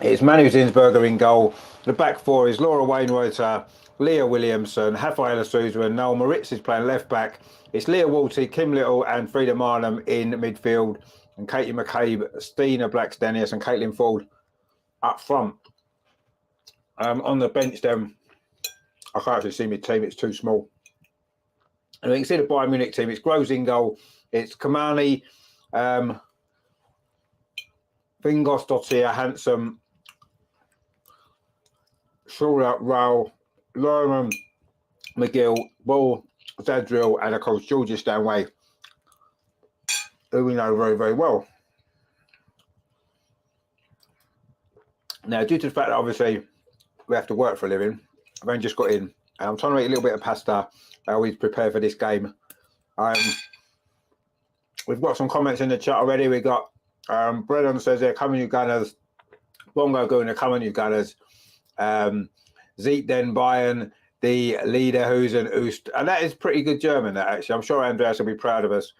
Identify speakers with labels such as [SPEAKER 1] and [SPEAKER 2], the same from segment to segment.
[SPEAKER 1] It's Manu Zinsberger in goal. The back four is Laura Wainwright, Leah Williamson, Rafaela Souza, and Noel Moritz is playing left back. It's Leah Walty, Kim Little, and Frida Marnham in midfield, and Katie McCabe, Stina Blackstenius, and Caitlin Ford up front. On the bench, then I can't actually see my team; it's too small. And you can see the Bayern Munich team. It's Groves in goal. It's Kamani, Vingos, Handsome, Shula, Rao, Lorman, McGill, Ball, Zadriel, and of course Georgia Stanway, who we know very, very well. Now, due to the fact that obviously we have to work for a living, I've only just got in, and I'm trying to make a little bit of pasta. I always prepare for this game. We've got some comments in the chat already. We got Brennan says they're coming, you Gunners. Bongo going, they're coming, you Gunners. Zeet Den Bayern, the leader who's an Oost. And that is pretty good German, that actually. I'm sure Andreas will be proud of us.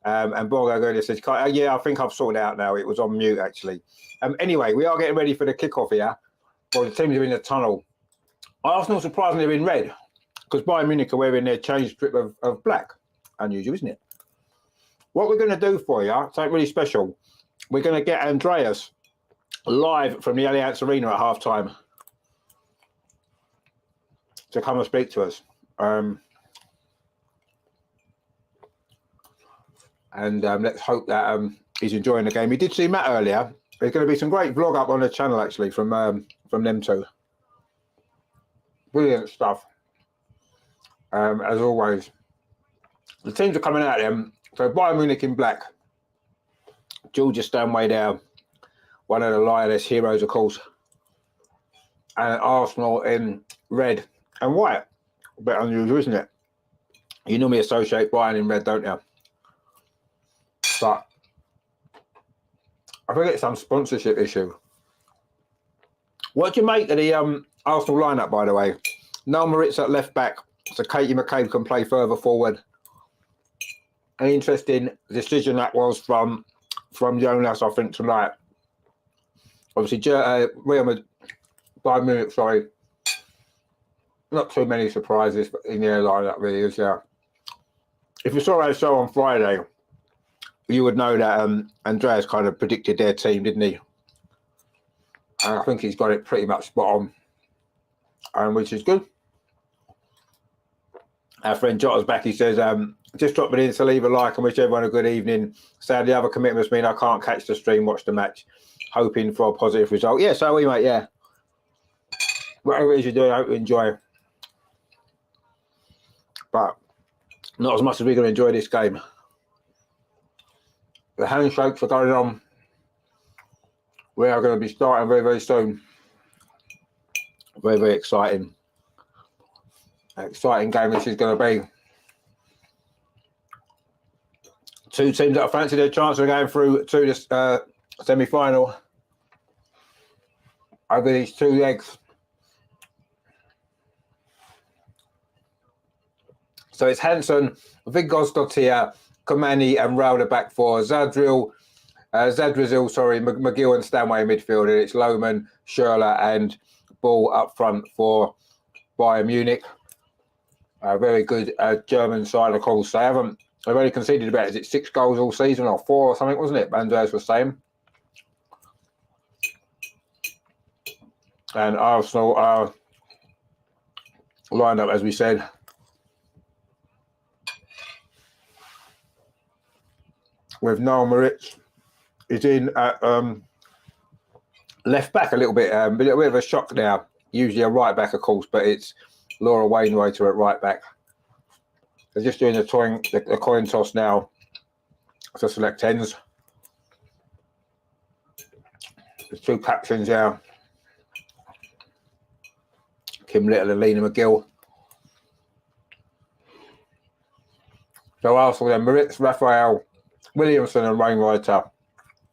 [SPEAKER 1] And Bongo going says, yeah, I think I've sorted it out now. It was on mute, actually. Anyway, we are getting ready for the kickoff here. Well, the teams are in the tunnel. Arsenal, surprisingly, are in red because Bayern Munich are wearing their change strip of black. Unusual, isn't it? What we're going to do for you, something really special, we're going to get Andreas live from the Allianz Arena at half-time to come and speak to us. Let's hope that he's enjoying the game. He did see Matt earlier. There's going to be some great vlog up on the channel, actually, from them two. Brilliant stuff, as always. The teams are coming out there. So Bayern Munich in black. Georgia Stanway there. One of the Lioness heroes, of course. And Arsenal in red and white. A bit unusual, isn't it? You normally associate Bayern in red, don't you? But I think it's some sponsorship issue. What do you make of the Arsenal lineup, by the way? Noel Moritz at left back, so Katie McCabe can play further forward. An interesting decision that was from Jonas, I think, tonight. Obviously, Bayern Munich, sorry. Not too many surprises in their lineup, really, is there? If you saw our show on Friday, you would know that Andreas kind of predicted their team, didn't he? And I think he's got it pretty much spot on, which is good. Our friend Jotta's back. He says, just drop it in to leave a like and wish everyone a good evening. Sadly, other commitments mean I can't catch the stream, watch the match, hoping for a positive result. Yeah, so are we, mate, yeah. Whatever it is you're doing, I hope you enjoy. But not as much as we're going to enjoy this game. The handshakes are going on. We are going to be starting very, very soon. Very, very exciting. Exciting game this is going to be. Two teams that have fancied their chance of going through to this semi-final over these two legs. So it's Hansen, Vigos, Kamani and Rauda back four. Zadriel, McGill and Stanway in midfield. And it's Lohman, Schürrle and Ball up front for Bayern Munich. A very good German side, of course. They've only conceded about, is it 6 goals all season or 4 or something, wasn't it? Andreas was saying. And Arsenal are lined up, as we said. With Noel Moritz. He's in at left back a little bit. A bit of a shock now. Usually a right back, of course, but it's Laura Wainwright at right back. They're just doing the coin toss now to select ends. There's 2 captains here. Kim Little and Lena McGill. So Arsenal then, Moritz, Raphael, Williamson and Wainwright,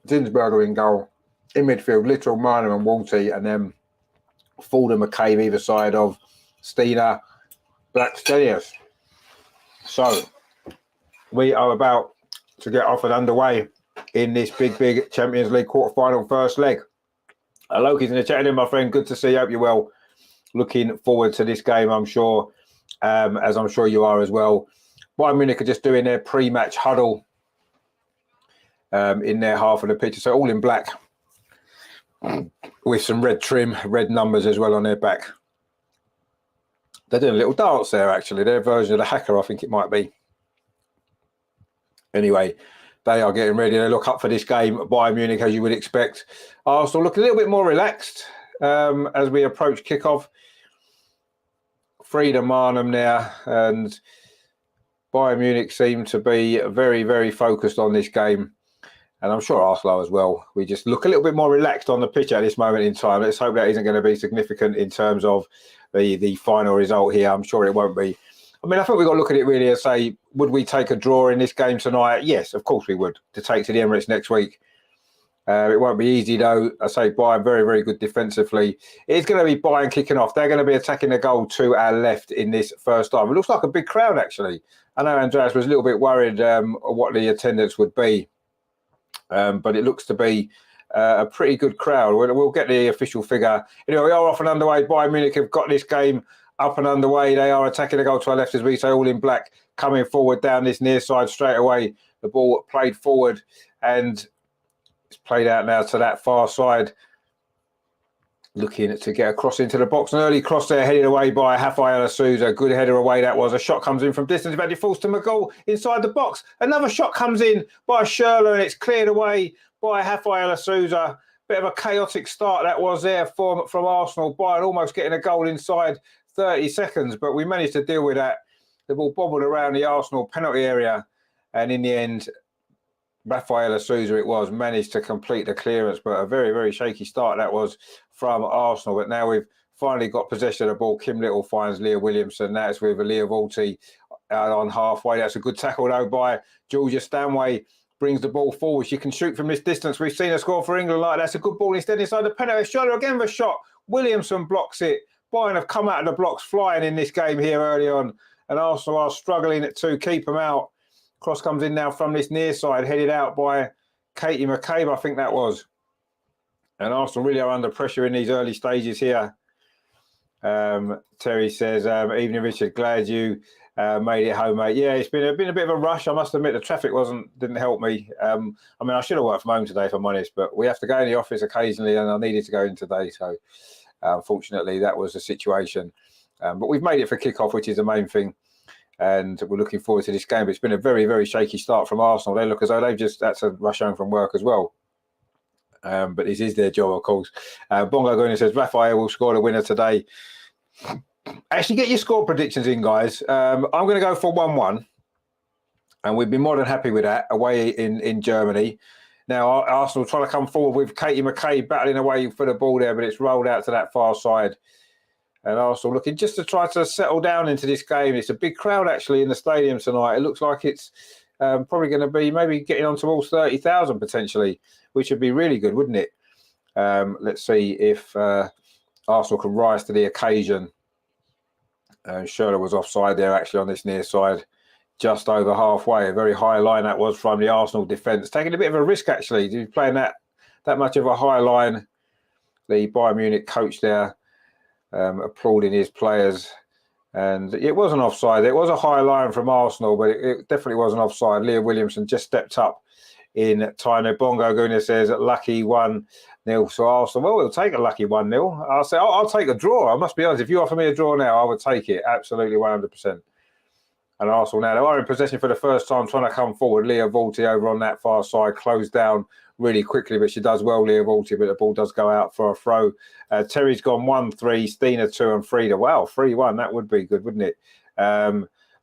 [SPEAKER 1] Zinsberger in goal. In midfield, Little, Marner and Walty, and then Ford and McCabe either side of Stina Blackstenius. So we are about to get off and underway in this big Champions League quarter-final first leg. Loki's in the chat in, my friend. Good to see you. Hope you're well. Looking forward to this game, I'm sure, as I'm sure you are as well. Bayern Munich are just doing their pre-match huddle in their half of the picture. So all in black with some red trim, red numbers as well on their back. They're doing a little dance there, actually. Their version of the hacker, I think it might be. Anyway, they are getting ready. They look up for this game. Bayern Munich, as you would expect. Arsenal look a little bit more relaxed as we approach kickoff. Frieda Marnham there, and Bayern Munich seem to be very, very focused on this game. And I'm sure Arsenal as well. We just look a little bit more relaxed on the pitch at this moment in time. Let's hope that isn't going to be significant in terms of the final result here. I'm sure it won't be. I mean, I think we've got to look at it really and say, would we take a draw in this game tonight? Yes, of course we would, to take to the Emirates next week. It won't be easy, though. I say Bayern very, very good defensively. It's going to be Bayern kicking off. They're going to be attacking the goal to our left in this first time. It looks like a big crowd, actually. I know Andreas was a little bit worried what the attendance would be. But it looks to be a pretty good crowd. We'll get the official figure. You know, we are off and underway. Bayern Munich have got this game up and underway. They are attacking the goal to our left, as we say, all in black, coming forward down this near side straight away. The ball played forward and it's played out now to that far side. Looking to get across into the box. An early cross there, headed away by Rafael Souza. Good header away that was. A shot comes in from distance. But it falls to McGoal inside the box. Another shot comes in by Schürrle and it's cleared away by Rafael Souza. Bit of a chaotic start that was there from Arsenal. Bayern almost getting a goal inside 30 seconds. But we managed to deal with that. The ball bobbled around the Arsenal penalty area. And in the end, Rafael Souza it was, managed to complete the clearance. But a very, very shaky start that was from Arsenal. But now we've finally got possession of the ball. Kim Little finds Leah Williamson. That's with Leah Volti out on halfway. That's a good tackle though by Georgia Stanway. Brings the ball forward. She can shoot from this distance. We've seen her score for England like that's a good ball instead inside the penalty. Schürrle again with a shot. Williamson blocks it. Bayern have come out of the blocks flying in this game here early on. And Arsenal are struggling to keep them out. Cross comes in now from this near side, headed out by Katie McCabe, I think that was. And Arsenal really are under pressure in these early stages here. Terry says, evening Richard, glad you made it home, mate. Yeah, it's been a bit of a rush. I must admit the traffic didn't help me. I mean, I should have worked from home today if I'm honest, but we have to go in the office occasionally and I needed to go in today. So unfortunately that was the situation. But we've made it for kickoff, which is the main thing. And we're looking forward to this game. But it's been a very, very shaky start from Arsenal. They look as though they've just had to rush home from work as well. But this is their job, of course. Bongo Guna says, Rafael will score the winner today. Actually, get your score predictions in, guys. I'm going to go for 1-1. And we'd be more than happy with that away in Germany. Now, Arsenal trying to come forward with Katie McCabe battling away for the ball there, but it's rolled out to that far side. And Arsenal looking just to try to settle down into this game. It's a big crowd, actually, in the stadium tonight. It looks like it's probably going to be maybe getting on towards 30,000 potentially, which would be really good, wouldn't it? Let's see if Arsenal can rise to the occasion. Schürrle was offside there, actually, on this near side, just over halfway. A very high line that was from the Arsenal defence. Taking a bit of a risk, actually, to be playing that much of a high line. The Bayern Munich coach there, applauding his players, and it wasn't offside. It was a high line from Arsenal, but it definitely wasn't offside. Leah Williamson just stepped up in time. Bongo Guna says lucky 1-0 to Arsenal. Well, we'll take a lucky 1-0. I'll say I'll take a draw. I must be honest. If you offer me a draw now, I would take it absolutely 100%. And Arsenal now, they are in possession for the first time, trying to come forward. Leah Volti over on that far side, closed down really quickly, but she does well, Leah Volti, but the ball does go out for a throw. Terry's gone 1-3, Stina 2 and Frieda. Wow, 3-1, that would be good, wouldn't it?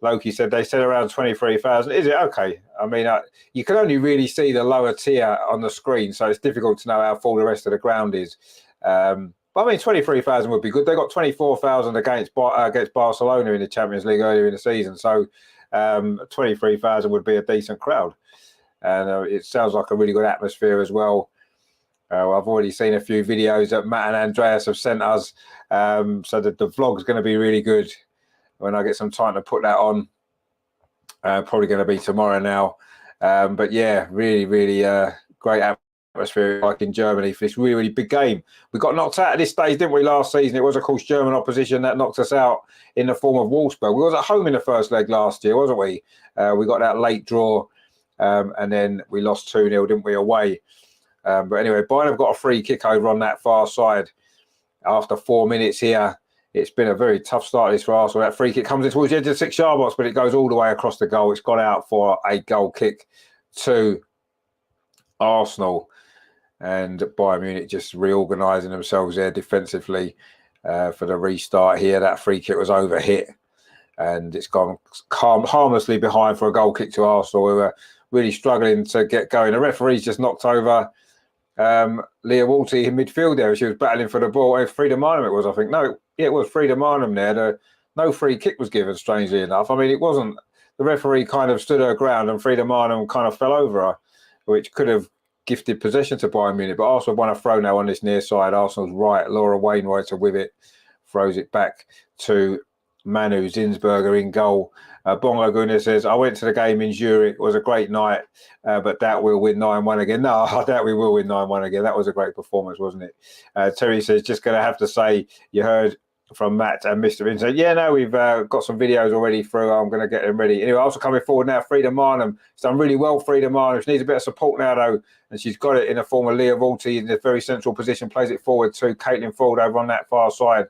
[SPEAKER 1] Loki said they said around 23,000. Is it? Okay. I mean, you can only really see the lower tier on the screen, so it's difficult to know how full the rest of the ground is. But I mean, 23,000 would be good. They got 24,000 against Barcelona in the Champions League earlier in the season. So 23,000 would be a decent crowd. And it sounds like a really good atmosphere as well. I've already seen a few videos that Matt and Andreas have sent us. So that the vlog's going to be really good when I get some time to put that on. Probably going to be tomorrow now. But yeah, really, really great atmosphere. atmosphere like in Germany for this really, really big game. We got knocked out at this stage, didn't we, last season? It was, of course, German opposition that knocked us out in the form of Wolfsburg. We was at home in the first leg last year, wasn't we? We got that late draw, and then we lost 2-0, didn't we, away? But anyway, Bayern have got a free kick over on that far side after 4 minutes here. It's been a very tough start this for Arsenal. That free kick comes in towards the edge of the 6-yard box, but it goes all the way across the goal. It's gone out for a goal kick to Arsenal. And Bayern Munich just reorganising themselves there defensively for the restart here. That free kick was overhit, and it's gone harmlessly behind for a goal kick to Arsenal, who are really struggling to get going. The referee's just knocked over Leah Walty in midfield there. She was battling for the ball. It was Frida Marnham, it was, I think. No, yeah, it was Frida Marnham there. No free kick was given, strangely enough. I mean, it wasn't. The referee kind of stood her ground and Frida Marnham kind of fell over her, which could have gifted possession to Bayern Munich. But Arsenal won a throw now on this near side. Arsenal's right. Laura Wainwright with it. Throws it back to Manu Zinsberger in goal. Bongo Gunnar says, I went to the game in Zurich. It was a great night, but that we'll win 9-1 again. No, I doubt we will win 9-1 again. That was a great performance, wasn't it? Terry says, just going to have to say, you heard from Matt and Mr. Vincent. Yeah, no, we've got some videos already through. I'm going to get them ready. Anyway, also coming forward now, Frida Marnham. She's done really well, Frida Marnham. She needs a bit of support now, though, and she's got it in the form of Leah Walty in a very central position, plays it forward to Caitlin Ford over on that far side.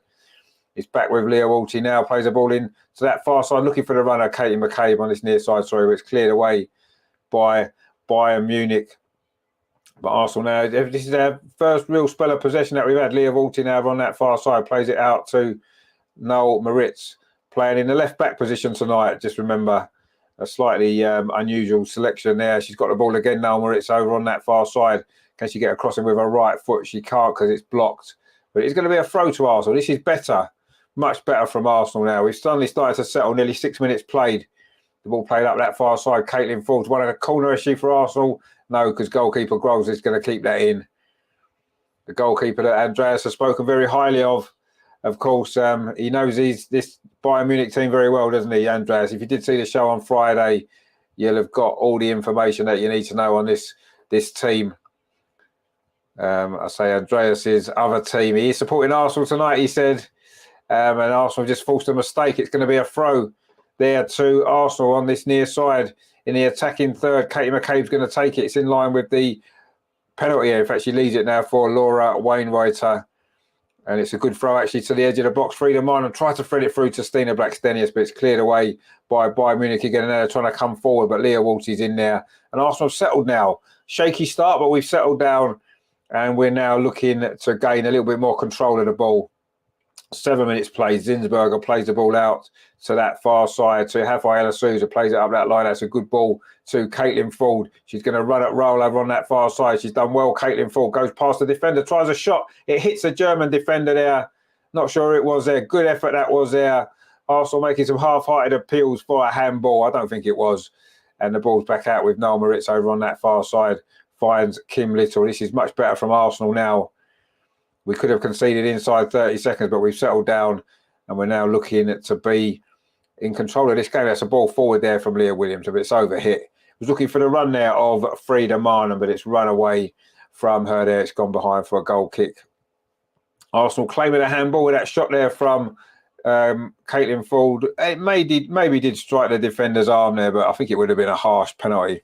[SPEAKER 1] It's back with Leah Walty now, plays the ball in to that far side, looking for the runner, Katie McCabe on this near side, but it's cleared away by Bayern Munich. But Arsenal now, this is their first real spell of possession that we've had. Leah Walty now on that far side, plays it out to Noel Moritz, playing in the left-back position tonight. Just remember, a slightly unusual selection there. She's got the ball again, Noel Moritz, over on that far side. Can she get across him with her right foot? She can't because it's blocked. But it's going to be a throw to Arsenal. This is better. Much better from Arsenal now. We've suddenly started to settle. Nearly 6 minutes played. The ball played up that far side. Caitlin Ford's one of the corner issue for Arsenal. No, because goalkeeper Groves is going to keep that in. The goalkeeper that Andreas has spoken very highly of course, he knows this Bayern Munich team very well, doesn't he, Andreas? If you did see the show on Friday, you'll have got all the information that you need to know on this team. I say Andreas's other team. He is supporting Arsenal tonight, he said. And Arsenal just forced a mistake. It's going to be a throw there to Arsenal on this near side in the attacking third. Katie McCabe's going to take it. It's in line with the penalty. In fact, she leads it now for Laura Wainwright. And it's a good throw, actually, to the edge of the box. Frida Marnham tried to thread it through to Stina Blackstenius, but it's cleared away by Bayern Munich again. And they're trying to come forward, but Leah Walty's in there. And Arsenal have settled now. Shaky start, but we've settled down. And we're now looking to gain a little bit more control of the ball. 7 minutes played. Zinsberger plays the ball out to that far side to Rafaela Souza, plays it up that line. That's a good ball to Caitlin Ford. She's going to roll over on that far side. She's done well. Caitlin Ford goes past the defender, tries a shot. It hits a German defender there. Not sure it was there. Good effort that was there. Arsenal making some half-hearted appeals for a handball. I don't think it was. And the ball's back out with Noel Moritz over on that far side. Finds Kim Little. This is much better from Arsenal now. We could have conceded inside 30 seconds, but we've settled down and we're now looking to be in control of this game. That's a ball forward there from Leah Williams, but it's overhit. Was looking for the run there of Frida Marnham, but it's run away from her there. It's gone behind for a goal kick. Arsenal claiming a handball with that shot there from Caitlin Ford. It maybe did strike the defender's arm there, but I think it would have been a harsh penalty.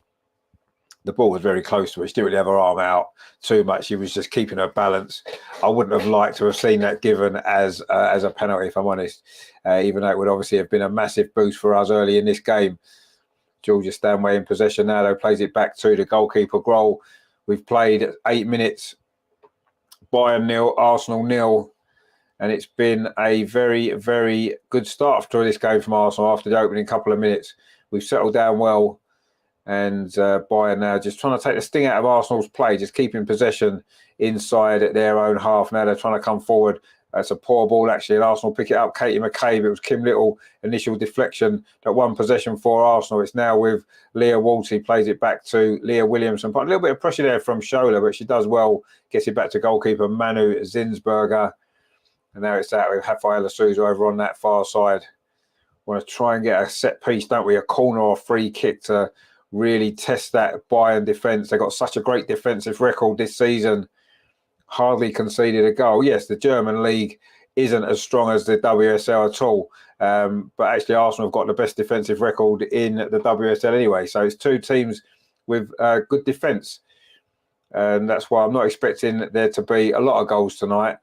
[SPEAKER 1] The ball was very close to her. She didn't really have her arm out too much. She was just keeping her balance. I wouldn't have liked to have seen that given as a penalty, if I'm honest, even though it would obviously have been a massive boost for us early in this game. Georgia Stanway in possession now, though, plays it back to the goalkeeper, Grohl. We've played 8 minutes. Bayern 0, Arsenal 0. And it's been a very, very good start to this game from Arsenal after the opening couple of minutes. We've settled down well. And Bayern now just trying to take the sting out of Arsenal's play, just keeping possession inside their own half. Now they're trying to come forward. It's a poor ball, actually, and Arsenal pick it up. Katie McCabe, it was Kim Little, initial deflection that won possession for Arsenal. It's now with Leah Walty, plays it back to Leah Williamson. But a little bit of pressure there from Shola, but she does well, gets it back to goalkeeper Manu Zinsberger. And now it's out with Rafaela Souza over on that far side. Want to try and get a set piece, don't we? A corner or a free kick to really test that Bayern defence. They've got such a great defensive record this season. Hardly conceded a goal. Yes, the German league isn't as strong as the WSL at all. But actually, Arsenal have got the best defensive record in the WSL anyway. So it's two teams with good defence. And that's why I'm not expecting there to be a lot of goals tonight.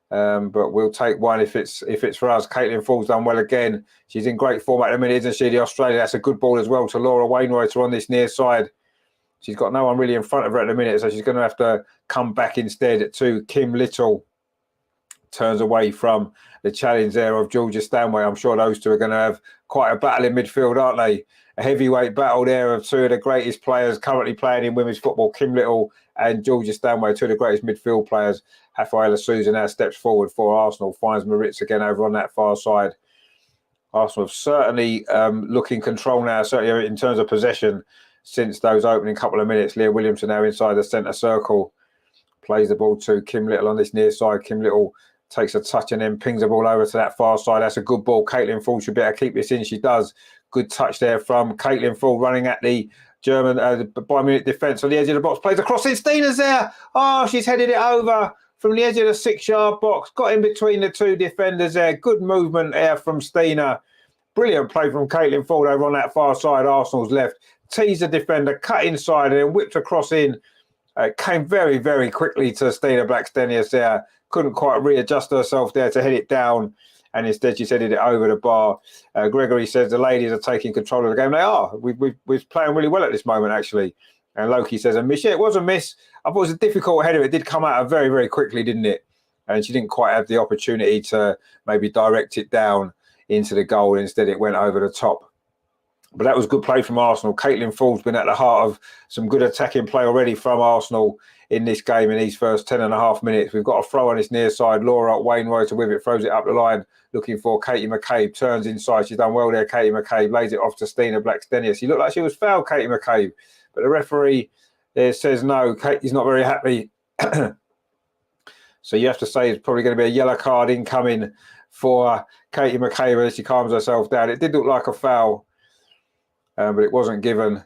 [SPEAKER 1] But we'll take one if it's for us. Caitlin Ford's done well again. She's in great form at the minute, isn't she? The Australia, that's a good ball as well to Laura Wainwright on this near side. She's got no one really in front of her at the minute, so she's going to have to come back instead to Kim Little. Turns away from the challenge there of Georgia Stanway. I'm sure those two are going to have quite a battle in midfield, aren't they? A heavyweight battle there of two of the greatest players currently playing in women's football, Kim Little and Georgia Stanway, two of the greatest midfield players. Rafaela Souza now steps forward for Arsenal, finds Maritz again over on that far side. Arsenal have certainly looking control now, certainly in terms of possession, since those opening couple of minutes. Leah Williamson now inside the centre circle. Plays the ball to Kim Little on this near side. Kim Little takes a touch and then pings the ball over to that far side. That's a good ball. Caitlin Ford should be able to keep this in. She does. Good touch there from Caitlin Ford running at the German Bayern Munich defence on the edge of the box. Plays across in. Steena's there. Oh, she's headed it over from the edge of the 6-yard box. Got in between the two defenders there. Good movement there from Steena. Brilliant play from Caitlin Ford over on that far side, Arsenal's left. Teased the defender, cut inside and then whipped across in. Came very, very quickly to Steena Blackstenius there. Couldn't quite readjust herself there to head it down. And instead she's headed it over the bar. Gregory says the ladies are taking control of the game. They are. We're playing really well at this moment, actually. And Loki says a miss. Yeah, it was a miss. I thought it was a difficult header. It did come out very, very quickly, didn't it? And she didn't quite have the opportunity to maybe direct it down into the goal. Instead, it went over the top. But that was good play from Arsenal. Caitlin Ford's been at the heart of some good attacking play already from Arsenal in this game in these first 10.5 minutes. We've got a throw on this near side. Laura Wainwright with it, throws it up the line, looking for Katie McCabe. Turns inside. She's done well there, Katie McCabe. Lays it off to Steena Blackstenius. She looked like she was fouled, Katie McCabe. But the referee there says no. Katie's not very happy. So you have to say it's probably going to be a yellow card incoming for Katie McCabe as she calms herself down. It did look like a foul. But it wasn't given.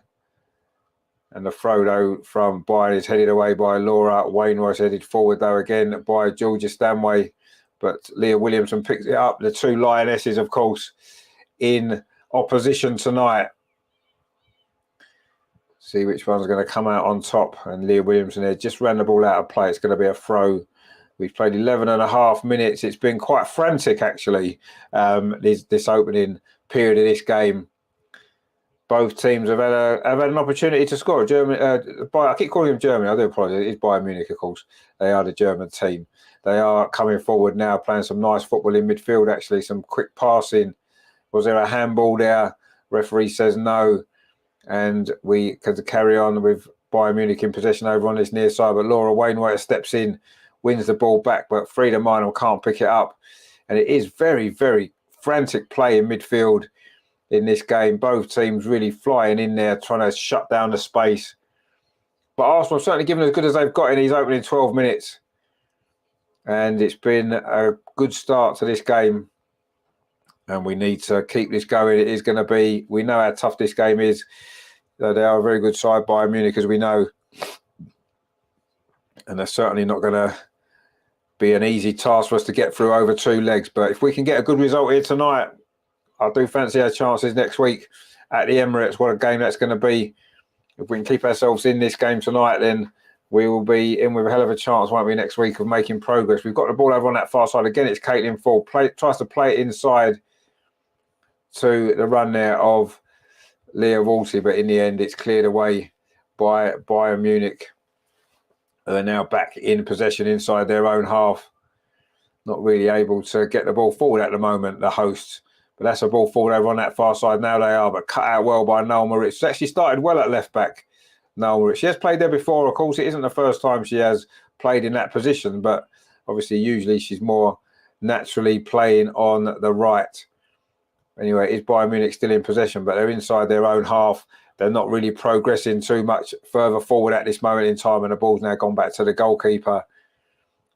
[SPEAKER 1] And the throw, though, from Bayern is headed away by Laura Wainwright, headed forward, though, again by Georgia Stanway. But Leah Williamson picks it up. The two Lionesses, of course, in opposition tonight. See which one's going to come out on top. And Leah Williamson there just ran the ball out of play. It's going to be a throw. We've played 11.5 minutes. It's been quite frantic, actually, this opening period of this game. Both teams have had an opportunity to score. Germany, I keep calling them Germany. I do apologise. It's Bayern Munich, of course. They are the German team. They are coming forward now, playing some nice football in midfield, actually. Some quick passing. Was there a handball there? Referee says no. And we could carry on with Bayern Munich in possession over on this near side. But Laura Wainwright steps in, wins the ball back, but Frida Minor can't pick it up. And it is very, very frantic play in midfield in this game. Both teams really flying in there, trying to shut down the space. But Arsenal certainly given as good as they've got in these opening 12 minutes. And it's been a good start to this game. And we need to keep this going. It is going to be, we know how tough this game is. They are a very good side, Bayern Munich, as we know. And they're certainly not going to be an easy task for us to get through over two legs. But if we can get a good result here tonight, I do fancy our chances next week at the Emirates. What a game that's going to be. If we can keep ourselves in this game tonight, then we will be in with a hell of a chance, won't we, next week of making progress. We've got the ball over on that far side. Again, it's Caitlin Ford. Tries to play it inside to the run there of Leah Wolsey, but in the end, it's cleared away by Bayern Munich. They're now back in possession inside their own half. Not really able to get the ball forward at the moment, the hosts. But that's a ball forward over on that far side. Now they are, but cut out well by Noel Moritz. She's actually started well at left back, Noel Moritz. She has played there before. Of course, it isn't the first time she has played in that position, but obviously usually she's more naturally playing on the right. Anyway, it's Bayern Munich still in possession, but they're inside their own half. They're not really progressing too much further forward at this moment in time, and the ball's now gone back to the goalkeeper,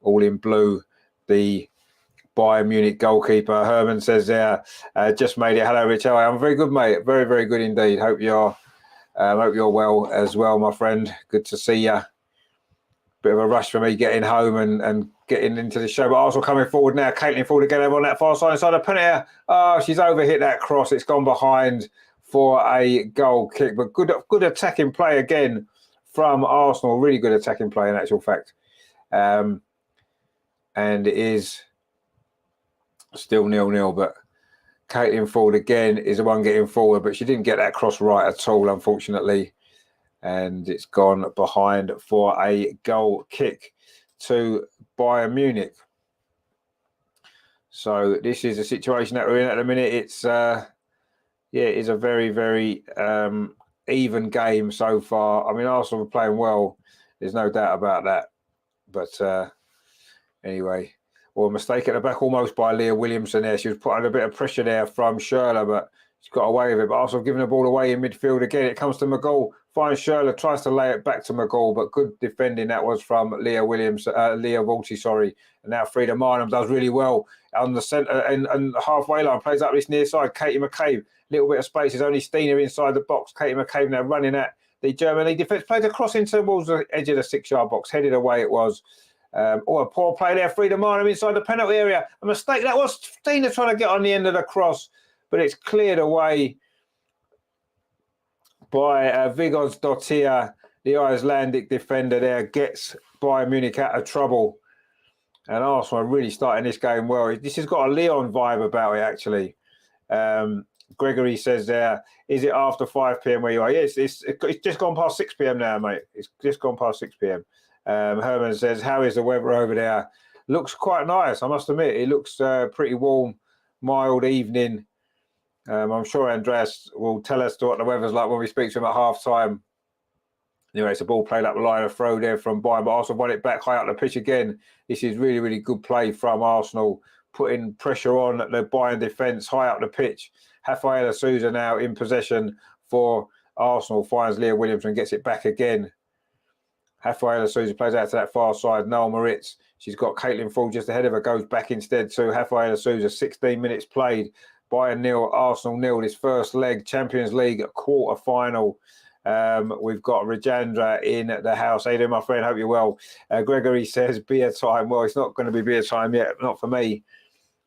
[SPEAKER 1] all in blue. The Bayern Munich goalkeeper, Herman, says there, just made it. Hello, Rich. I'm very good, mate. Very, very good indeed. Hope you're Hope you're well as well, my friend. Good to see you. Bit of a rush for me getting home and getting into the show. But Arsenal coming forward now. Caitlin Ford again over on that far side inside the penalty. Oh, she's overhit that cross. It's gone behind for a goal kick. But good attacking play again from Arsenal. Really good attacking play in actual fact. And it is still 0-0. But Caitlin Ford again is the one getting forward. But she didn't get that cross right at all, unfortunately. And it's gone behind for a goal kick to Bayern Munich. So this is a situation that we're in at the minute. It's it is a very, very even game so far. I mean, Arsenal are playing well. There's no doubt about that. But anyway, well, a mistake at the back almost by Leah Williamson there. She was put under a bit of pressure there from Schürrle, but she's got away with it. But Arsenal giving the ball away in midfield again. It comes to McGoal. Finds Schürrle, tries to lay it back to McGoal, but good defending that was from Leah Vulty, sorry. And now Frida Marnham does really well on the centre and halfway line. Plays up this near side. Katie McCabe, little bit of space. There's only Stina inside the box. Katie McCabe now running at the Germany defence. Plays across into towards the edge of the 6-yard box. Headed away it was. A poor play there. Frida Marnham inside the penalty area. A mistake. That was Stina trying to get on the end of the cross, but it's cleared away by Vigos-Dottir, the Icelandic defender there, gets Bayern Munich out of trouble. And Arsenal are really starting this game well. This has got a Leon vibe about it, actually. Gregory says there, is it after 5 p.m. where you are? Yes, it's just gone past 6 p.m. now, mate. It's just gone past 6 p.m. Herman says, how is the weather over there? Looks quite nice, I must admit. It looks pretty warm, mild evening. I'm sure Andreas will tell us what the weather's like when we speak to him at half-time. Anyway, it's a ball played up the line, a throw there from Bayern, but Arsenal won it back high up the pitch again. This is really, really good play from Arsenal, putting pressure on the Bayern defence high up the pitch. Rafaela Souza now in possession for Arsenal, finds Leah Williamson, gets it back again. Rafaela Souza plays out to that far side. Noel Moritz, she's got Caitlin Ford just ahead of her, goes back instead to Rafaela Souza. 16 minutes played. Bayern 0, Arsenal 0. This first leg, Champions League quarter final. We've got Rajandra in the house. How you doing, my friend? Hope you're well. Gregory says beer time. Well, it's not going to be beer time yet. Not for me,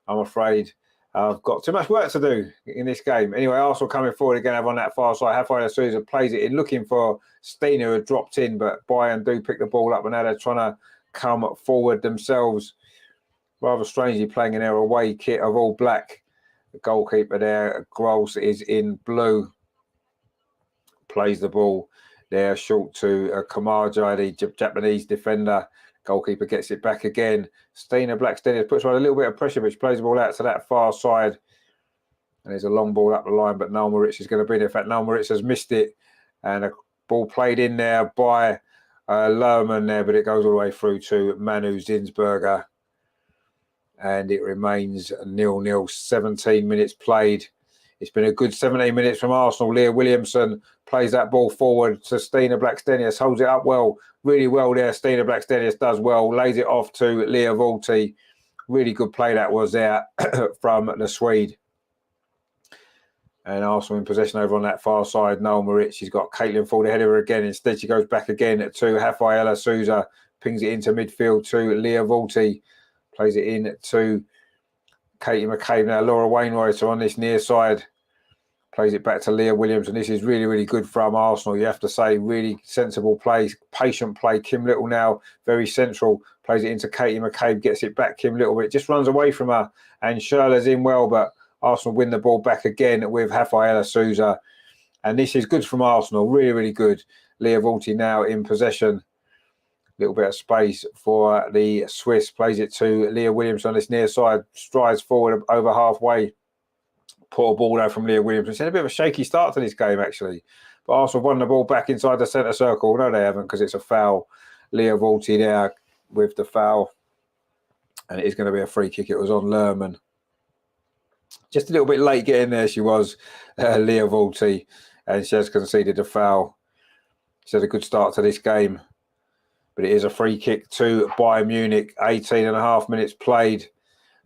[SPEAKER 1] I'm afraid. I've got too much work to do in this game. Anyway, Arsenal coming forward again on that far side. Rafaela Souza plays it in, looking for Stina, who had dropped in, but Bayern do pick the ball up, and now they're trying to come forward themselves. Rather strangely playing in their away kit of all black. The goalkeeper there, Gross, is in blue. Plays the ball there short to Kamaja, the Japanese defender. Goalkeeper gets it back again. Stina Blackstenius puts on a little bit of pressure, but she plays the ball out to that far side. And there's a long ball up the line, but Noel Moritz is going to be there. In fact, Noel Moritz has missed it. And a ball played in there by Lerman there, but it goes all the way through to Manu Zinsberger. And it remains 0-0, 17 minutes played. It's been a good 17 minutes from Arsenal. Leah Williamson plays that ball forward to Stina Blackstenius, holds it up well, really well there. Stina Blackstenius does well, lays it off to Leah Vulty. Really good play that was there from the Swede. And Arsenal in possession over on that far side. Noel Moritz, she's got Caitlin Ford ahead of her again. Instead, she goes back again to Rafaela Souza, pings it into midfield to Leah Vulty. Plays it in to Katie McCabe. Now Laura Wainwright on this near side. Plays it back to Leah Williams. And this is really, really good from Arsenal. You have to say, really sensible play, patient play. Kim Little now very central. Plays it into Katie McCabe. Gets it back, Kim Little. But it just runs away from her. And Schürrle's in well. But Arsenal win the ball back again with Rafaela Souza. And this is good from Arsenal. Really, really good. Leah Vulty now in possession. Little bit of space for the Swiss. Plays it to Leah Williams on this near side. Strides forward over halfway. Poor ball there from Leah Williams. It's had a bit of a shaky start to this game, actually. But Arsenal won the ball back inside the centre circle. No, they haven't, because it's a foul. Leah Vulty there with the foul. And it is going to be a free kick. It was on Lerman. Just a little bit late getting there, she was, Leah Vulty. And she has conceded a foul. She's had a good start to this game. But it is a free kick to Bayern Munich. 18.5 minutes played.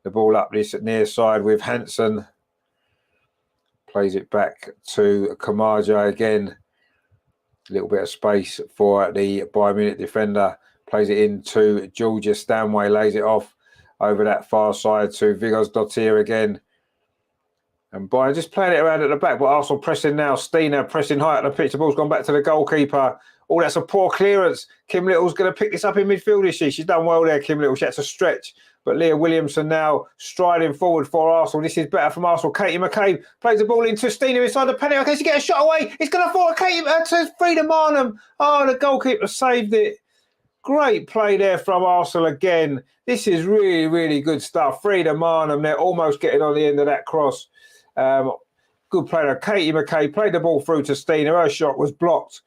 [SPEAKER 1] The ball up this near side with Hansen. Plays it back to Kamaja again. A little bit of space for the Bayern Munich defender. Plays it into Georgia Stanway, lays it off over that far side to Vigos again. And Bayern just playing it around at the back, but Arsenal pressing now. Steiner pressing high at the pitch. The ball's gone back to the goalkeeper. Oh, that's a poor clearance. Kim Little's going to pick this up in midfield, is she? She's done well there, Kim Little. She had to stretch. But Leah Williamson now striding forward for Arsenal. This is better from Arsenal. Katie McCabe plays the ball into Steiner inside the penalty. Okay, she gets a shot away. It's going to fall to Frida Marnham. Oh, the goalkeeper saved it. Great play there from Arsenal again. This is really, really good stuff. Frida Marnham, they're almost getting on the end of that cross. Good play there. Katie McCabe played the ball through to Steiner. Her shot was blocked.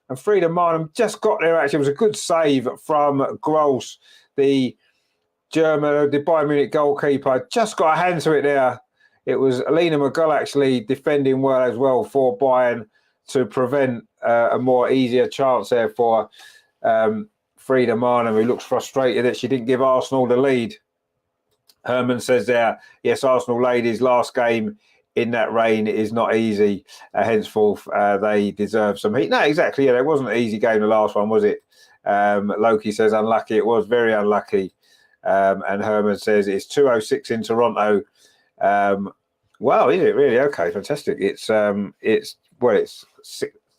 [SPEAKER 1] And Frida Marnham just got there, actually. It was a good save from Gross, the German, the Bayern Munich goalkeeper. Just got a hand to it there. It was Alina McGull actually defending well as well for Bayern to prevent a more easier chance there for Frida Marnham, who looks frustrated that she didn't give Arsenal the lead. Herman says there, yes, Arsenal ladies' last game in that rain is not easy. Henceforth, they deserve some heat. No, exactly. Yeah, it wasn't an easy game, the last one, was it? Loki says unlucky. It was very unlucky. And Herman says it's 2:06 in Toronto. Wow, is it really? Okay, fantastic. It's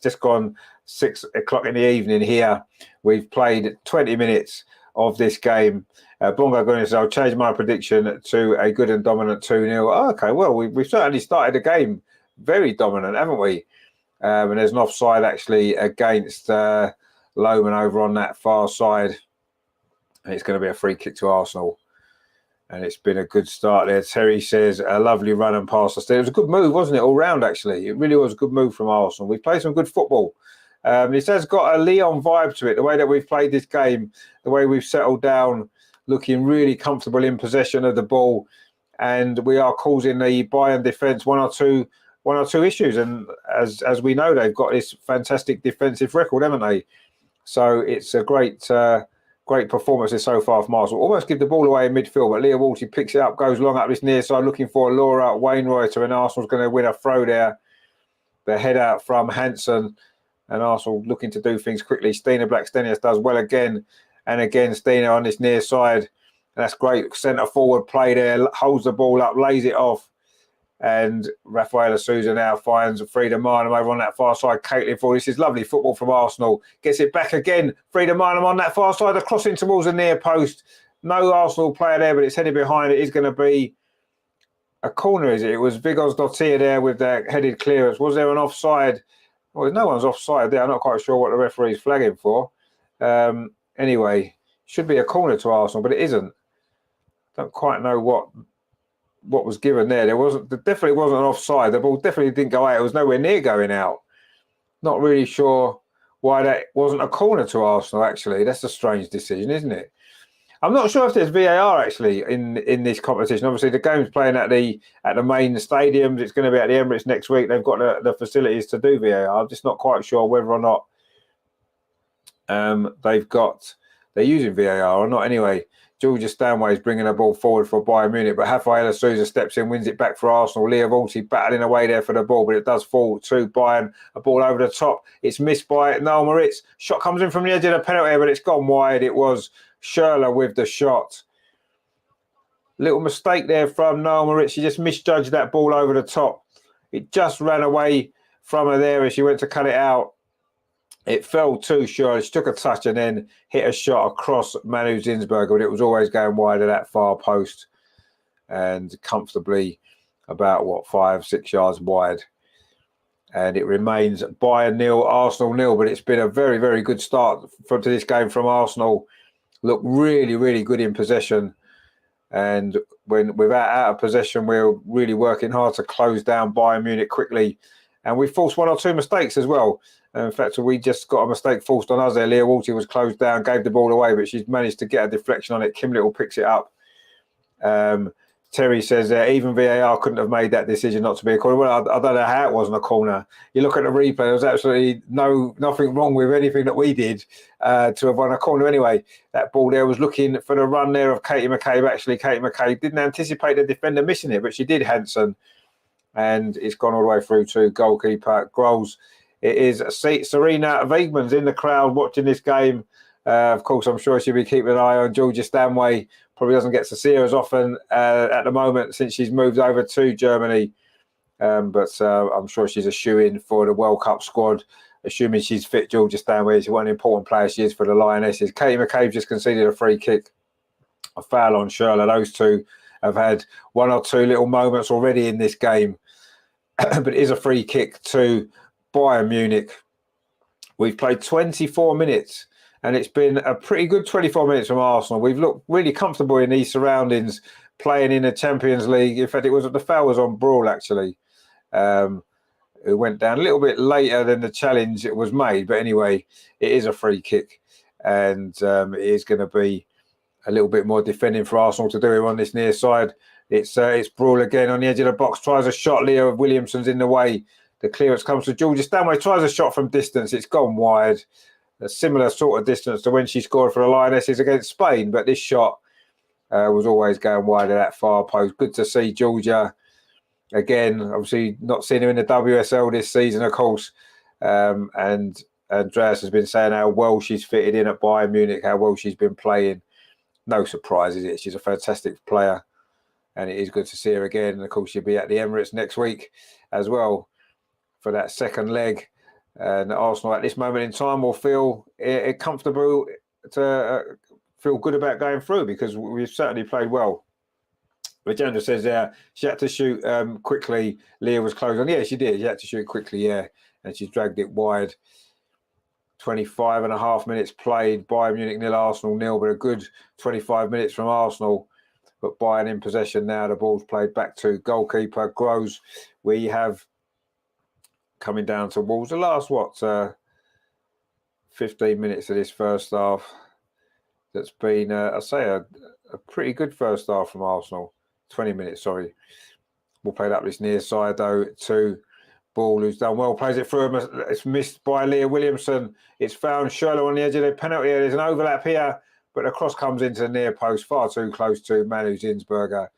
[SPEAKER 1] just gone 6 o'clock in the evening here. We've played 20 minutes of this game. Bongo Gunner says, I'll change my prediction to a good and dominant 2-0. Oh, okay, well, we've certainly started the game very dominant, haven't we? And there's an offside actually against Lohman over on that far side. And it's going to be a free kick to Arsenal. And it's been a good start there. Terry says, a lovely run and pass. It was a good move, wasn't it, all round, actually? It really was a good move from Arsenal. We've played some good football. This has got a Lyon vibe to it, the way that we've played this game, the way we've settled down, looking really comfortable in possession of the ball. And we are causing the Bayern defence one or two issues. And as we know, they've got this fantastic defensive record, haven't they? So it's a great performance so far from Arsenal. Almost give the ball away in midfield, but Leah Walty picks it up, goes long up this near side, looking for Laura Wainwrighter, and Arsenal's going to win a throw there. The head out from Hansen, and Arsenal looking to do things quickly. Stina Blackstenius does well again and again. Stina on this near side. And that's great centre forward play there. Holds the ball up, lays it off. And Rafaela Souza now finds Frida Marnham over on that far side. Caitlin Ford. This is lovely football from Arsenal. Gets it back again. Frida Marnham on that far side. The crossing towards the near post. No Arsenal player there, but it's headed behind. It is going to be a corner, is it? It was Vigos Dottir there with that headed clearance. Was there an offside? Well, no one's offside there. I'm not quite sure what the referee's flagging for. Anyway, should be a corner to Arsenal, but it isn't. Don't quite know what was given there. There definitely wasn't an offside. The ball definitely didn't go out. It was nowhere near going out. Not really sure why that wasn't a corner to Arsenal, actually. That's a strange decision, isn't it? I'm not sure if there's VAR actually in this competition. Obviously, the game's playing at the main stadiums. It's going to be at the Emirates next week. They've got the facilities to do VAR. I'm just not quite sure whether or not they're using VAR or not. Anyway, Georgia Stanway is bringing the ball forward for Bayern Munich, but Rafaela Souza steps in, wins it back for Arsenal. Leah Walty battling away there for the ball, but it does fall to Bayern. A ball over the top. It's missed by Noel Moritz. Shot comes in from the edge of the penalty area, but it's gone wide. It was Schürrle with the shot. Little mistake there from Noel Moritz. She just misjudged that ball over the top. It just ran away from her there as she went to cut it out. It fell to Schürrle. She took a touch and then hit a shot across Manu Zinsberger, but it was always going wide of that far post and comfortably about, 5-6 yards wide. And it remains Bayern 0, Arsenal 0, but it's been a very, very good start to this game from Arsenal. Look really, really good in possession. And when we're out of possession, we're really working hard to close down Bayern Munich quickly. And we forced one or two mistakes as well. In fact, we just got a mistake forced on us there. Leah Walty was closed down, gave the ball away, but she's managed to get a deflection on it. Kim Little picks it up. Terry says even VAR couldn't have made that decision not to be a corner. Well, I don't know how it wasn't a corner. You look at the replay, there was absolutely nothing wrong with anything that we did to have won a corner anyway. That ball there was looking for the run there of Katie McCabe. Actually, Katie McCabe didn't anticipate the defender missing it, but she did, Hansen. And it's gone all the way through to goalkeeper Groves. It is Serena Wiegmann's in the crowd watching this game. Of course, I'm sure she'll be keeping an eye on Georgia Stanway. Probably doesn't get to see her as often at the moment since she's moved over to Germany. But I'm sure she's a shoo-in for the World Cup squad, assuming she's fit. Georgia Stanway is one important player she is for the Lionesses. Katie McCabe just conceded a free kick, a foul on Schürrle. Those two have had one or two little moments already in this game. But it is a free kick to Bayern Munich. We've played 24 minutes, and it's been a pretty good 24 minutes from Arsenal. We've looked really comfortable in these surroundings, playing in the Champions League. In fact, the foul was on Brawl, actually. It went down a little bit later than the challenge it was made. But anyway, it is a free kick, and it is going to be a little bit more defending for Arsenal to do it on this near side. It's Brawl again on the edge of the box, tries a shot. Leah Williamson's in the way. The clearance comes to Georgia Stanway, tries a shot from distance. It's gone wide. A similar sort of distance to when she scored for the Lionesses against Spain. But this shot was always going wide of that far post. Good to see Georgia again. Obviously, not seen her in the WSL this season, of course. And Andreas has been saying how well she's fitted in at Bayern Munich, how well she's been playing. No surprise, is it? She's a fantastic player. And it is good to see her again. And of course, she'll be at the Emirates next week as well for that second leg. And Arsenal at this moment in time will feel comfortable to feel good about going through, because we've certainly played well. Regenda says she had to shoot quickly. Leah was close on. Yeah, she did. She had to shoot quickly, yeah. And she dragged it wide. 25 and a half minutes played. Bayern Munich 0, Arsenal 0, but a good 25 minutes from Arsenal. But Bayern in possession now. The ball's played back to goalkeeper Groves. We have coming down to Wolves. The last, 15 minutes of this first half. That's been, I say, a pretty good first half from Arsenal. 20 minutes, sorry. We'll play up this near side, though, to Ball, who's done well. Plays it through. It's missed by Leah Williamson. It's found Schürrle on the edge of the penalty. There's an overlap here, but the cross comes into the near post, far too close to Manu Zinsberger.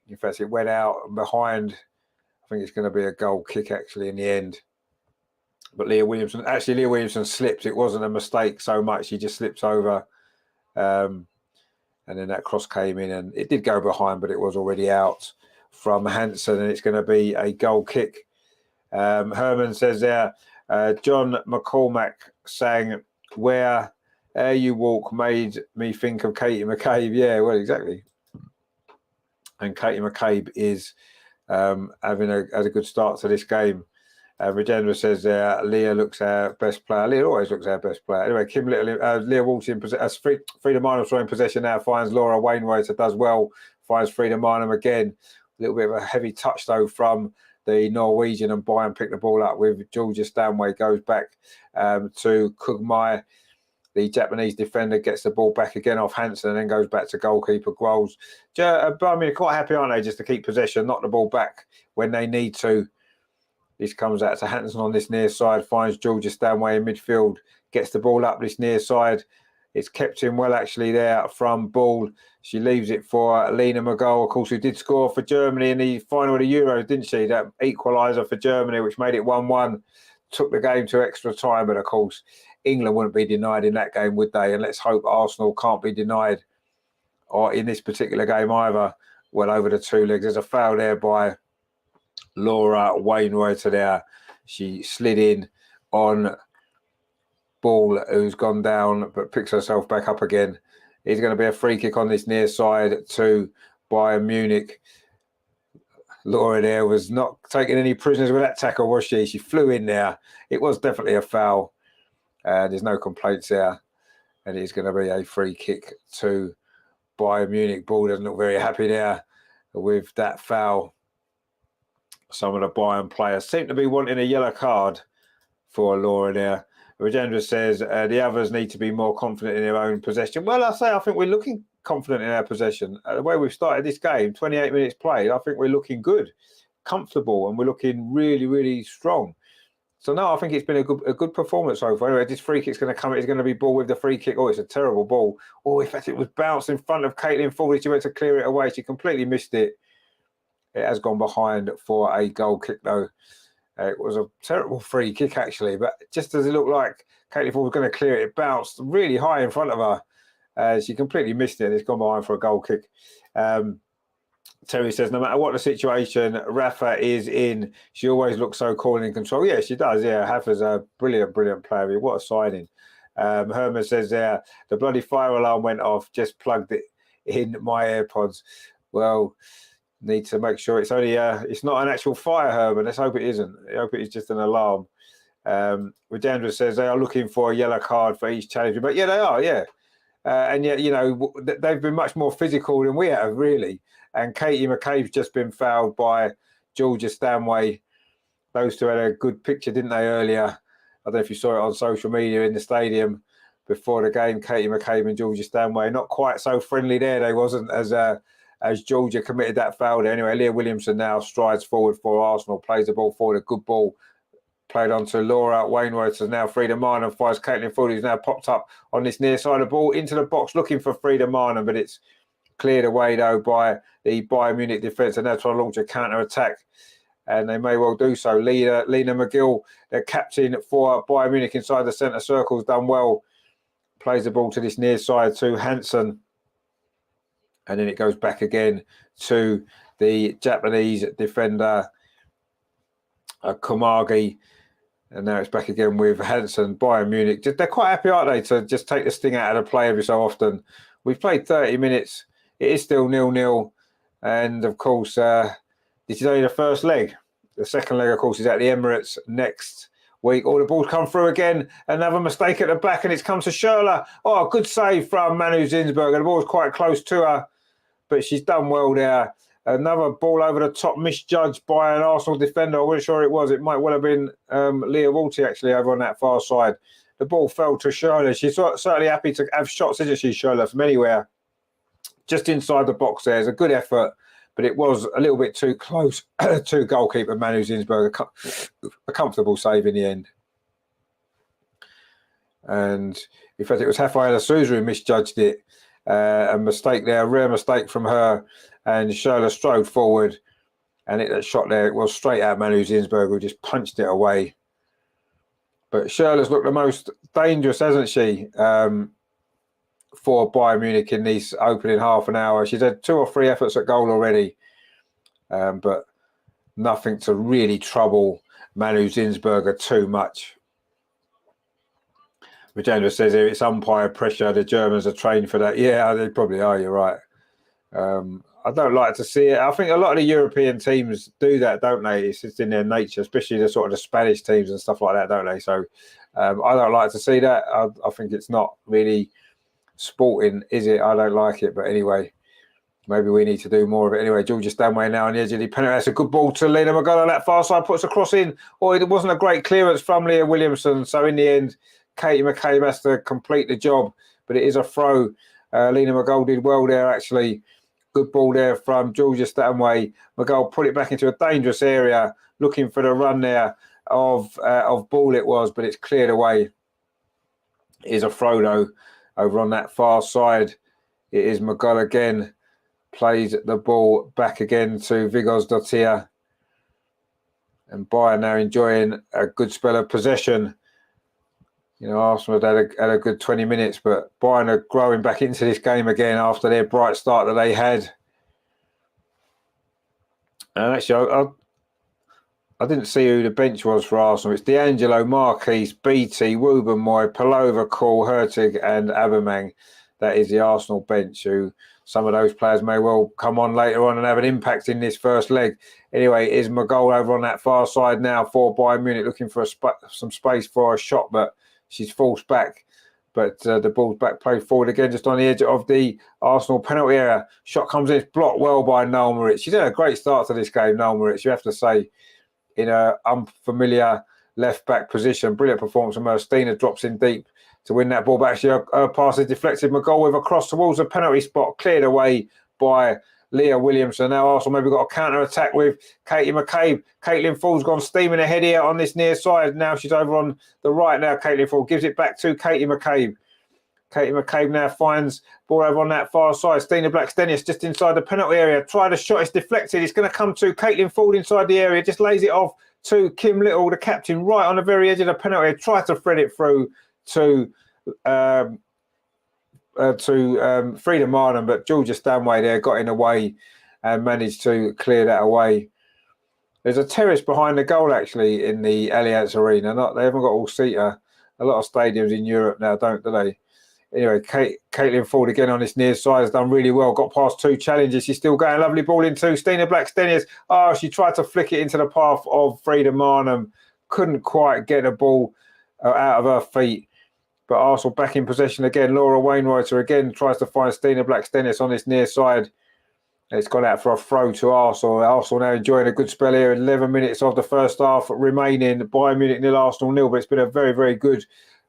[SPEAKER 1] In fact, it went out and behind. I think it's going to be a goal kick, actually, in the end. But Leah Williamson slipped. It wasn't a mistake so much. She just slips over. And then that cross came in, and it did go behind, but it was already out from Hansen, and it's going to be a goal kick. Herman says there, John McCormack sang, "Where You Walk" made me think of Katie McCabe. Yeah, well, exactly. And Katie McCabe is having had a good start to this game. Regenda says Leah looks our best player. Leah always looks our best player. Anyway, Kim Little, Leah Walsh in possession. Frida Minor in possession now. Finds Laura Wainwright. Does well. Finds Frida Minor again. A little bit of a heavy touch though from the Norwegian, and Bayern picked the ball up with Georgia Stanway. Goes back to Kugmai. The Japanese defender gets the ball back again off Hansen, and then goes back to goalkeeper Groves. Bayern Munich quite happy, aren't they, just to keep possession, knock the ball back when they need to. This comes out to Hansen on this near side, finds Georgia Stanway in midfield, gets the ball up this near side. It's kept in well, actually, there from Ball. She leaves it for Lena McGowl, of course, who did score for Germany in the final of the Euros, didn't she? That equaliser for Germany, which made it 1-1, took the game to extra time. But, of course, England wouldn't be denied in that game, would they? And let's hope Arsenal can't be denied or in this particular game either. Well, over the two legs. There's a foul there by Laura Wainwright there. She slid in on Ball, who's gone down but picks herself back up again. It's going to be a free kick on this near side to Bayern Munich. Laura there was not taking any prisoners with that tackle, was she? She flew in there. It was definitely a foul. There's no complaints there. And it's going to be a free kick to Bayern Munich. Ball doesn't look very happy there with that foul. Some of the Bayern players seem to be wanting a yellow card for Laura there. Regenda says the others need to be more confident in their own possession. Well, I think we're looking confident in our possession. The way we've started this game, 28 minutes played, I think we're looking good, comfortable, and we're looking really, really strong. So, no, I think it's been a good performance so far. Anyway, this free kick's going to come. It's going to be Ball with the free kick. Oh, it's a terrible ball. Oh, in fact, it was bounced in front of Caitlin Ford. She went to clear it away. She completely missed it. It has gone behind for a goal kick, though. It was a terrible free kick, actually, but just as it looked like Caitlin Ford was going to clear it, it bounced really high in front of her. She completely missed it, and it's gone behind for a goal kick. Terry says, no matter what the situation Rafa is in, she always looks so cool and in control. Yeah, she does. Yeah, Rafa's a brilliant player. What a signing. Herman says there, the bloody fire alarm went off, just plugged it in my AirPods. Well, need to make sure it's only it's not an actual fire, Herman. Let's hope it isn't. I hope it is just an alarm. Rajendra says they are looking for a yellow card for each challenge. But yeah, they are, yeah. And yet, you know, they've been much more physical than we have, really. And Katie McCabe's just been fouled by Georgia Stanway. Those two had a good picture, didn't they, earlier? I don't know if you saw it on social media in the stadium before the game. Katie McCabe and Georgia Stanway, not quite so friendly there. They wasn't as Georgia committed that foul there. Anyway, Leah Williamson now strides forward for Arsenal, plays the ball forward, a good ball. Played on to Laura Wainwright, has now Frida Marnham, finds Caitlin Ford, who's now popped up on this near side of the ball into the box, looking for Frida Marnham, but it's cleared away, though, by the Bayern Munich defence, and they're trying to launch a counter-attack, and they may well do so. Lena McGill, the captain for Bayern Munich inside the centre circle, has done well. Plays the ball to this near side to Hansen, and then it goes back again to the Japanese defender, Komagi. And now it's back again with Hansen. Bayern Munich, they're quite happy, aren't they, to just take the sting out of the play every so often. We've played 30 minutes. It is still 0-0. And, of course, this is only the first leg. The second leg, of course, is at the Emirates next week. The ball's come through again. Another mistake at the back, and it's come to Schürrle. Oh, good save from Manu Zinsberg. And the ball's quite close to her, but she's done well there. Another ball over the top, misjudged by an Arsenal defender. I wasn't sure it was. It might well have been Leah Walty, actually, over on that far side. The ball fell to Schürrle. She's certainly happy to have shots, isn't she, Schürrle, from anywhere. Just inside the box there. It's a good effort, but it was a little bit too close to goalkeeper Manu Zinsberg. A comfortable save in the end. And in fact, it was Rafaela Souza who misjudged it. A mistake there, a rare mistake from her. And Schürrle strode forward, and that shot there, it was straight at Manu Zinsberg, who just punched it away. But Schürrle's looked the most dangerous, hasn't she, for Bayern Munich in this opening half an hour. She's had 2 or 3 efforts at goal already, but nothing to really trouble Manu Zinsberger too much. Rajendra says here, it's umpire pressure. The Germans are trained for that. Yeah, they probably are, you're right. I don't like to see it. I think a lot of the European teams do that, don't they? It's just in their nature, especially the sort of the Spanish teams and stuff like that, don't they? So I don't like to see that. I think it's not really sporting, is it? I don't like it. But anyway, maybe we need to do more of it. Anyway, Georgia Stanway now on the edge of the penalty. That's a good ball to Lena McGill on that far side, puts a cross in. Oh, it wasn't a great clearance from Leah Williamson. So in the end, Katie McCabe has to complete the job, but it is a throw. Lena McGill did well there, actually. Good ball there from Georgia Stanway. McGill put it back into a dangerous area, looking for the run there of ball it was, but it's cleared away. It is a throw, though, over on that far side. It is McGill again. Plays the ball back again to Vigos Dottir. And Bayern now enjoying a good spell of possession. You know, Arsenal had a good 20 minutes, but Bayern are growing back into this game again after their bright start that they had. And actually, I didn't see who the bench was for Arsenal. It's D'Angelo, Marquise, Beattie, Woubenmoy, Palova, Call, Hertig and Aubameyang. That is the Arsenal bench, who some of those players may well come on later on and have an impact in this first leg. Anyway, it is McGill over on that far side now for Bayern Munich, looking for some space for a shot, but she's forced back, but the ball's back played forward again, just on the edge of the Arsenal penalty area. Shot comes in, it's blocked well by Noel Moritz. She's had a great start to this game, Noel Moritz, you have to say, in an unfamiliar left-back position. Brilliant performance from her. Stina drops in deep to win that ball, but actually her pass is deflected. McGill with a cross towards the penalty spot, cleared away by Leah Williamson. Now Arsenal maybe got a counter-attack with Katie McCabe. Caitlin Ford's gone steaming ahead here on this near side. Now she's over on the right now. Caitlin Ford gives it back to Katie McCabe. Katie McCabe now finds ball over on that far side. Stina Blackstenius just inside the penalty area. Tried a shot, it's deflected. It's going to come to Caitlin Ford inside the area. Just lays it off to Kim Little, the captain, right on the very edge of the penalty. Tried to thread it through to Frida Marden, but Georgia Stanway there got in the way and managed to clear that away. There's a terrace behind the goal, actually, in the Allianz Arena. They haven't got all-seater. A lot of stadiums in Europe now, do they? Anyway, Caitlin Ford again on this near side has done really well. Got past 2 challenges. She's still going. Lovely ball into Stina Blackstenius. Oh, she tried to flick it into the path of Frida Marnham. Couldn't quite get the ball out of her feet. But Arsenal back in possession again. Laura Wainwriter again tries to find Stina Blackstenius on this near side. It's gone out for a throw to Arsenal. Arsenal now enjoying a good spell here. 11 minutes of the first half remaining. Bayern Munich 0, Arsenal 0. But it's been a very, very good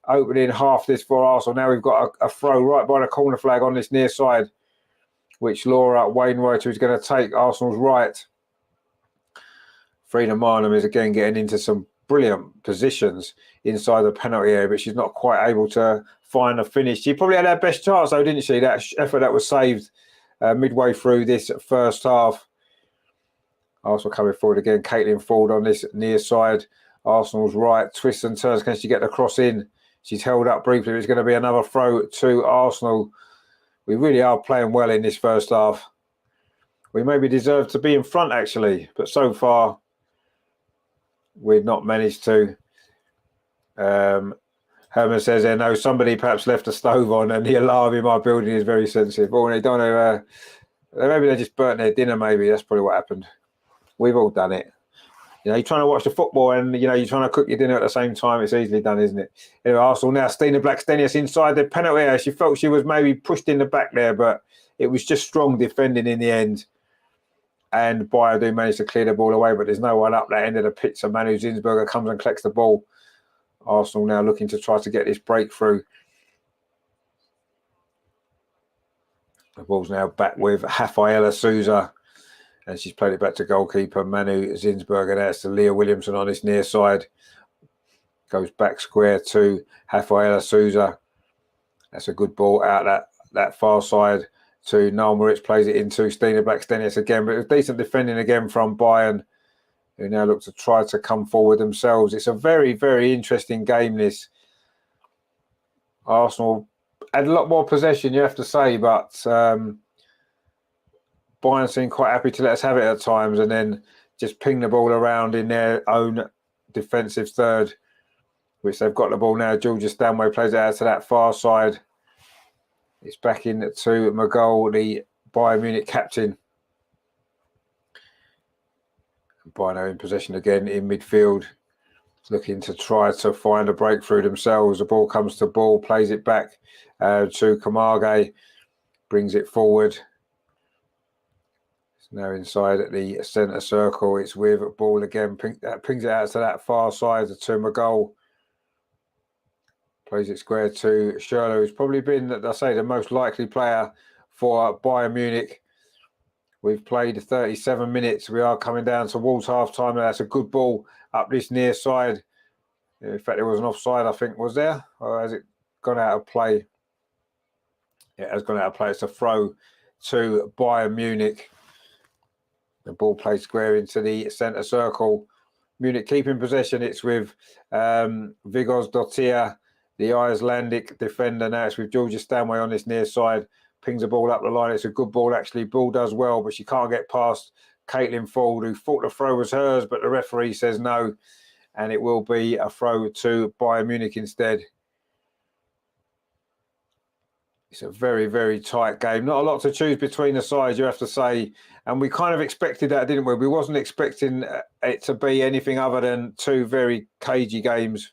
[SPEAKER 1] opening half this for Arsenal. Now we've got a throw right by the corner flag on this near side, which Laura Wainwright is going to take. Arsenal's right. Frida Marnham is again getting into some brilliant positions inside the penalty area, but she's not quite able to find a finish. She probably had her best chance, though, didn't she? That effort that was saved midway through this first half. Arsenal coming forward again. Caitlin Ford on this near side. Arsenal's right. Twists and turns. Can she get the cross in? She's held up briefly. It's going to be another throw to Arsenal. We really are playing well in this first half. We maybe deserve to be in front, actually, but so far we've not managed to. Herman says there, no, somebody perhaps left a stove on and the alarm in my building is very sensitive. Or they don't know, maybe they just burnt their dinner, maybe. That's probably what happened. We've all done it. You know, you're trying to watch the football and, you know, you're trying to cook your dinner at the same time. It's easily done, isn't it? Anyway, Arsenal now, Stina Blackstenius inside the penalty area. She felt she was maybe pushed in the back there, but it was just strong defending in the end. And Bayern do manage to clear the ball away, but there's no one up that end of the pitch. So Manu Zinsberger comes and collects the ball. Arsenal now looking to try to get this breakthrough. The ball's now back with Rafaela Souza. And she's played it back to goalkeeper Manu Zinsberger. That's to Leah Williamson on this near side. Goes back square to Rafaela Souza. That's a good ball out that far side to Noel Moritz. Plays it into Stina Blackstenius again. But it was decent defending again from Bayern, who now look to try to come forward themselves. It's a very, very interesting game, this. Arsenal had a lot more possession, you have to say, but Bayern seemed quite happy to let us have it at times and then just ping the ball around in their own defensive third, which they've got the ball now. Georgia Stanway plays it out to that far side. It's back in to McGoal, the Bayern Munich captain. Bayern in possession again in midfield, looking to try to find a breakthrough themselves. The ball comes to Ball, plays it back to Kamage, brings it forward. Now inside at the centre circle, it's with Ball again. Pings it out to that far side to McGoal. Plays it square to Schürrle, who's probably been, I say, the most likely player for Bayern Munich. We've played 37 minutes. We are coming down towards half-time. That's a good ball up this near side. In fact, there was an offside, I think, was there? Or has it gone out of play? It has gone out of play. It's a throw to Bayern Munich. The ball plays square into the centre circle. Munich keeping possession. It's with Vigos Dottir, the Icelandic defender. Now it's with Georgia Stanway on this near side. Pings the ball up the line. It's a good ball, actually. Ball does well, but she can't get past Caitlin Ford, who thought the throw was hers, but the referee says no. And it will be a throw to Bayern Munich instead. It's a very, very tight game. Not a lot to choose between the sides, you have to say. And we kind of expected that, didn't we? We wasn't expecting it to be anything other than two very cagey games.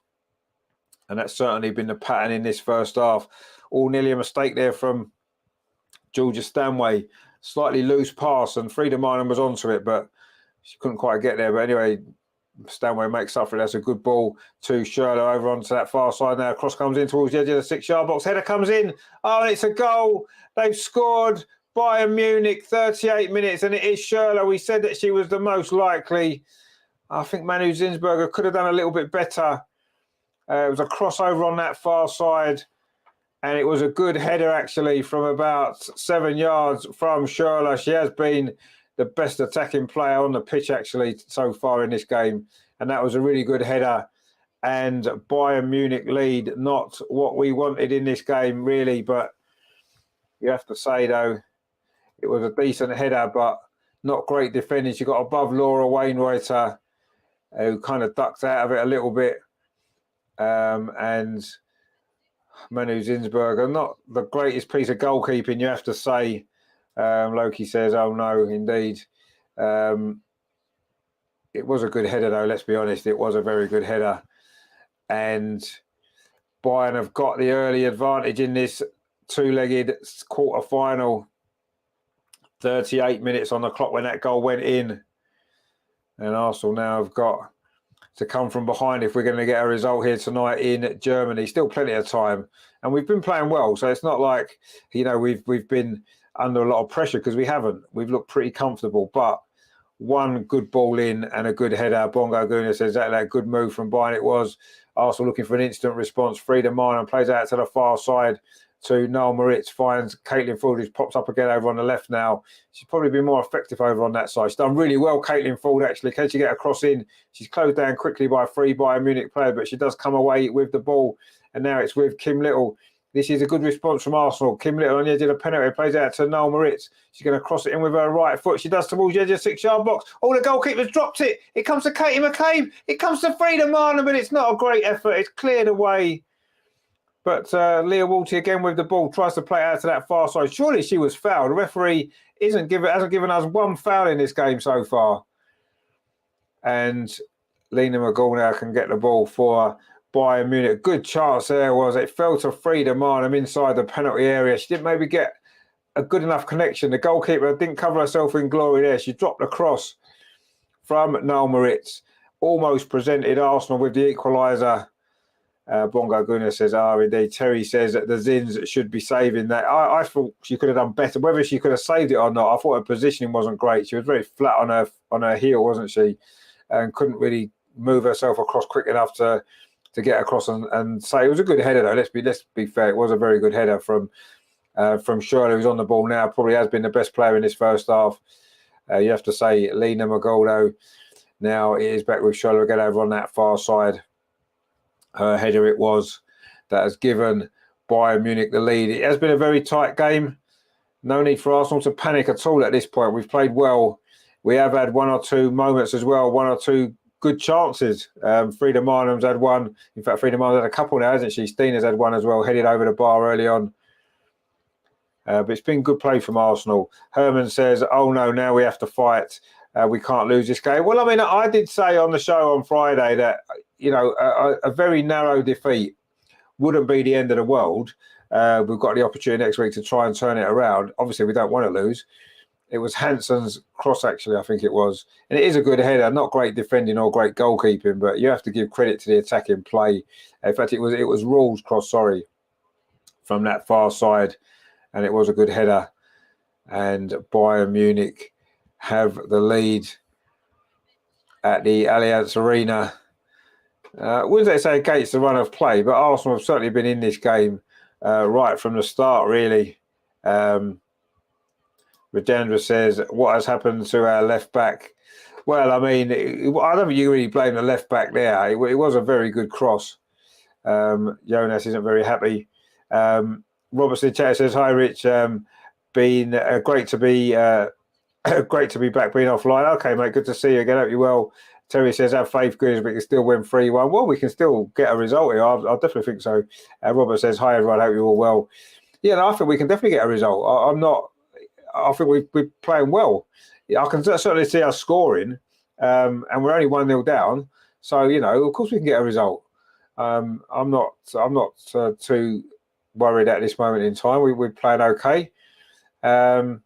[SPEAKER 1] And that's certainly been the pattern in this first half. All nearly a mistake there from Georgia Stanway. Slightly loose pass, and Frida Marnham was onto it, but she couldn't quite get there. But anyway, Stanway makes up for it. That's a good ball to Schürrle over onto that far side now. Cross comes in towards the edge of the 6-yard box. Header comes in. Oh, and it's a goal. They've scored. Bayern Munich, 38 minutes, and it is Schürrle. We said that she was the most likely. I think Manu Zinsberger could have done a little bit better. It was a crossover on that far side, and it was a good header, actually, from about 7 yards from Schürrle. She has been the best attacking player on the pitch, actually, so far in this game. and that was a really good header. And Bayern Munich lead, not what we wanted in this game, really. But you have to say, though, it was a decent header, but not great defending. She got above Laura Wainwrighter, who kind of ducked out of it a little bit. And Manu Zinsberger, not the greatest piece of goalkeeping, you have to say. Loki says, oh, no, indeed. It was a good header, though, let's be honest. It was a very good header. And Bayern have got the early advantage in this two-legged quarter-final. 38 minutes on the clock when that goal went in. And Arsenal now have got to come from behind if we're going to get a result here tonight in Germany. Still plenty of time. And we've been playing well. So it's not like, we've been under a lot of pressure, because we haven't. We've looked pretty comfortable. But one good ball in and a good header. Bongo Guna says that good move from Bayern it was. Arsenal looking for an instant response. Frida Marlin plays out to the far side to Noel Moritz, finds Caitlin Ford, who pops up again over on the left now. She's probably been more effective over on that side. She's done really well, Caitlin Ford, actually. Can she get a cross in? She's closed down quickly by a free Bayern Munich player, but she does come away with the ball. And now it's with Kim Little. This is a good response from Arsenal. Kim Little on the edge of the penalty, plays out to Noel Moritz. She's going to cross it in with her right foot. She does towards the edge of the 6-yard box. Oh, the goalkeeper's dropped it. It comes to Katie McCabe. It comes to Frida Marlin, but it's not a great effort. It's cleared away. But Leah Walty again with the ball, tries to play it out to that far side. Surely she was fouled. The referee hasn't given us one foul in this game so far. And Lena McGall now can get the ball for Bayern Munich. Good chance there was. It fell to Frida Marlin inside the penalty area. She didn't maybe get a good enough connection. The goalkeeper didn't cover herself in glory there. She dropped the cross from Noel Moritz. Almost presented Arsenal with the equaliser. Bongo Guna says, indeed. Terry says that the Zins should be saving that. I thought she could have done better. Whether she could have saved it or not, I thought her positioning wasn't great. She was very flat on her heel, wasn't she? And couldn't really move herself across quick enough to get across and say it was a good header, though. Let's be fair. It was a very good header from Shirley, who's on the ball now. Probably has been the best player in this first half. You have to say Lena Magoldo. Now it is back with Shirley again over on that far side. Her header it was that has given Bayern Munich the lead. It has been a very tight game. No need for Arsenal to panic at all at this point. We've played well. We have had one or two moments as well, one or two good chances. Frida Marlin's had one. In fact, Frida Marlin's had a couple now, hasn't she? Stina's had one as well, headed over the bar early on. But it's been good play from Arsenal. Herman says, oh no, now we have to fight. We can't lose this game. Well, I mean, I did say on the show on Friday that, a very narrow defeat wouldn't be the end of the world. We've got the opportunity next week to try and turn it around. Obviously, we don't want to lose. It was Hansen's cross, actually, I think it was. And it is a good header, not great defending or great goalkeeping, but you have to give credit to the attacking play. In fact, it was Rawls' cross, from that far side. And it was a good header. And Bayern Munich have the lead at the Allianz Arena. Wouldn't say against the run of play, but Arsenal have certainly been in this game right from the start, really. Rajendra says, what has happened to our left back? Well, I mean, I don't think you really blame the left back there. It was a very good cross. Jonas isn't very happy. Robertson chat says, hi, Rich. Been great to be great to be back, being offline. Okay, mate, good to see you again. Hope you're well. Terry says, have faith, good, but we can still win 3-1. Well, we can still get a result here. I definitely think so. Robert says, hi, everyone. Hope you're all well. Yeah, no, I think we can definitely get a result. I think we're playing well. I can certainly see us scoring, and we're only 1-0 down. So, of course we can get a result. I'm not too worried at this moment in time. We're playing okay. And,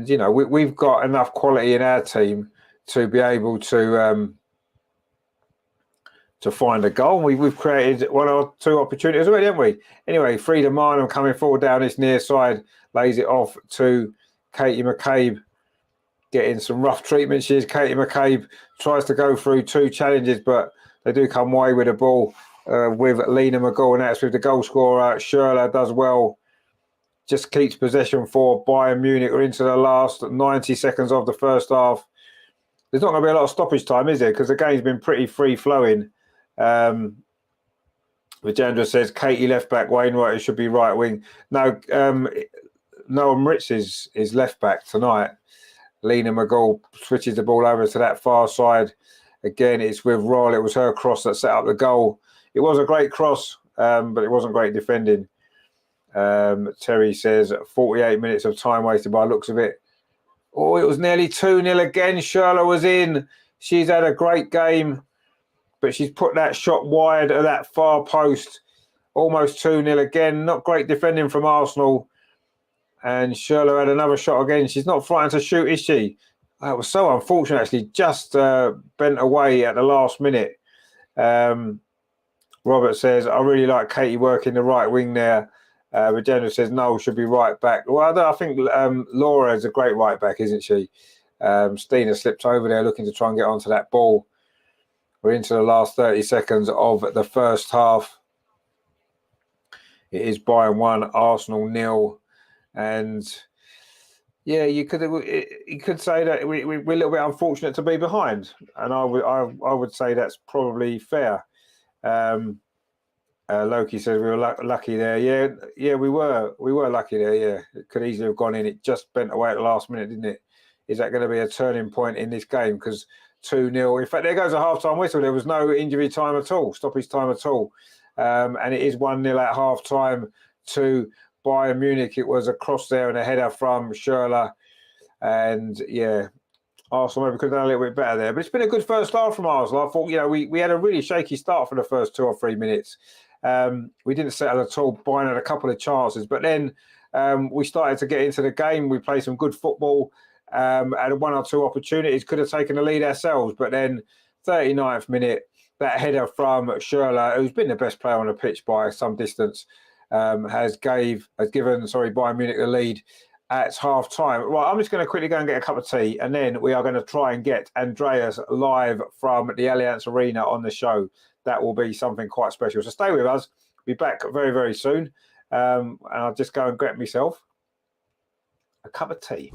[SPEAKER 1] we've got enough quality in our team to be able to find a goal. We've created one or two opportunities already, haven't we? Anyway, Frida Marlin coming forward down this near side, lays it off to Katie McCabe, getting some rough treatment. Katie McCabe tries to go through two challenges, but they do come away with the ball with Lena McGall, and that's with the goal scorer. Schürrle does well, just keeps possession for Bayern Munich. We're into the last 90 seconds of the first half. there's not going to be a lot of stoppage time, is there? Because the game's been pretty free-flowing. Vijandra says, Katie left back, Wainwright, it should be right wing. No, Noam Ritz is left back tonight. Lena McGall switches the ball over to that far side. Again, it's with Royal. It was her cross that set up the goal. It was a great cross, but it wasn't great defending. Terry says 48 minutes of time wasted by the looks of it. Oh, it was nearly 2-0 again. Shirla was in. She's had a great game, but she's put that shot wide of that far post. Almost 2-0 again. Not great defending from Arsenal. And Shirla had another shot again. She's not frightened to shoot, is she? That was so unfortunate, actually. Just bent away at the last minute. Robert says, I really like Katie working the right wing there. Regina says, no, should be right back. Well, I think Laura is a great right back, isn't she? Stina slipped over there looking to try and get onto that ball. We're into the last 30 seconds of the first half. It is Bayern 1, Arsenal 0. And yeah, you could say that we're a little bit unfortunate to be behind, and I would say that's probably fair. Loki says we were lucky there. Yeah, we were lucky there. Yeah, it could easily have gone in. It just bent away at the last minute, didn't it? Is that going to be a turning point in this game? Because 2-0. In fact, there goes a half-time whistle. There was no injury time at all, stoppage time at all, and it is 1-0 at half-time to Bayern Munich. It was a cross there and a header from Schürrle. And yeah, Arsenal maybe could have done a little bit better there. But it's been a good first half from Arsenal. I thought, we had a really shaky start for the first 2 or 3 minutes. We didn't settle at all. Bayern had a couple of chances. But then we started to get into the game. We played some good football. Had 1 or 2 opportunities. Could have taken the lead ourselves. But then 39th minute, that header from Schürrle, who's been the best player on the pitch by some distance, has given Bayern Munich the lead at half time. Right, I'm just going to quickly go and get a cup of tea, and then we are going to try and get Andreas live from the Allianz Arena on the show. That will be something quite special. So stay with us. Be back very, very soon. And I'll just go and get myself a cup of tea.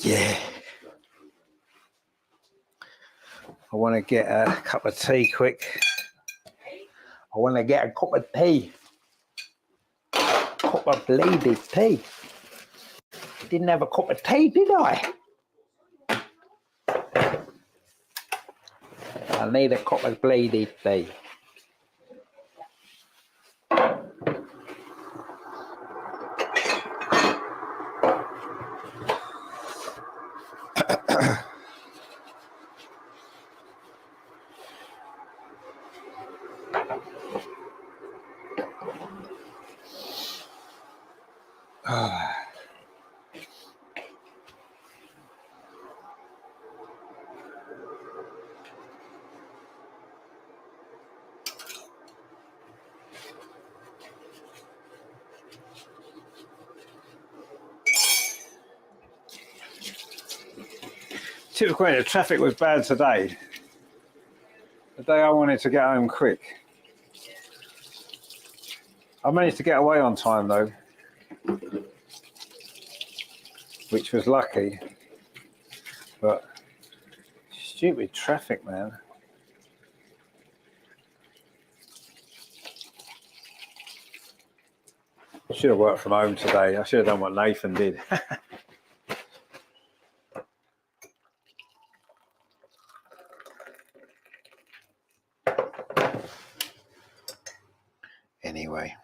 [SPEAKER 1] Yeah. I want to get a cup of tea quick. I want to get a cup of tea. Cup of lady tea. Didn't have a cup of tea, did I? I need a cup of lady tea. Typically, the traffic was bad today. The day I wanted to get home quick. I managed to get away on time though, which was lucky. But stupid traffic, man. Should have worked from home today. I should have done what Nathan did. Anyway,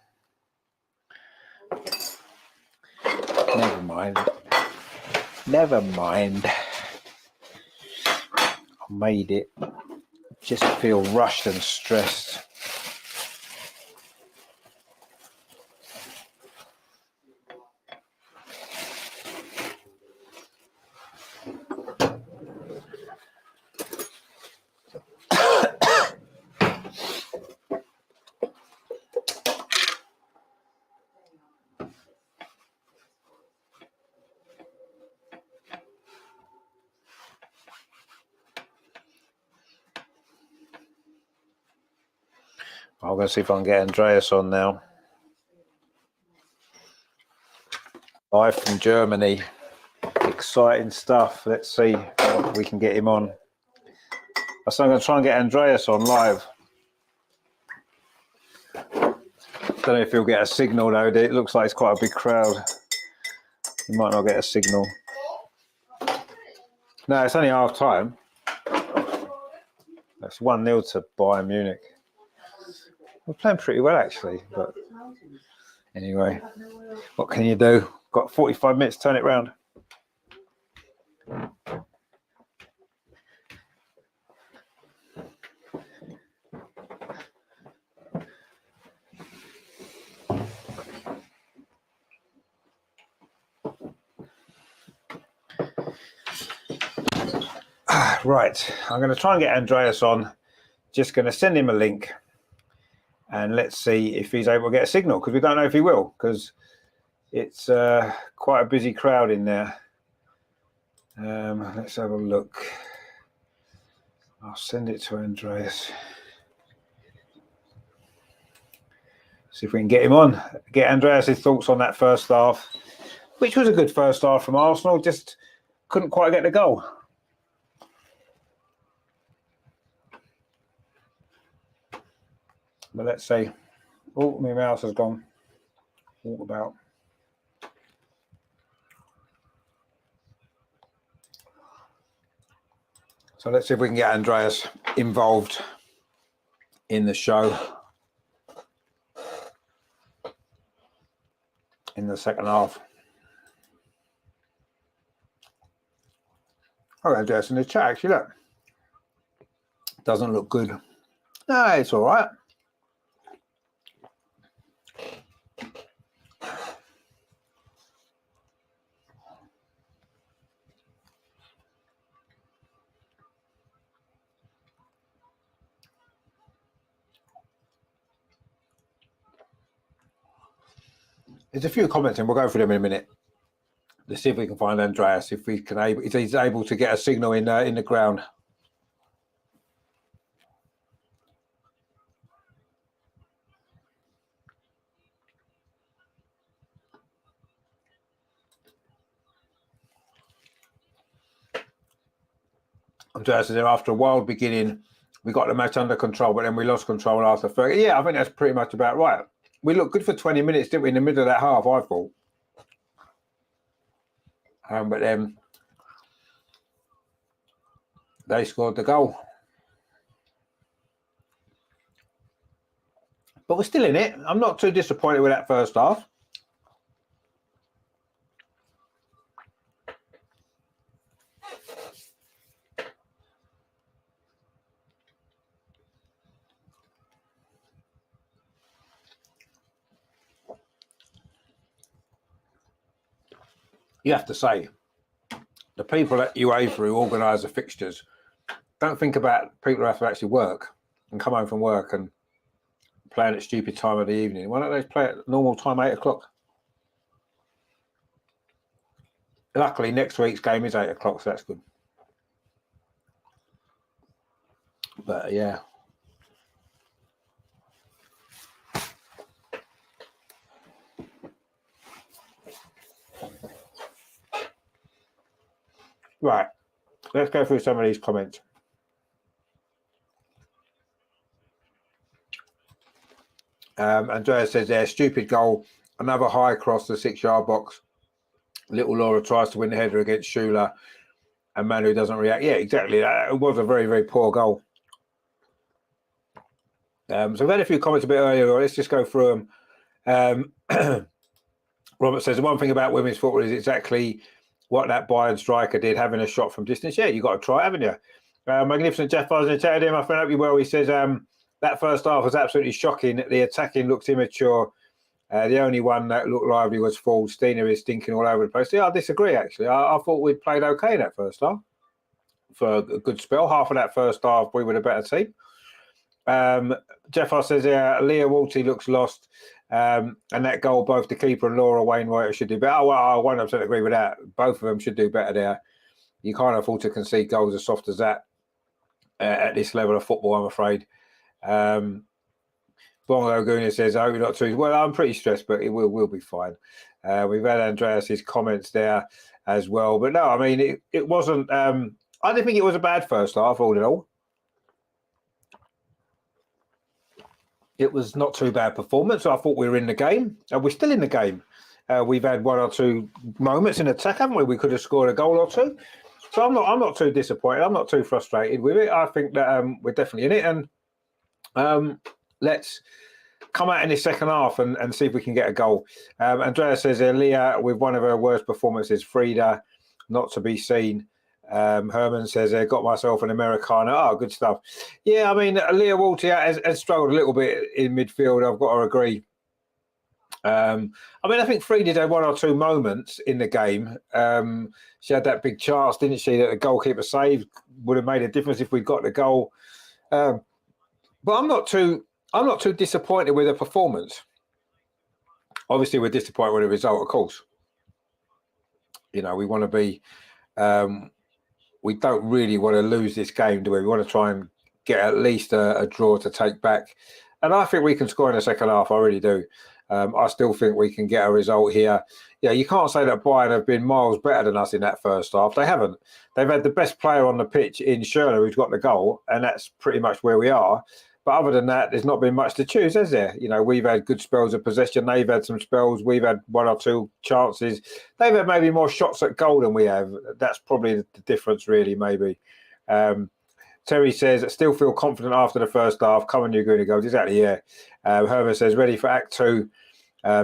[SPEAKER 1] never mind. Never mind. I made it. Just feel rushed and stressed. I'm going to see if I can get Andreas on now. Live from Germany. Exciting stuff. Let's see if we can get him on. So I'm going to try and get Andreas on live. Don't know if he'll get a signal though. It looks like it's quite a big crowd. He might not get a signal. No, it's only half time. That's 1-0 to Bayern Munich. We're playing pretty well actually, but anyway, what can you do? Got 45 minutes to turn it round. Right, I'm going to try and get Andreas on. Just going to send him a link. And let's see if he's able to get a signal, because we don't know if he will, because it's quite a busy crowd in there. Let's have a look. I'll send it to Andreas. See if we can get him on. Get Andreas' thoughts on that first half, which was a good first half from Arsenal, just couldn't quite get the goal. But let's see. Oh, my mouse has gone. What about? So let's see if we can get Andreas involved in the show in the second half. Oh, Andreas in the chat, actually, look. Doesn't look good. No, it's all right. There's a few comments and we'll go through them in a minute. Let's see if we can find Andreas, if he's able to get a signal in the ground. Andreas is there after a wild beginning. We got the match under control, but then we lost control after 30. Yeah, I think that's pretty much about right. We looked good for 20 minutes, didn't we, in the middle of that half, I thought. But then they scored the goal. But we're still in it. I'm not too disappointed with that first half. You have to say, the people at UEFA who organise the fixtures don't think about people who have to actually work and come home from work and play at a stupid time of the evening. Why don't they play at normal time, 8 o'clock? Luckily, next week's game is 8 o'clock, so that's good. But yeah. Right. Let's go through some of these comments. Andrea says there, stupid goal, another high cross the 6-yard box. Little Laura tries to win the header against Schuler, and Manu doesn't react. Yeah, exactly. It was a very, very poor goal. So we've had a few comments a bit earlier. Let's just go through them. Robert says the one thing about women's football is exactly what that Bayern striker did, having a shot from distance. Yeah, you've got to try it, haven't you? Magnificent Jeff Bosner, chatted him. I friend, hope you well. He says that first half was absolutely shocking. The attacking looked immature. The only one that looked lively was Ford. Stina is stinking all over the place. Yeah, I disagree, actually. I thought we'd played okay in that first half for a good spell. Half of that first half, we were the better team. Jeff Hoss says, Leah Walty looks lost. And that goal, both the keeper and Laura Wainwright should do better. Oh, well, I 100% agree with that. Both of them should do better there. You can't afford to concede goals as soft as that at this level of football, I'm afraid. Bongo Guna says, I hope you're not too... Well, I'm pretty stressed, but we'll be fine. We've had Andreas's comments there as well. But no, I mean, it wasn't... I didn't think it was a bad first half, all in all. It was not too bad performance. I thought we were in the game. We're still in the game. We've had one or two moments in attack, haven't we? We could have scored a goal or two. So I'm not too disappointed. I'm not too frustrated with it. I think that we're definitely in it. And let's come out in the second half and see if we can get a goal. Andrea says, Leah, with one of her worst performances, Frida, not to be seen. Herman says, got myself an Americano. Oh, good stuff. Yeah, I mean, Leah Walty has struggled a little bit in midfield. I've got to agree. I mean, I think Frida had one or two moments in the game. She had that big chance, didn't she, that the goalkeeper saved. Would have made a difference if we'd got the goal. But I'm not too disappointed with the performance. Obviously, we're disappointed with the result, of course. You know, we want to be... we don't really want to lose this game, do we? We want to try and get at least a draw to take back. And I think we can score in the second half. I really do. I still think we can get a result here. Yeah, you can't say that Bayern have been miles better than us in that first half. They haven't. They've had the best player on the pitch in Schürrle, who's got the goal, and that's pretty much where we are. But other than that, there's not been much to choose, has there? You know, we've had good spells of possession. They've had some spells. We've had one or two chances. They've had maybe more shots at goal than we have. That's probably the difference, really, maybe. Terry says, still feel confident after the first half. Come on, you're going to go. Exactly, yeah. Herman says, ready for Act 2,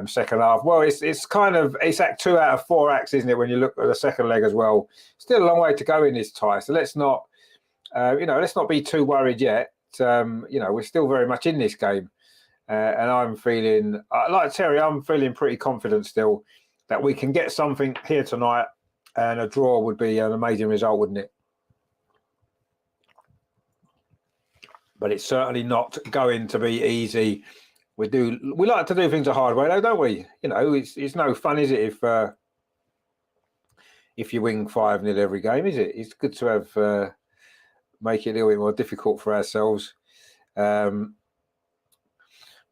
[SPEAKER 1] second half. Well, it's Act 2 out of 4 acts, isn't it, when you look at the second leg as well. Still a long way to go in this tie. So let's not be too worried yet. We're still very much in this game, and I'm feeling like Terry. I'm feeling pretty confident still that we can get something here tonight, and a draw would be an amazing result, wouldn't it? But it's certainly not going to be easy. We like to do things a hard way, though, don't we? You know, it's no fun, is it? If you win 5-0 every game, is it? It's good to have. Make it a little bit more difficult for ourselves. But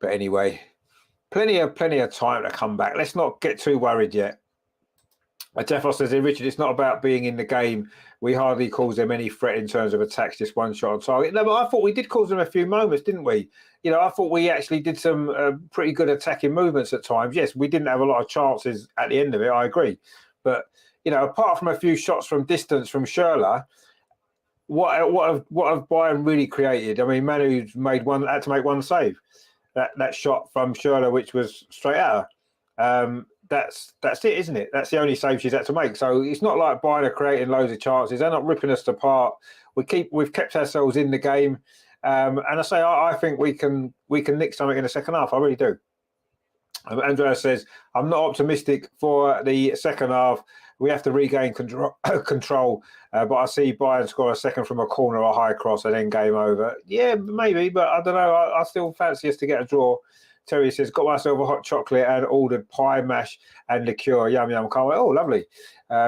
[SPEAKER 1] anyway, plenty of time to come back. Let's not get too worried yet. Jeff Ross says, Richard, it's not about being in the game. We hardly cause them any threat in terms of attacks, just one shot on target. No, but I thought we did cause them a few moments, didn't we? You know, I thought we actually did some pretty good attacking movements at times. Yes, we didn't have a lot of chances at the end of it, I agree. But, you know, apart from a few shots from distance from Schürrle, what have Bayern really created? I mean, Manu's had to make one save. That shot from Schürrle, which was straight at her. That's it, isn't it? That's the only save she's had to make. So it's not like Bayern are creating loads of chances. They're not ripping us apart. We've kept ourselves in the game, and I think we can nick something in the second half. I really do. Andrea says, I'm not optimistic for the second half. We have to regain control, but I see Bayern score a second from a corner or a high cross and then game over. Yeah, maybe, but I don't know. I still fancy us to get a draw. Terry says, got myself a hot chocolate and ordered pie, mash and liqueur. Yum, yum, can't wait. Oh, lovely.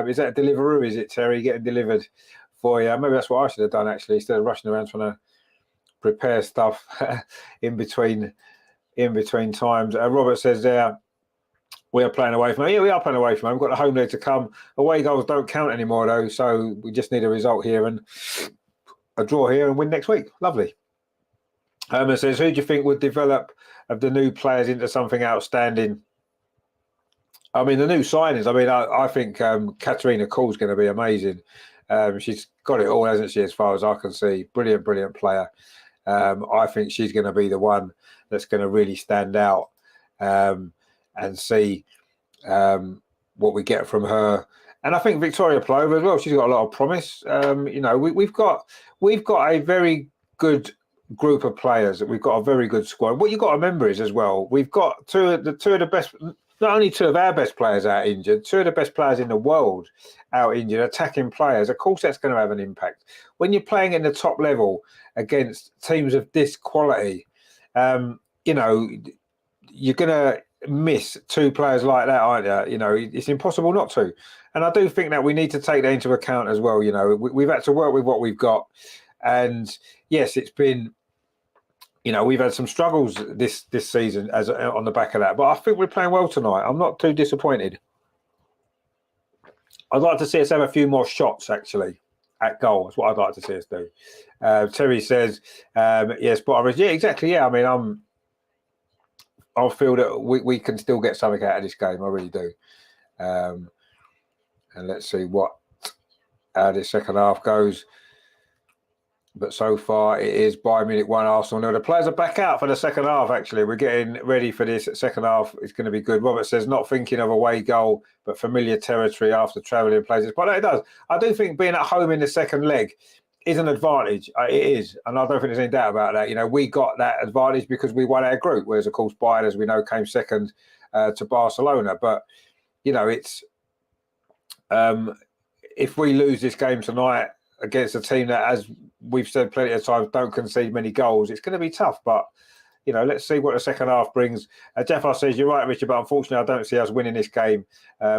[SPEAKER 1] Is that a Deliveroo, is it, Terry, getting delivered for you? Maybe that's what I should have done, actually, instead of rushing around trying to prepare stuff in between times. Robert says there, we are playing away from home. Yeah, we are playing away from home. We've got a home leg to come. Away goals don't count anymore, though, so we just need a result here and a draw here and win next week. Lovely. Herman says, who do you think would develop of the new players into something outstanding? I mean, the new signings, I think Katarina Kuhl's going to be amazing. She's got it all, hasn't she, as far as I can see. Brilliant, brilliant player. I think she's going to be the one that's going to really stand out and see what we get from her. And I think Victoria Plova as well. She's got a lot of promise. We've got a very good group of players. We've got a very good squad. What you've got to remember is as well, we've got two of the best. Not only two of our best players out injured, two of the best players in the world out injured, attacking players. Of course, that's going to have an impact. When you're playing in the top level against teams of this quality, you're going to miss two players like that, aren't you? It's impossible not to. And I do think that we need to take that into account as well. We've had to work with what we've got. And yes, it's been... we've had some struggles this season as on the back of that, but I think we're playing well tonight. I'm not too disappointed. I'd like to see us have a few more shots, actually, at goal. That's what I'd like to see us do. Terry says, yes, but yeah, exactly. Yeah, I feel that we can still get something out of this game. I really do. And let's see how this second half goes. But so far, it is Bayern Munich 1, Arsenal 0. The players are back out for the second half, actually. We're getting ready for this second half. It's going to be good. Robert says, not thinking of away goal, but familiar territory after travelling places. But it does. I do think being at home in the second leg is an advantage. It is. And I don't think there's any doubt about that. We got that advantage because we won our group, whereas, of course, Bayern, as we know, came second to Barcelona. But, it's... if we lose this game tonight against a team that, as we've said plenty of times, don't concede many goals, it's going to be tough. But, let's see what the second half brings. Jeffar says, you're right, Richard, but unfortunately, I don't see us winning this game.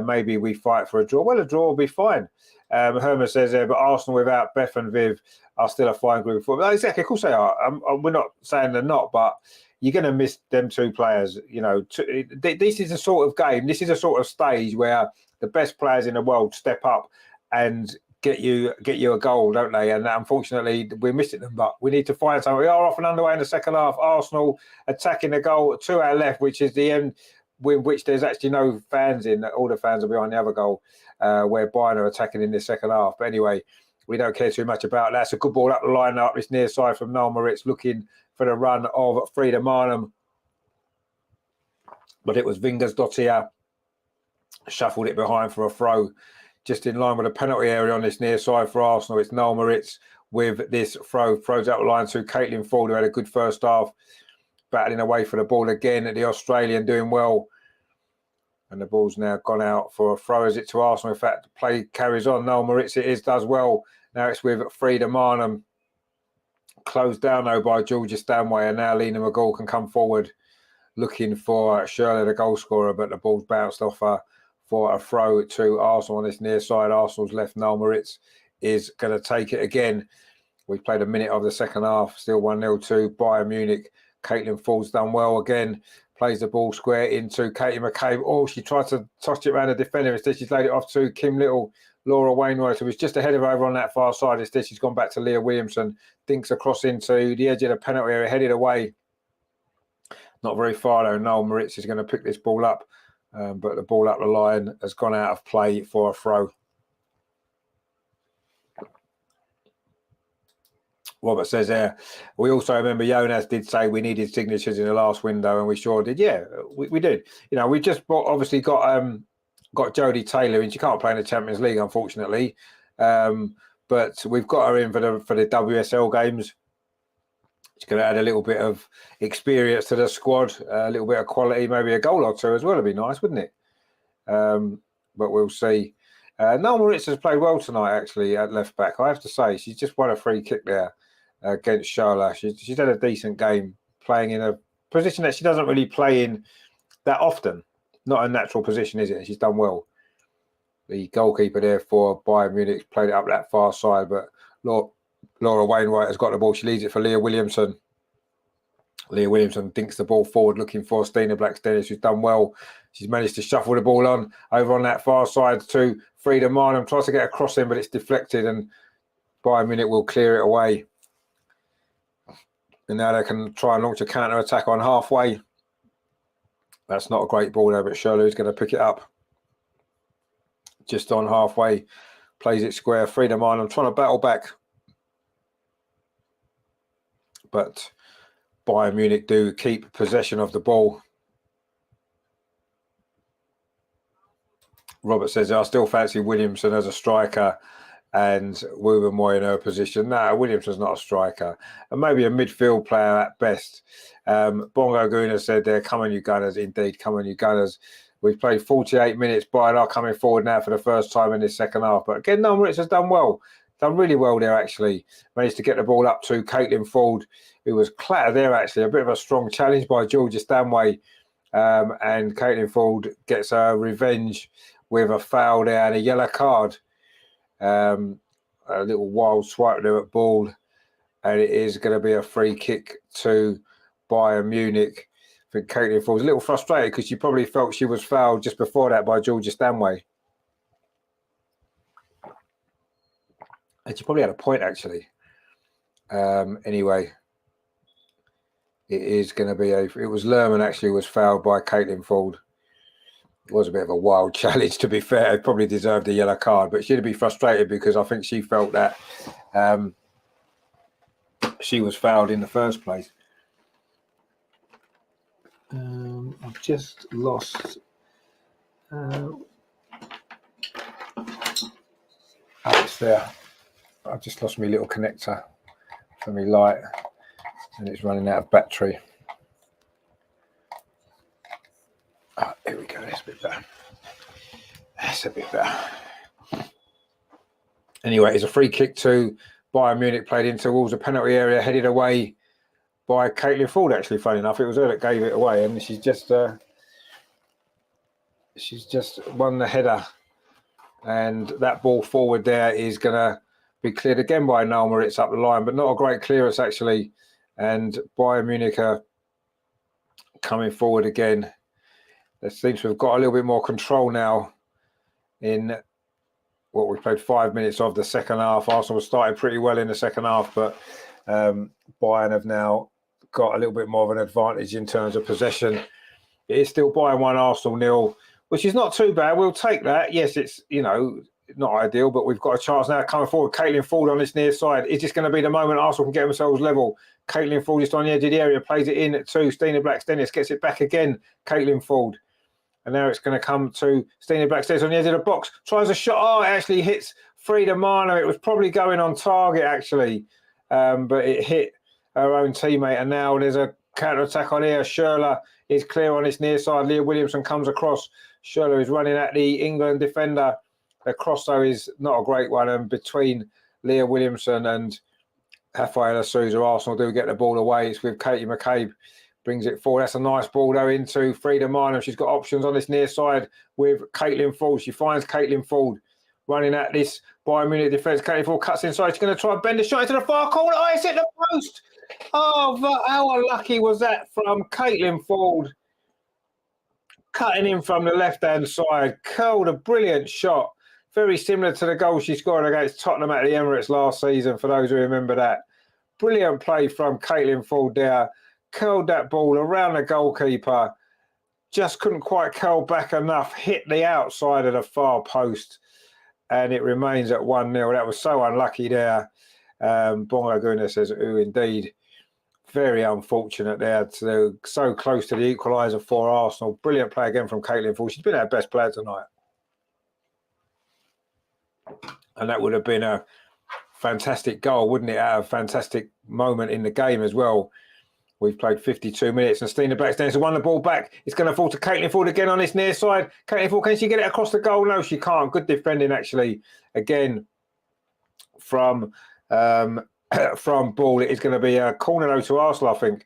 [SPEAKER 1] Maybe we fight for a draw. Well, a draw will be fine. Herman says there, but Arsenal without Beth and Viv are still a fine group of football. Exactly, of course they are. We're not saying they're not, but you're going to miss them two players. This is a sort of game, this is a sort of stage where the best players in the world step up and get you a goal, don't they? And unfortunately, we're missing them. But we need to find something. We are off and underway in the second half. Arsenal attacking the goal to our left, which is the end, with which there's actually no fans in. All the fans are behind the other goal, where Bayern are attacking in the second half. But anyway, we don't care too much about that. It's a good ball up the line, up this near side from Noel Moritz, looking for the run of Frida Marnham. But it was Vingersdottir, shuffled it behind for a throw. Just in line with the penalty area on this near side for Arsenal. It's Noel Moritz with this throws out the line to Caitlin Ford, who had a good first half, battling away for the ball again. The Australian doing well. And the ball's now gone out for a throw. Is it to Arsenal? In fact, the play carries on. Noel Moritz does well. Now it's with Frida Marnham. Closed down, though, by Georgia Stanway. And now Lena McGall can come forward looking for Shirley, the goal scorer, but the ball's bounced off her for a throw to Arsenal on this near side. Arsenal's left. Noel Moritz is going to take it again. We've played a minute of the second half. Still 1-0 to Bayern Munich. Caitlin Ford's done well again. Plays the ball square into Katie McCabe. Oh, she tried to toss it around the defender. Instead, she's laid it off to Kim Little. Laura Wainwright, who was just ahead of her over on that far side. Instead, she's gone back to Leah Williamson. Dinks across into the edge of the penalty area, headed away. Not very far, though. Noel Moritz is going to pick this ball up. But the ball up the line has gone out of play for a throw. Robert says there, we also remember Jonas did say we needed signatures in the last window, and we sure did. Yeah, we did. We just obviously got Jodie Taylor, and she can't play in the Champions League, unfortunately. But we've got her in for the WSL games. She's going to add a little bit of experience to the squad, a little bit of quality, maybe a goal or two as well. It'd be nice, wouldn't it? But we'll see. Noel Moritz has played well tonight, actually, at left back. I have to say, she's just won a free kick there against Charlotte. She's had a decent game, playing in a position that she doesn't really play in that often. Not a natural position, is it? And she's done well. The goalkeeper there for Bayern Munich played it up that far side, but Laura Wainwright has got the ball. She leaves it for Leah Williamson. Leah Williamson dinks the ball forward, looking for Stina Blackstenius, who's done well. She's managed to shuffle the ball on over on that far side to Frida Marnham. Tries to get a cross in, but it's deflected, and Bayern Munich will clear it away. And now they can try and launch a counter-attack on halfway. That's not a great ball there, but Sherlow's going to pick it up. Just on halfway, plays it square. Frida Marnham trying to battle back. But Bayern Munich do keep possession of the ball. Robert says, I still fancy Williamson as a striker and Wubben-Moy in her position. No, Williamson's not a striker. And maybe a midfield player at best. Bongo Guna said there, come on you Gunners. Indeed, come on you Gunners. We've played 48 minutes. Bayern are coming forward now for the first time in this second half. But again, Noel Moritz has done well. Done really well there, actually. Managed to get the ball up to Caitlin Ford, who was clattered there, actually. A bit of a strong challenge by Georgia Stanway. And Caitlin Ford gets her revenge with a foul there and a yellow card. A little wild swipe there at ball. And it is going to be a free kick to Bayern Munich. I think Caitlin Ford was a little frustrated because she probably felt she was fouled just before that by Georgia Stanway. And she probably had a point, actually. Anyway, it is going to be it was Lerman, actually, was fouled by Caitlin Ford. It was a bit of a wild challenge, to be fair. It probably deserved a yellow card, but she'd be frustrated because I think she felt that she was fouled in the first place. I've just lost... it's there. I've just lost my little connector for my light and it's running out of battery. Here we go. That's a bit better. That's a bit better. Anyway, it's a free kick to Bayern Munich, played in towards the penalty area, headed away by Caitlin Ford, actually, funny enough. It was her that gave it away, and she's just won the header. And that ball forward there is going to be cleared again by Noel Moritz up the line, but not a great clearance, actually. And Bayern Munich are coming forward again. They seem to have got a little bit more control now in what we played 5 minutes of the second half. Arsenal was starting pretty well in the second half, but Bayern have now got a little bit more of an advantage in terms of possession. It is still Bayern 1, Arsenal 0, which is not too bad. We'll take that. Yes, it's, not ideal, but we've got a chance now coming forward. Caitlin Ford on this near side. Is this going to be the moment Arsenal can get themselves level? Caitlin Ford just on the edge of the area, plays it in to Stina Blackstenius, gets it back again, Caitlin Ford. And now it's going to come to Stina Blackstenius on the edge of the box. Tries a shot. Oh, it actually hits Frida Marnham. It was probably going on target, actually. But it hit her own teammate. And now there's a counter-attack on here. Schürrle is clear on this near side. Leah Williamson comes across. Schürrle is running at the England defender. The cross, though, is not a great one. And between Leah Williamson and Rafaela Souza, Arsenal do get the ball away. It's with Katie McCabe. Brings it forward. That's a nice ball, though, into Frida Marnham. She's got options on this near side with Caitlin Ford. She finds Caitlin Ford running at this Bayern Munich defence. Caitlin Ford cuts inside. She's going to try and bend the shot into the far corner. Oh, it's hit the post. Oh, how unlucky was that from Caitlin Ford? Cutting in from the left-hand side. Curled a brilliant shot. Very similar to the goal she scored against Tottenham at the Emirates last season, for those who remember that. Brilliant play from Caitlin Ford there. Curled that ball around the goalkeeper. Just couldn't quite curl back enough. Hit the outside of the far post. And it remains at 1-0. That was so unlucky there. Bongo Guna says, ooh, indeed. Very unfortunate there. So close to the equaliser for Arsenal. Brilliant play again from Caitlin Ford. She's been our best player tonight. And that would have been a fantastic goal, wouldn't it? A fantastic moment in the game as well. We've played 52 minutes and Stina Blackstenius won the ball back. It's going to fall to Caitlin Ford again on this near side. Caitlin Ford, can she get it across the goal? No, she can't. Good defending, actually. Again, from ball. It is going to be a corner, though, to Arsenal, I think.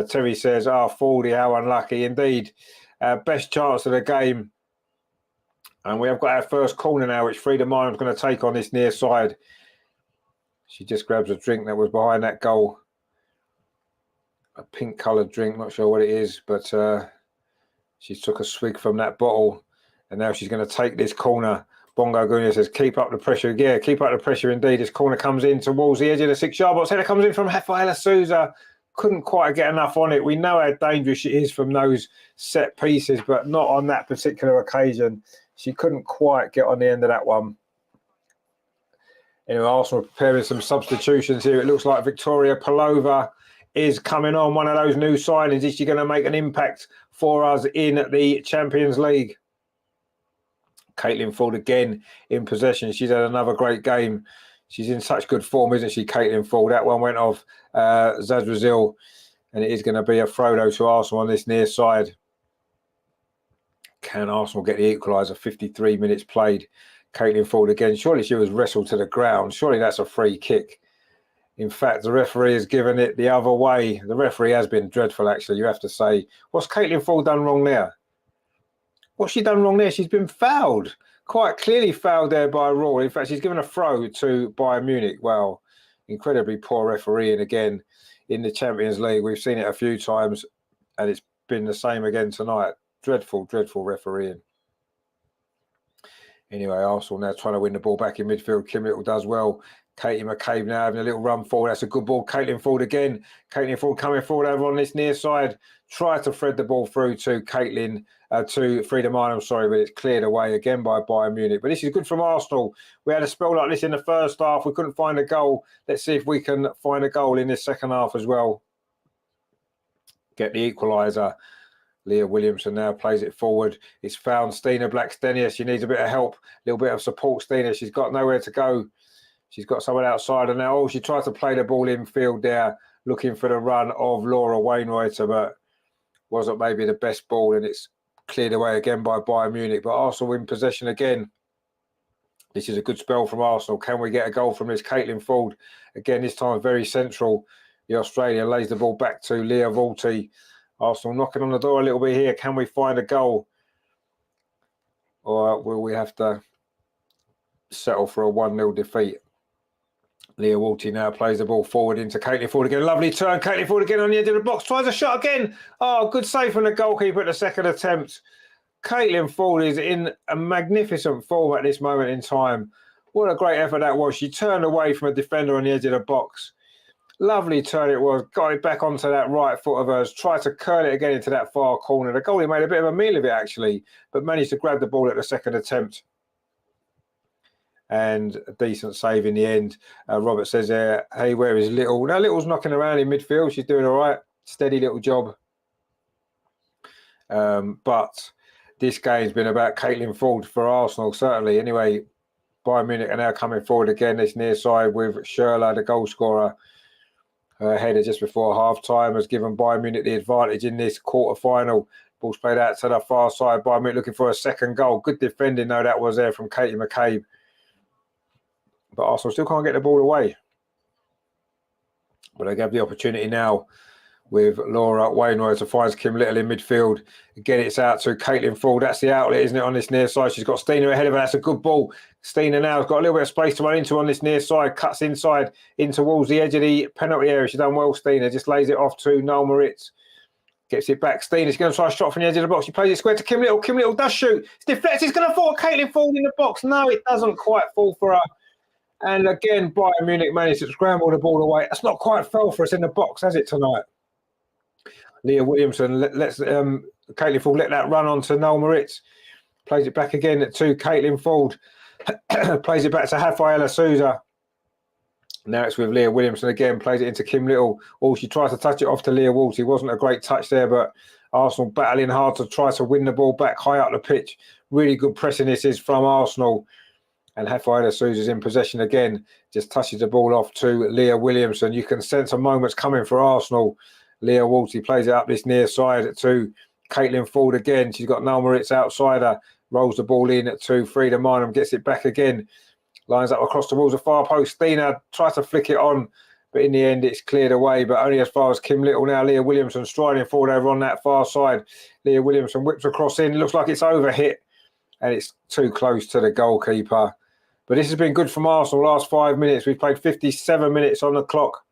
[SPEAKER 1] Terry says, Fordy, how unlucky. Indeed. Best chance of the game. And we have got our first corner now, which Frida Marnham's going to take on this near side. She just grabs a drink that was behind that goal. A pink-coloured drink, not sure what it is, but she took a swig from that bottle, and now she's going to take this corner. Bongo Guna says, keep up the pressure. Yeah, keep up the pressure indeed. This corner comes in towards the edge of the 6-yard box. Header comes in from Rafaela Souza. Couldn't quite get enough on it. We know how dangerous she is from those set pieces, but not on that particular occasion. She couldn't quite get on the end of that one. Anyway, Arsenal preparing some substitutions here. It looks like Victoria Pelova is coming on, one of those new signings. Is she going to make an impact for us in the Champions League? Caitlin Ford again in possession. She's had another great game. She's in such good form, isn't she, Caitlin Ford? That one went off Zazrazil, and it is going to be a Frodo to Arsenal on this near side. Can Arsenal get the equaliser? 53 minutes played. Caitlin Ford again. Surely she was wrestled to the ground. Surely that's a free kick. In fact, the referee has given it the other way. The referee has been dreadful, actually, you have to say. What's Caitlin Ford done wrong there? What's she done wrong there? She's been fouled. Quite clearly fouled there by Raw. In fact, she's given a throw to Bayern Munich. Well, incredibly poor refereeing again in the Champions League. We've seen it a few times, and it's been the same again tonight. Dreadful, dreadful refereeing. Anyway, Arsenal now trying to win the ball back in midfield. Kim Little does well. Katie McCabe now having a little run forward. That's a good ball. Caitlin Ford again. Caitlin Ford coming forward over on this near side. Try to thread the ball through to Frida Minor, but it's cleared away again by Bayern Munich. But this is good from Arsenal. We had a spell like this in the first half. We couldn't find a goal. Let's see if we can find a goal in this second half as well. Get the equaliser. Leah Williamson now plays it forward. It's found Stina Blackstenius. She needs a bit of help, a little bit of support, Stina. She's got nowhere to go. She's got someone outside her now. Oh, she tried to play the ball in field there, looking for the run of Laura Wainwrighter, but wasn't maybe the best ball, and it's cleared away again by Bayern Munich. But Arsenal in possession again. This is a good spell from Arsenal. Can we get a goal from this? Caitlin Ford, again, this time very central. The Australian lays the ball back to Leah Volti. Arsenal knocking on the door a little bit here. Can we find a goal? Or will we have to settle for a 1-0 defeat? Leah Walty now plays the ball forward into Caitlin Ford again. Lovely turn. Caitlin Ford again on the edge of the box. Tries a shot again. Oh, good save from the goalkeeper at the second attempt. Caitlin Ford is in a magnificent form at this moment in time. What a great effort that was. She turned away from a defender on the edge of the box. Lovely turn it was. Got it back onto that right foot of hers. Tried to curl it again into that far corner. The goalie made a bit of a meal of it, actually, but managed to grab the ball at the second attempt. And a decent save in the end. Robert says, hey, where is Little? Now, Little's knocking around in midfield. She's doing all right. Steady little job. But this game's been about Caitlin Ford for Arsenal, certainly. Anyway, Bayern Munich are now coming forward again, this near side with Schürrle, the goal scorer. Her header just before half-time has given Bayern Munich the advantage in this quarter-final. Ball's played out to the far side. Bayern Munich looking for a second goal. Good defending, though, that was there from Katie McCabe. But Arsenal still can't get the ball away. But they have the opportunity now with Laura Wainwright to find Kim Little in midfield. Again, it's out to Caitlin Ford. That's the outlet, isn't it, on this near side? She's got Stina ahead of her. That's a good ball. Stina now has got a little bit of space to run into on this near side. Cuts inside in towards the edge of the penalty area. She's done well, Stina. Just lays it off to Noel Moritz. Gets it back. Stina's going to try a shot from the edge of the box. She plays it square to Kim Little. Kim Little does shoot. It's deflected. It's going to fall. Caitlin Ford in the box. No, it doesn't quite fall for her. And again, Bayern Munich managed to scramble the ball away. That's not quite fell for us in the box, has it, tonight? Leah Williamson lets Caitlin Ford let that run on to Noel Moritz. Plays it back again to Caitlin Ford. Plays it back to Rafaela Souza. Now it's with Leah Williamson again. Plays it into Kim Little. Oh, she tries to touch it off to Leah Walty. Wasn't a great touch there, but Arsenal battling hard to try to win the ball back high up the pitch. Really good pressing this is from Arsenal. And Rafaela Souza's in possession again. Just touches the ball off to Leah Williamson. You can sense a moment's coming for Arsenal. Leah Walty plays it up this near side to Caitlin Ford again. She's got Noel Moritz outside her. Rolls the ball in to Frida Minor. Gets it back again. Lines up across towards the far post. Stina tries to flick it on. But in the end, it's cleared away. But only as far as Kim Little now. Leah Williamson striding forward over on that far side. Leah Williamson whips across in. Looks like it's overhit. And it's too close to the goalkeeper. But this has been good from Arsenal. Last 5 minutes, we've played 57 minutes on the clock.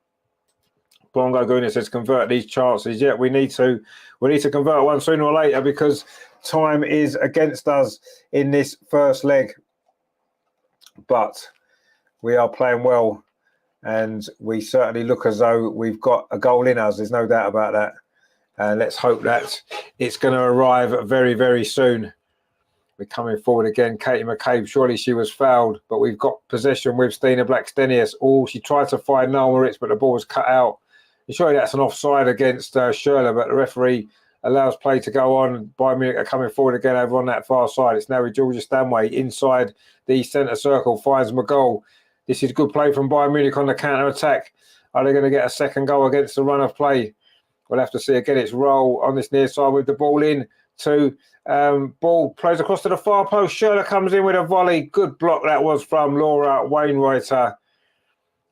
[SPEAKER 1] Bongo Guna says, convert these chances. Yeah, we need to convert one sooner or later because time is against us in this first leg. But we are playing well, and we certainly look as though we've got a goal in us. There's no doubt about that. And let's hope that it's going to arrive very, very soon. We're coming forward again. Katie McCabe, surely she was fouled, but we've got possession with Stina Blackstenius. Oh, she tried to find Noel Moritz, but the ball was cut out. And surely that's an offside against Schürrle, but the referee allows play to go on. Bayern Munich are coming forward again over on that far side. It's now with Georgia Stanway inside the centre circle, finds McGoal. This is good play from Bayern Munich on the counter-attack. Are they going to get a second goal against the run of play? We'll have to see again. It's Roll on this near side with the ball in to ball plays across to the far post. Schürrle comes in with a volley. Good block that was from Laura Wainwrighter,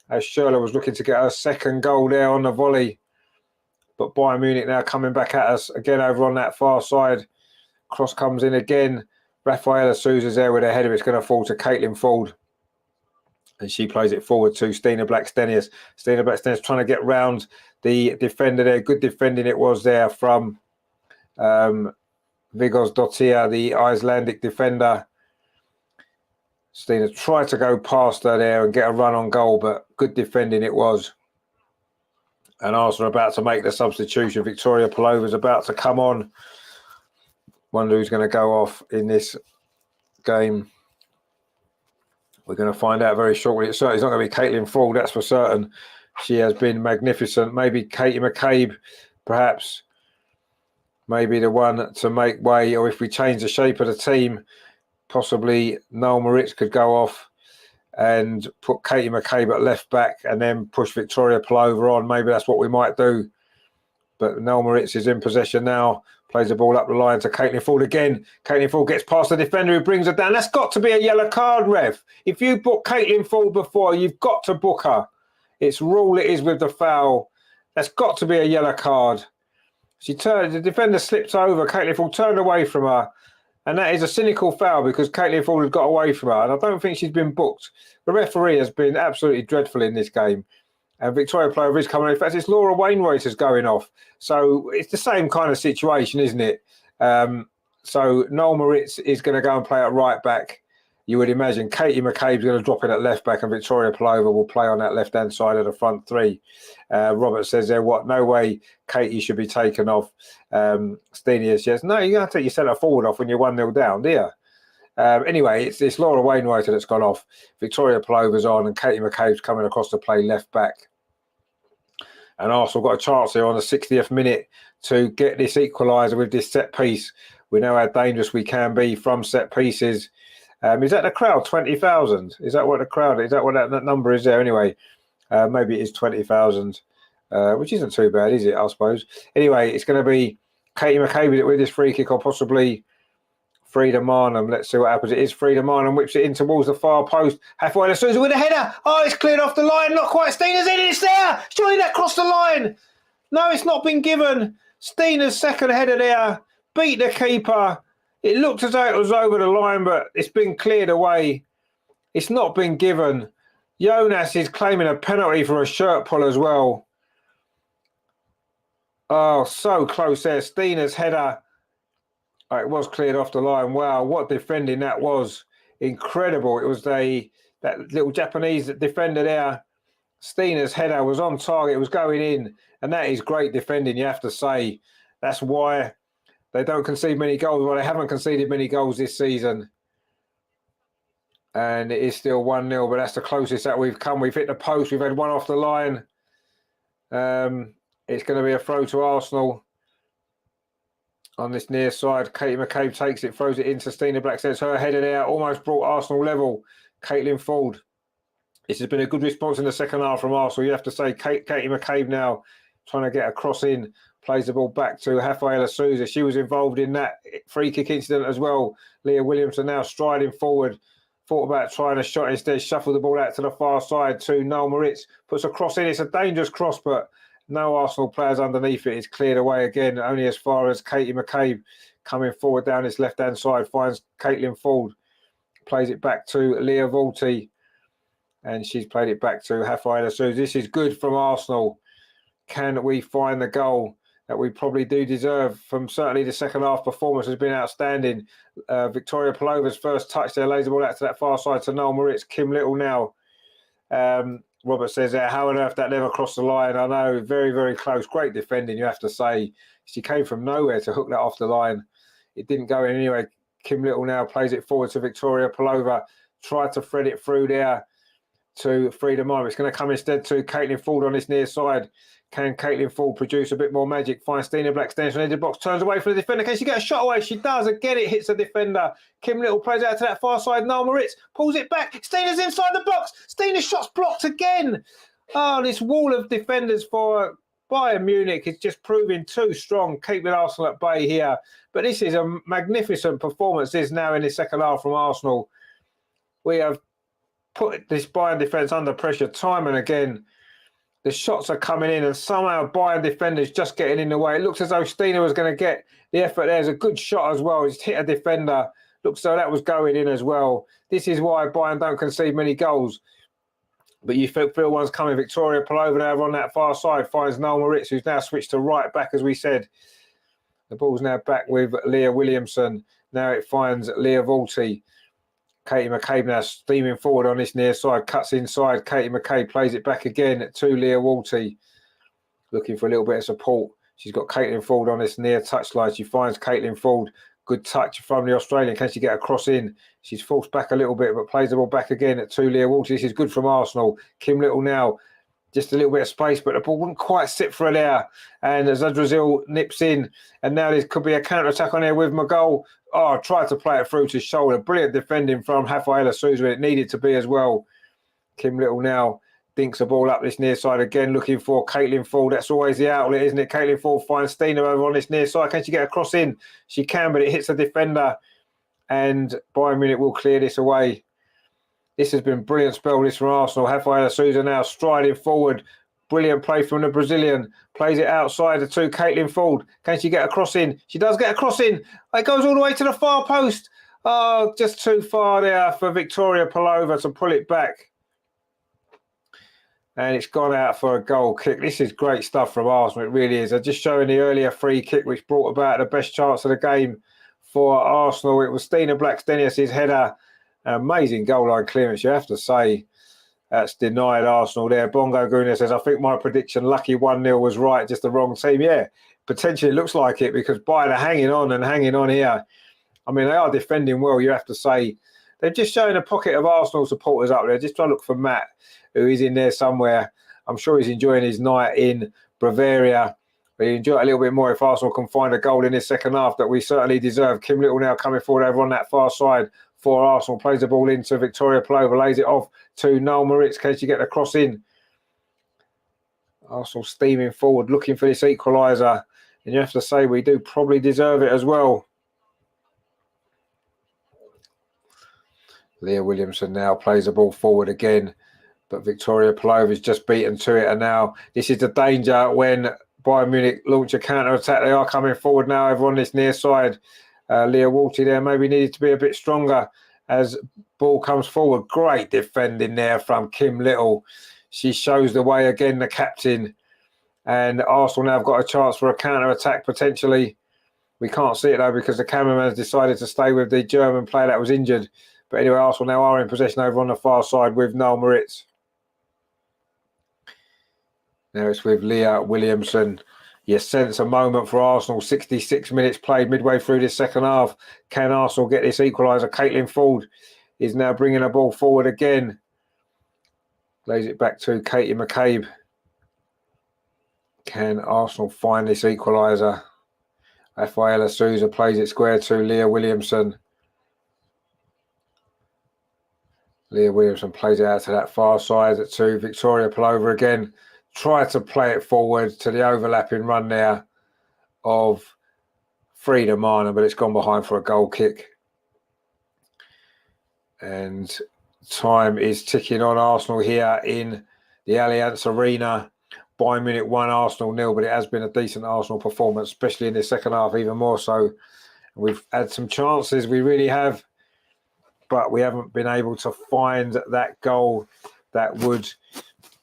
[SPEAKER 1] as Schürrle was looking to get her second goal there on the volley. But Bayern Munich now coming back at us again over on that far side. Cross comes in again. Rafaela Souza's there with her header. It's going to fall to Caitlin Ford. And she plays it forward to Stina Blackstenius. Stina Blackstenius trying to get round the defender there. Good defending it was there from Vigos Dottir, the Icelandic defender. Stina tried to go past her there and get a run on goal, but good defending it was. And Arsenal are about to make the substitution. Victoria Palova's about to come on. Wonder who's going to go off in this game. We're going to find out very shortly. It's certainly not going to be Caitlin Ford, that's for certain. She has been magnificent. Maybe Katie McCabe, perhaps, maybe the one to make way. Or if we change the shape of the team, possibly Noel Moritz could go off and put Katie McCabe at left back and then push Victoria Palova on. Maybe that's what we might do. But Noel Moritz is in possession now. Plays the ball up the line to Caitlin Ford again. Caitlin Ford gets past the defender who brings her down. That's got to be a yellow card, Rev. If you book Caitlin Ford before, you've got to book her. It's rule it is with the foul. That's got to be a yellow card. She turned, the defender slips over. Caitlin Ford turned away from her. And that is a cynical foul because Caitlin Ford has got away from her. And I don't think she's been booked. The referee has been absolutely dreadful in this game. And Victoria Palova is coming on. In fact, it's Laura Wainwright is going off. So it's the same kind of situation, isn't it? So Noel Moritz is going to go and play at right back. You would imagine Katie McCabe's going to drop in at left back and Victoria Palova will play on that left-hand side of the front three. Robert says there, what? No way Katie should be taken off. Steenia says, no, you're going to take your centre forward off when you're 1-0 down, do you? Anyway, it's Laura Wainwright that's gone off. Victoria Palova's on and Katie McCabe's coming across to play left back. And Arsenal got a chance here on the 60th minute to get this equaliser with this set piece. We know how dangerous we can be from set pieces. Is that the crowd, 20,000? Is that what the crowd is? That what that number is there? Anyway, maybe it is 20,000, which isn't too bad, is it, I suppose? Anyway, it's going to be Katie McCabe with this free kick or possibly Frida Marnham. Let's see what happens. It is Frida Marnham, whips it in towards the far post. Halfway to Susan with a header. Oh, it's cleared off the line. Not quite. Stina's in. It's there. Surely that crossed the line. No, it's not been given. Stina's second header there. Beat the keeper. It looked as though it was over the line, but it's been cleared away. It's not been given. Jonas is claiming a penalty for a shirt pull as well. Oh, so close there. Stina's header. Oh, it was cleared off the line. Wow, what defending that was. Incredible. It was that little Japanese defender there. Stina's header was on target. It was going in. And that is great defending, you have to say. That's why they don't concede many goals. Well, they haven't conceded many goals this season. And it is still 1-0, but that's the closest that we've come. We've hit the post. We've had one off the line. It's going to be a throw to Arsenal. On this near side, Katie McCabe takes it, throws it into Stina Blackstenius. Her header there almost brought Arsenal level. Caitlin Ford. This has been a good response in the second half from Arsenal. You have to say Katie McCabe now trying to get a cross in. Plays the ball back to Rafaela Souza. She was involved in that free kick incident as well. Leah Williamson now striding forward. Thought about trying a shot instead. Shuffled the ball out to the far side to Noel Moritz. Puts a cross in. It's a dangerous cross, but no Arsenal players underneath it. It's cleared away again, only as far as Katie McCabe coming forward down this left-hand side. Finds Caitlin Ford. plays it back to Leah Vulti. And she's played it back to Rafaela Souza. This is good from Arsenal. Can we find the goal that we probably do deserve from certainly the second half performance has been outstanding. Victoria Palova's first touch there, lays the ball out to that far side to Noel Moritz. Kim Little now. Robert says there, how on earth that never crossed the line? I know, very, very close. Great defending, you have to say. She came from nowhere to hook that off the line. It didn't go in anyway. Kim Little now plays it forward to Victoria Palova. Tried to thread it through there to Frida Meyer. It's going to come instead to Caitlin Ford on this near side. Can Caitlin Ford produce a bit more magic? Finds Stina Black, stands on the edge of the box, turns away from the defender. Can she get a shot away? She does. Again, it hits the defender. Kim Little plays out to that far side. Noel Moritz pulls it back. Stina's inside the box. Stina's shot's blocked again. Oh, this wall of defenders for Bayern Munich is just proving too strong, keeping Arsenal at bay here. But this is a magnificent performance, this now in the second half from Arsenal. We have put this Bayern defence under pressure time and again. The shots are coming in and somehow Bayern defenders just getting in the way. It looks as though Stina was going to get the effort. There's a good shot as well. He's hit a defender. Looks as though that was going in as well. This is why Bayern don't concede many goals. But you feel one's coming. Victoria Palova now on that far side finds Noel Moritz, who's now switched to right back, as we said. The ball's now back with Leah Williamson. Now it finds Leah Vulti. Katie McCabe now steaming forward on this near side, cuts inside. Katie McCabe plays it back again to Leah Vulti. Looking for a little bit of support. She's got Caitlin Ford on this near touchline. She finds Caitlin Ford. Good touch from the Australian. Can she get a cross in? She's forced back a little bit, but plays the ball back again to Leah Vulti. This is good from Arsenal. Kim Little now. Just a little bit of space, but the ball wouldn't quite sit for her there. And Zadrazil nips in. And now there could be a counter-attack on here with McGoal. Oh, tried to play it through to his shoulder. Brilliant defending from Rafaela Souza. It needed to be as well. Kim Little now dinks the ball up this near side again, looking for Caitlin Ford. That's always the outlet, isn't it? Caitlin Ford finds Stina over on this near side. Can she get a cross in? She can, but it hits the defender. And Bayern Munich will clear this away. This has been a brilliant spell, this from Arsenal. Rafaela Souza now striding forward. Brilliant play from the Brazilian. Plays it outside to Caitlin Ford. Can she get a cross in? She does get a cross in. It goes all the way to the far post. Oh, just too far there for Victoria Palova to pull it back. And it's gone out for a goal kick. This is great stuff from Arsenal. It really is. They're just showing the earlier free kick, which brought about the best chance of the game for Arsenal. It was Stina Blackstenius' header. Amazing goal line clearance, you have to say. That's denied Arsenal there. Bongo Guna says, I think my prediction, lucky 1-0 was right, just the wrong team. Yeah, potentially it looks like it because Bayern are hanging on and hanging on here. I mean, they are defending well, you have to say. They're just showing a pocket of Arsenal supporters up there. Just try to look for Matt, who is in there somewhere. I'm sure he's enjoying his night in Bavaria. But you enjoy it a little bit more if Arsenal can find a goal in this second half that we certainly deserve. Kim Little now coming forward over on that far side for Arsenal. Plays the ball into Victoria Palova, lays it off to Noel Moritz. Can she get the cross in? Arsenal steaming forward, looking for this equaliser. And you have to say we do probably deserve it as well. Leah Williamson now plays the ball forward again. But Victoria Palova is just beaten to it. And now this is the danger when Bayern Munich launch a counter-attack. They are coming forward now over on this near side. Leah Vulti there maybe needed to be a bit stronger as ball comes forward. Great defending there from Kim Little. She shows the way again, the captain. And Arsenal now have got a chance for a counter-attack potentially. We can't see it though because the cameraman's decided to stay with the German player that was injured. But anyway, Arsenal now are in possession over on the far side with Noel Moritz. Now it's with Leah Williamson. You sense a moment for Arsenal. 66 minutes played midway through this second half. Can Arsenal get this equaliser? Caitlin Ford is now bringing the ball forward again. Lays it back to Katie McCabe. Can Arsenal find this equaliser? Rafaela Souza plays it square to Leah Williamson. Leah Williamson plays it out to that far side to Victoria Palova again. Try to play it forward to the overlapping run there of Frida Meyer, but it's gone behind for a goal kick. And time is ticking on Arsenal here in the Allianz Arena. Bayern Munich 1, Arsenal 0, but it has been a decent Arsenal performance, especially in the second half, even more so. We've had some chances, we really have. but we haven't been able to find that goal that would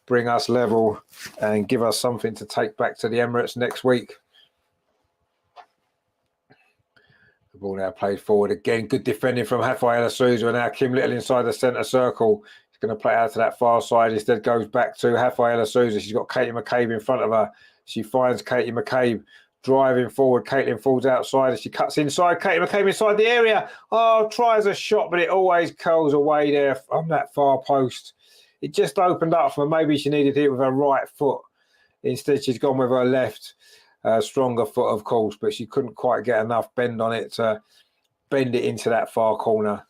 [SPEAKER 1] bring us level and give us something to take back to the Emirates next week. The ball now played forward again. Good defending from Rafaela Souza, and now Kim Little inside the centre circle. He's going to play out to that far side. Instead goes back to Rafaela Souza. She's got Katie McCabe in front of her. She finds Katie McCabe driving forward. Caitlin falls outside as she cuts inside. Katie McCabe inside the area. Oh, tries a shot, but it always curls away there on that far post. It just opened up for her. Maybe she needed to hit with her right foot. Instead, she's gone with her left. Stronger foot, of course, but she couldn't quite get enough bend on it to bend it into that far corner.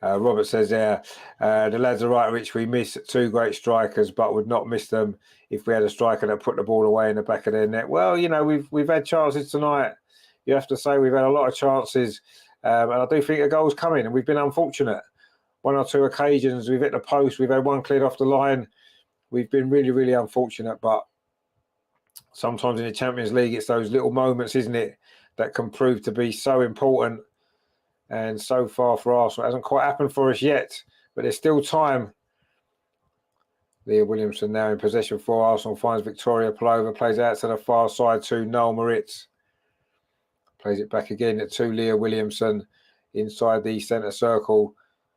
[SPEAKER 1] Robert says there, the lads are right, Rich. We miss two great strikers, but would not miss them if we had a striker that put the ball away in the back of their net. Well, you know, we've had chances tonight. You have to say we've had a lot of chances, and I do think a goal's coming, and we've been unfortunate. One or two occasions we've hit the post, we've had one cleared off the line. We've been really, really unfortunate, but sometimes in the Champions League, it's those little moments, isn't it, that can prove to be so important. And so far for Arsenal, it hasn't quite happened for us yet, but there's still time. Leah Williamson now in possession for Arsenal, finds Victoria Palova, plays out to the far side to Noel Moritz. Plays it back again to Leah Williamson inside the centre circle.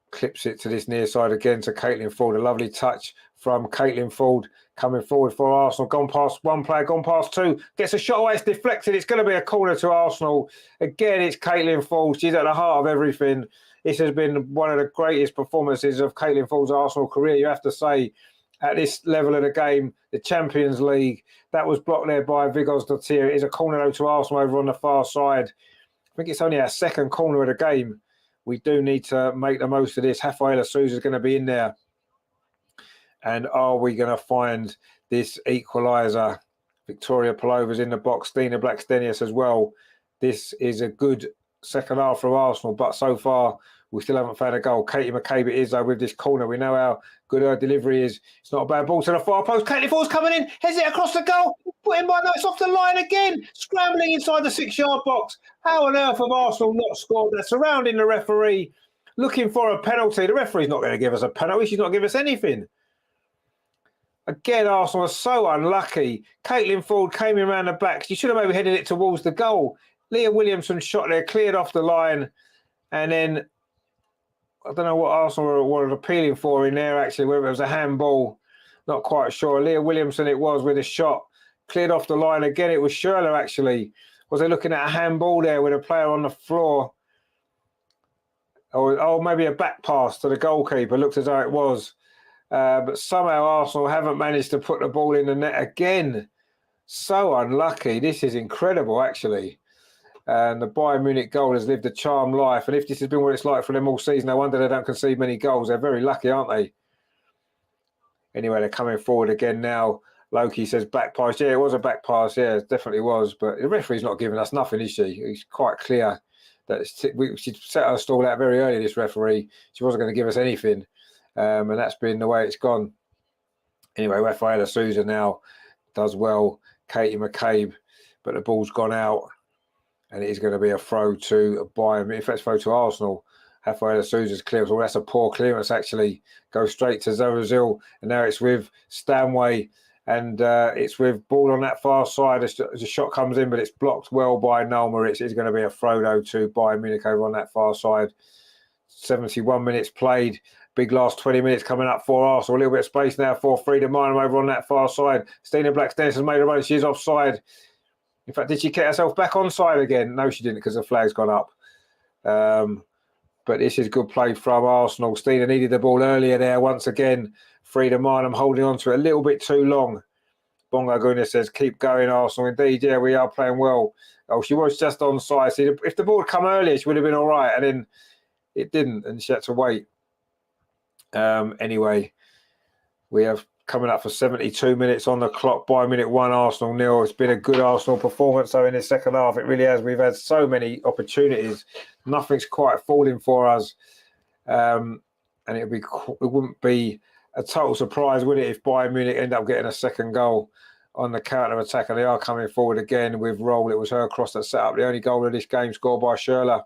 [SPEAKER 1] Clips it to this near side again to Caitlin Ford. A lovely touch from Caitlin Ford coming forward for Arsenal. Gone past one player, gone past two. Gets a shot away, it's deflected. It's going to be a corner to Arsenal. Again, it's Caitlin Ford. She's at the heart of everything. This has been one of the greatest performances of Caitlin Ford's Arsenal career, you have to say, at this level of the game, the Champions League. That was blocked there by Vigos Dottir. It is a corner though to Arsenal over on the far side. I think it's only our second corner of the game. We do need to make the most of this. Rafaela Souza is going to be in there. And are we going to find this equaliser? Victoria Palova's in the box. Stina Blackstenius as well. This is a good second half from Arsenal, but so far we still haven't found a goal. Katie McCabe it is, though, with this corner. We know how good her delivery is. It's not a bad ball to the far post. Caitlin Ford's coming in. Heads it across the goal. Put in by no, it's off the line again. Scrambling inside the 6-yard box. How on earth have Arsenal not scored? They're surrounding the referee, looking for a penalty. The referee's not going to give us a penalty. She's not going to give us anything. Again, Arsenal are so unlucky. Caitlin Ford came in around the back. She should have maybe headed it towards the goal. Leah Williamson shot there, cleared off the line. And then, I don't know what Arsenal were appealing for in there, actually, whether it was a handball. Not quite sure. Leah Williamson it was with a shot. Cleared off the line. Again, it was Schürrle, actually. Was they looking at a handball there with a player on the floor? Or maybe a back pass to the goalkeeper. Looked as though it was. But somehow Arsenal haven't managed to put the ball in the net again. So unlucky. This is incredible, actually. And the Bayern Munich goal has lived a charmed life. And if this has been what it's like for them all season, no wonder they don't concede many goals. They're very lucky, aren't they? Anyway, they're coming forward again now. Loki says back pass. Yeah, it was a back pass. Yeah, it definitely was. But the referee's not giving us nothing, is she? It's quite clear that she set her stall out very early, this referee. She wasn't going to give us anything. And that's been the way it's gone. Anyway, Rafaela Souza now does well. Katie McCabe, but the ball's gone out. And it is going to be a throw to Bayern. If that's throw to Arsenal, Rafaela Souza's clearance. Well, that's a poor clearance, actually. Goes straight to Zarazil. And now it's with Stanway. And it's with ball on that far side as the shot comes in, but it's blocked well by Noel Moritz. It's going to be a throw, though, to Bayern Munich over on that far side. 71 minutes played. Big last 20 minutes coming up for Arsenal. A little bit of space now for Frida Minam over on that far side. Stina Blackstenius has made a run. She's offside. In fact, did she get herself back onside again? No, she didn't, because the flag's gone up. But this is good play from Arsenal. Stina needed the ball earlier there. Once again, Frida Minam holding on to it a little bit too long. Bongo Guna says, keep going, Arsenal. Indeed, yeah, we are playing well. Oh, she was just onside. See, if the ball had come earlier, she would have been all right. And then it didn't, and she had to wait. Anyway, we have coming up for 72 minutes on the clock. Bayern Munich 1, Arsenal 0. It's been a good Arsenal performance, though, in the second half. It really has. We've had so many opportunities. Nothing's quite falling for us. And it wouldn't be a total surprise, would it, if Bayern Munich end up getting a second goal on the counter-attack, and they are coming forward again with Roll. It was her cross that set up the only goal of this game, scored by Schürrle.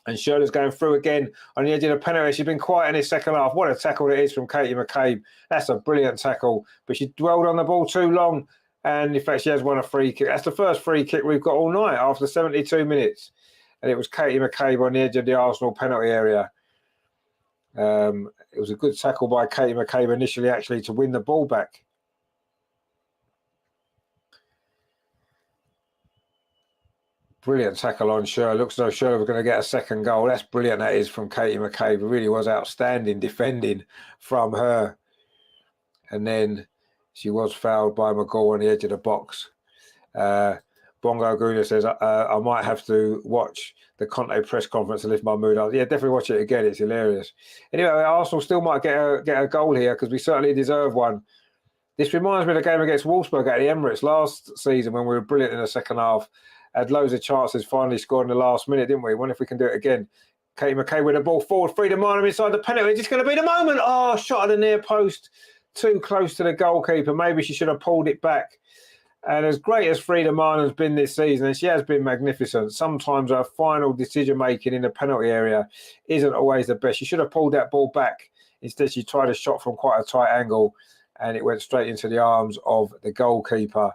[SPEAKER 1] And Schürrle's going through again on the edge of the penalty. She's been quiet in this second half. What a tackle it is from Katie McCabe. That's a brilliant tackle. But she dwelled on the ball too long. And in fact, she has won a free kick. That's the first free kick we've got all night after 72 minutes. And it was Katie McCabe on the edge of the Arsenal penalty area. It was a good tackle by Katie McCabe initially, actually, to win the ball back. Brilliant tackle on Schürrle. Looks as though Schürrle was going to get a second goal. That's brilliant, that is, from Katie McCabe. It really was outstanding defending from her. And then she was fouled by McGaw on the edge of the box. Bongo Guna says, I might have to watch the Conte press conference to lift my mood up. Yeah, definitely watch it again. It's hilarious. Anyway, Arsenal still might get a goal here because we certainly deserve one. This reminds me of the game against Wolfsburg at the Emirates last season when we were brilliant in the second half. Had loads of chances, finally scored in the last minute, didn't we? Wonder if we can do it again. Katie McCabe with the ball forward, Frida Marnham inside the penalty. It's just going to be the moment. Oh, shot at the near post. Too close to the goalkeeper. Maybe she should have pulled it back. And as great as Frida Marnham's been this season, and she has been magnificent, sometimes her final decision-making in the penalty area isn't always the best. She should have pulled that ball back. Instead, she tried a shot from quite a tight angle, and it went straight into the arms of the goalkeeper.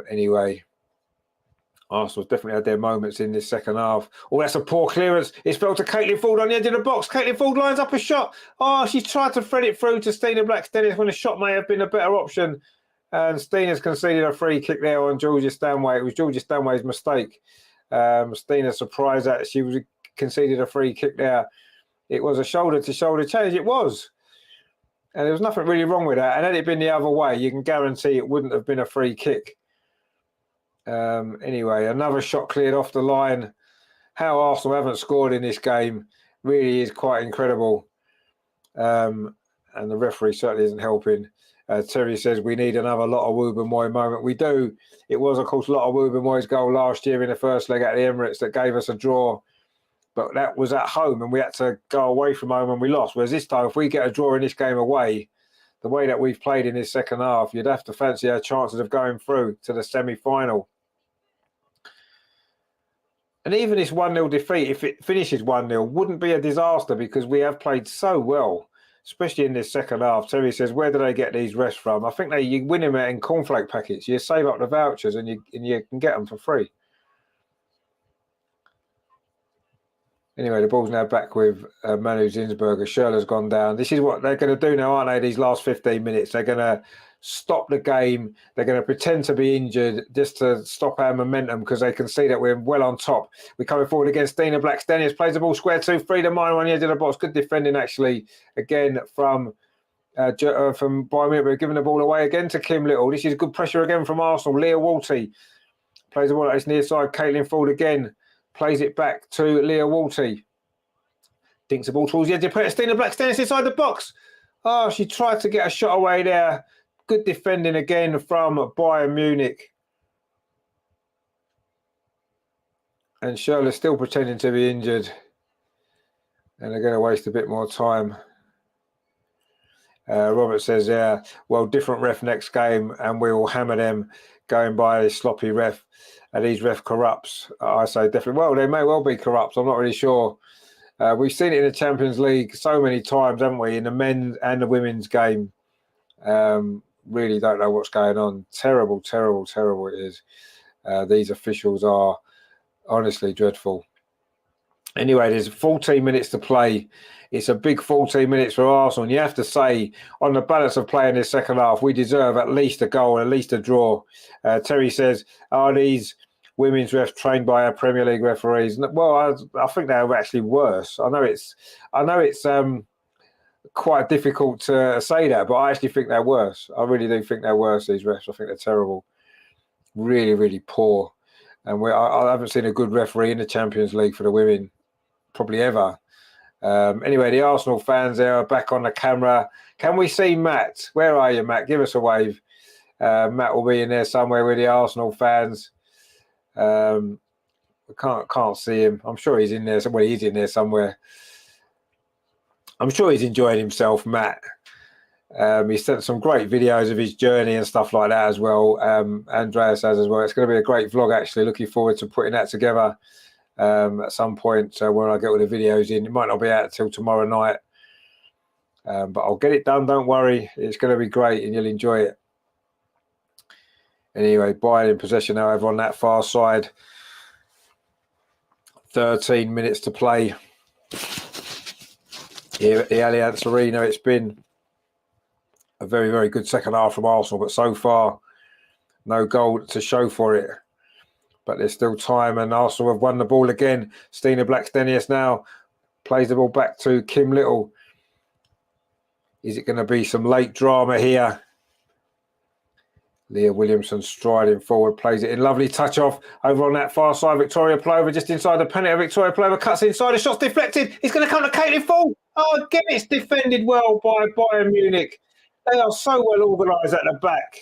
[SPEAKER 1] Anyway, Arsenal definitely had their moments in this second half. Oh, that's a poor clearance. It's fell to Caitlin Ford on the edge of the box. Caitlin Ford lines up a shot. Oh, she tried to thread it through to Stina Blackstenius when the shot may have been a better option. And Stina's conceded a free kick there on Georgia Stanway. It was Georgia Stanway's mistake. Stina surprised that she was conceded a free kick there. It was a shoulder-to-shoulder change. It was. And there was nothing really wrong with that. And had it been the other way, you can guarantee it wouldn't have been a free kick. Anyway, another shot cleared off the line. How Arsenal haven't scored in this game really is quite incredible. And the referee certainly isn't helping. Terry says we need another lot of Wouben-Moy moment. We do. It was, of course, a lot of Wouben-Moy's goal last year in the first leg at the Emirates that gave us a draw. But that was at home and we had to go away from home and we lost. Whereas this time, if we get a draw in this game away, the way that we've played in this second half, you'd have to fancy our chances of going through to the semi-final. And even this 1-0 defeat, if it finishes 1-0, wouldn't be a disaster because we have played so well, especially in this second half. Terry says, where do they get these refs from? I think you win them in cornflake packets. You save up the vouchers and you can get them for free. Anyway, the ball's now back with Manu Zinsberger. Schürrle's gone down. This is what they're going to do now, aren't they, these last 15 minutes? They're going to stop the game. They're going to pretend to be injured just to stop our momentum because they can see that we're well on top. We're coming forward against Stina Blackstenius. Plays the ball square to Frida Marnham on the edge of the box. Good defending, actually, again, from Bayern Munich. We're giving the ball away again to Kim Little. This is good pressure again from Arsenal. Leah Walty plays the ball at its near side. Caitlin Ford again. Plays it back to Leah Walty. Dinks the ball towards the edge of Stina Blackstenius inside the box. Oh, she tried to get a shot away there. Good defending again from Bayern Munich. And Schürrle's still pretending to be injured. And they're going to waste a bit more time. Robert says, yeah, well, different ref next game and we will hammer them going by this sloppy ref. And these ref corrupts. I say definitely. Well, they may well be corrupt. I'm not really sure. We've seen it in the Champions League so many times, haven't we? In the men's and the women's game. Really don't know what's going on. Terrible, terrible, terrible it is. These officials are honestly dreadful. Anyway, there's 14 minutes to play. It's a big 14 minutes for Arsenal. And you have to say, on the balance of play in this second half, we deserve at least a goal, at least a draw. Terry says, are these women's refs trained by our Premier League referees? Well, I think they're actually worse. I know it's quite difficult to say that, but I actually think they're worse. I really do think they're worse, these refs. I think they're terrible. Really, really poor. And I haven't seen a good referee in the Champions League for the women, probably ever. Anyway, the Arsenal fans there are back on the camera. Can we see Matt? Where are you, Matt? Give us a wave. Matt will be in there somewhere with the Arsenal fans. We can't see him. I'm sure he's in there. Well, he's in there somewhere. I'm sure he's enjoying himself, Matt. He sent some great videos of his journey and stuff like that as well. Andreas has as well. It's going to be a great vlog, actually. Looking forward to putting that together at some point when I get all the videos in. It might not be out till tomorrow night, but I'll get it done. Don't worry. It's going to be great and you'll enjoy it. Anyway, Bayern in possession, however, on that far side. 13 minutes to play here at the Allianz Arena. It's been a very, very good second half from Arsenal, but so far, no goal to show for it. But there's still time, and Arsenal have won the ball again. Stina Blackstenius now plays the ball back to Kim Little. Is it going to be some late drama here? Leah Williamson striding forward, plays it in. Lovely touch off over on that far side. Victoria Plova just inside the penalty. Victoria Plova cuts inside. The shot's deflected. It's going to come to Caitlin Ford. Oh, again, it's defended well by Bayern Munich. They are so well organised at the back.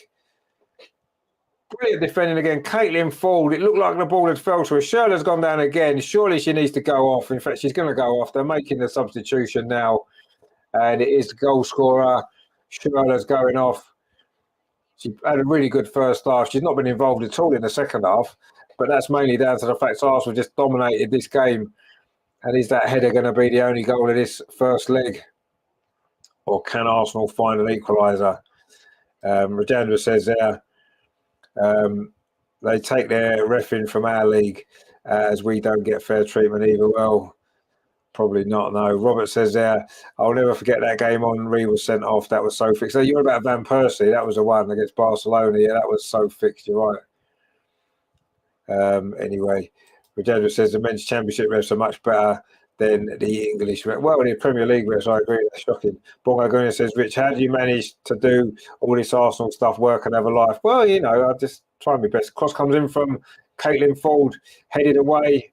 [SPEAKER 1] Brilliant defending again. Caitlin Ford. It looked like the ball had fell to her. Shirley's gone down again. Surely she needs to go off. In fact, she's going to go off. They're making the substitution now. And it is the goal scorer. Shirley's going off. She had a really good first half. She's not been involved at all in the second half. But that's mainly down to the fact Arsenal just dominated this game. And is that header going to be the only goal of this first leg? Or can Arsenal find an equaliser? Rajendra says there, they take their reffing from our league as we don't get fair treatment either. Well, probably not, no. Robert says there, I'll never forget that game on Henry was sent off. That was so fixed. So you're about Van Persie. That was the one against Barcelona. Yeah, that was so fixed. You're right. Anyway, Rajendra says the men's championship refs are much better than the English. Well, the Premier League refs, I agree, that's shocking. Bongo Guna says, Rich, how do you manage to do all this Arsenal stuff, work and have a life? Well, you know, I just try my best. Cross comes in from Caitlin Ford, headed away.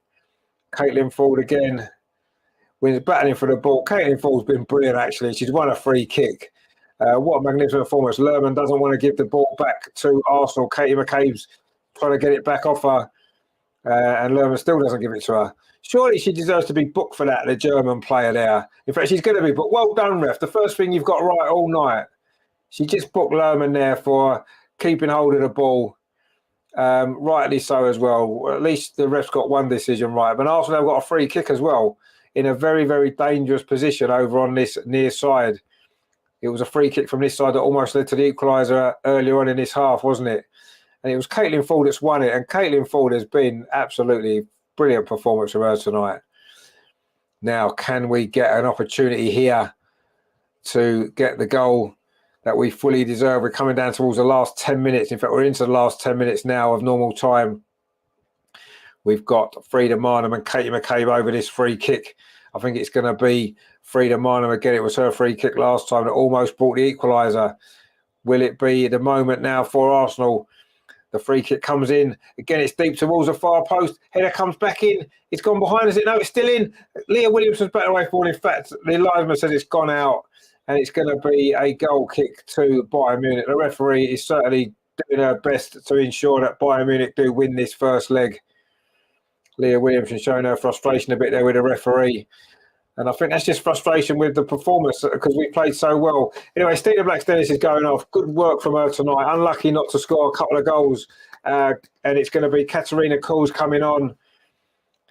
[SPEAKER 1] Caitlin Ford again. We're battling for the ball. Caitlin Ford's been brilliant, actually. She's won a free kick. What a magnificent performance. Lerman doesn't want to give the ball back to Arsenal. Katie McCabe's trying to get it back off her. And Lerman still doesn't give it to her. Surely she deserves to be booked for that, the German player there. In fact, she's going to be booked. Well done, ref. The first thing you've got right all night. She just booked Lerman there for keeping hold of the ball. Rightly so as well. At least the ref's got one decision right. But Arsenal have got a free kick as well in a very, very dangerous position over on this near side. It was a free kick from this side that almost led to the equaliser earlier on in this half, wasn't it? And it was Caitlin Ford that's won it. And Caitlin Ford has been absolutely brilliant performance from her tonight. Now, can we get an opportunity here to get the goal that we fully deserve? We're coming down towards the last 10 minutes. In fact, we're into the last 10 minutes now of normal time. We've got Frida Marnham and Katie McCabe over this free kick. I think it's going to be Frida Marnham again. It was her free kick last time that almost brought the equaliser. Will it be the moment now for Arsenal? The free kick comes in. Again, it's deep towards the far post. Header comes back in. It's gone behind, is it? No, it's still in. Leah Williamson's better away for it. In fact, the linesman says it's gone out. And it's going to be a goal kick to Bayern Munich. The referee is certainly doing her best to ensure that Bayern Munich do win this first leg. Leah Williamson showing her frustration a bit there with the referee. And I think that's just frustration with the performance because we played so well. Anyway, Stina Blackstenius is going off. Good work from her tonight. Unlucky not to score a couple of goals. And it's going to be Katarina Kuhl's coming on.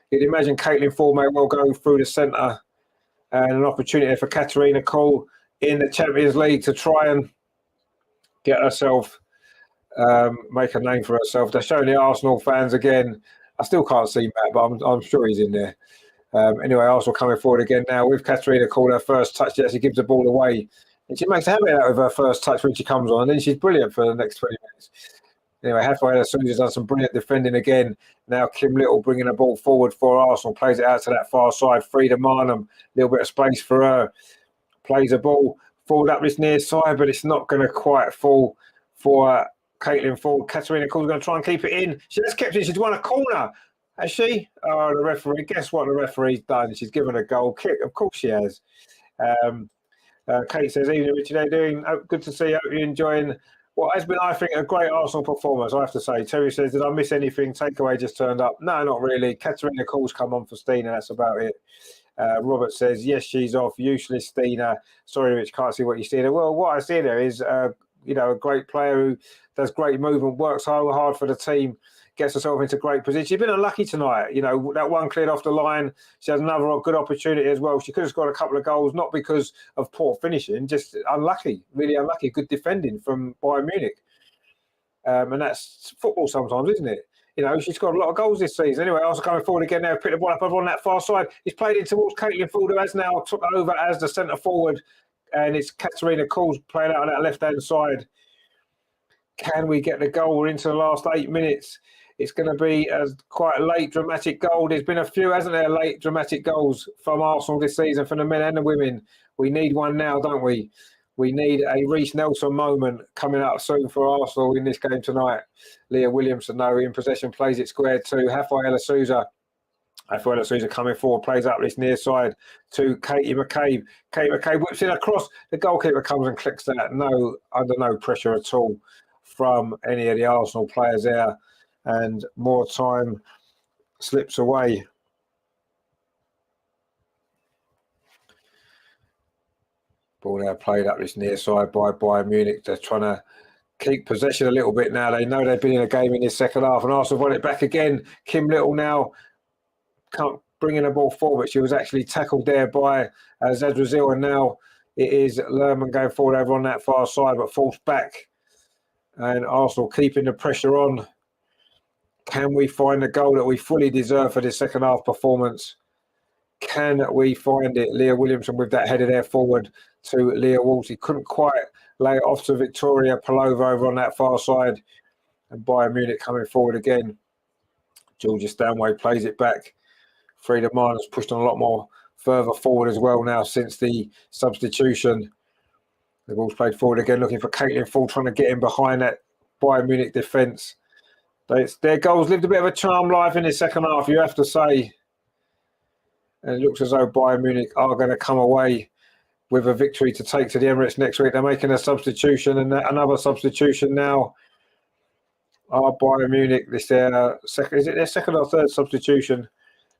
[SPEAKER 1] You'd imagine Caitlin Ford may well go through the centre. And an opportunity for Katarina Kuhl in the Champions League to try and get herself, make a name for herself. They're showing the Arsenal fans again. I still can't see Matt, but I'm sure he's in there. Anyway, Arsenal coming forward again now with Katarina Kuhl, her first touch. Yes, she gives the ball away. And she makes a habit out of her first touch when she comes on. And then she's brilliant for the next 20 minutes. Anyway, halfway, Susan's done some brilliant defending again. Now Kim Little bringing the ball forward for Arsenal. Plays it out to that far side. Frida Marnham, a little bit of space for her. Plays the ball forward up this near side, but it's not going to quite fall for Caitlin Ford. Katarina Kuhl's going to try and keep it in. She has kept it. She's won a corner. Has she? Oh, the referee. Guess what the referee's done? She's given a goal kick. Of course she has. Kate says, evening, Richard, how you doing? Oh, good to see you. Hope you're enjoying what has been, I think, a great Arsenal performance, I have to say. Terry says, did I miss anything? Takeaway just turned up. No, not really. Katarina Kuhl's come on for Stina. That's about it. Robert says, yes, she's off. Useless, Stina. Sorry, Rich, can't see what you see there. Well, what I see there is, a great player who does great movement, works hard for the team, gets herself into great position. She's been unlucky tonight. That one cleared off the line. She has another good opportunity as well. She could have scored a couple of goals, not because of poor finishing, just unlucky, really unlucky. Good defending from Bayern Munich. And that's football sometimes, isn't it? She's got a lot of goals this season. Anyway, also coming forward again now, picked the ball up over on that far side. He's played in towards Caitlin Ford, who has now took over as the centre forward. And it's Katarina Kuhl's playing out on that left-hand side. Can we get the goal? We're into the last 8 minutes. It's going to be quite a late, dramatic goal. There's been a few, hasn't there, late, dramatic goals from Arsenal this season, from the men and the women. We need one now, don't we? We need a Reece Nelson moment coming up soon for Arsenal in this game tonight. Leah Williamson, though, in possession, plays it square to Rafaela Souza. Rafaela Souza coming forward, plays up this near side to Katie McCabe. Katie McCabe whips it across. The goalkeeper comes and clicks that. Under no pressure at all from any of the Arsenal players there. And more time slips away. Ball now played up this near side by Bayern Munich. They're trying to keep possession a little bit now. They know they've been in a game in this second half, and Arsenal won it back again. Kim Little now can't bring in the ball forward, but she was actually tackled there by Zadrazil, and now it is Lerman going forward over on that far side, but falls back. And Arsenal keeping the pressure on. Can we find the goal that we fully deserve for this second half performance? Can we find it? Leah Williamson with that header there forward to Leah Walsh. He couldn't quite lay it off to Victoria Palova over on that far side. And Bayern Munich coming forward again. Georgia Stanway plays it back. Frida Marner's pushed on a lot more further forward as well now since the substitution. The ball's played forward again, looking for Caitlin Ford, trying to get in behind that Bayern Munich defence. Their goals lived a bit of a charmed life in the second half, you have to say. And it looks as though Bayern Munich are going to come away with a victory to take to the Emirates next week. They're making a substitution, and another substitution now. Are Bayern Munich, is it their second or third substitution?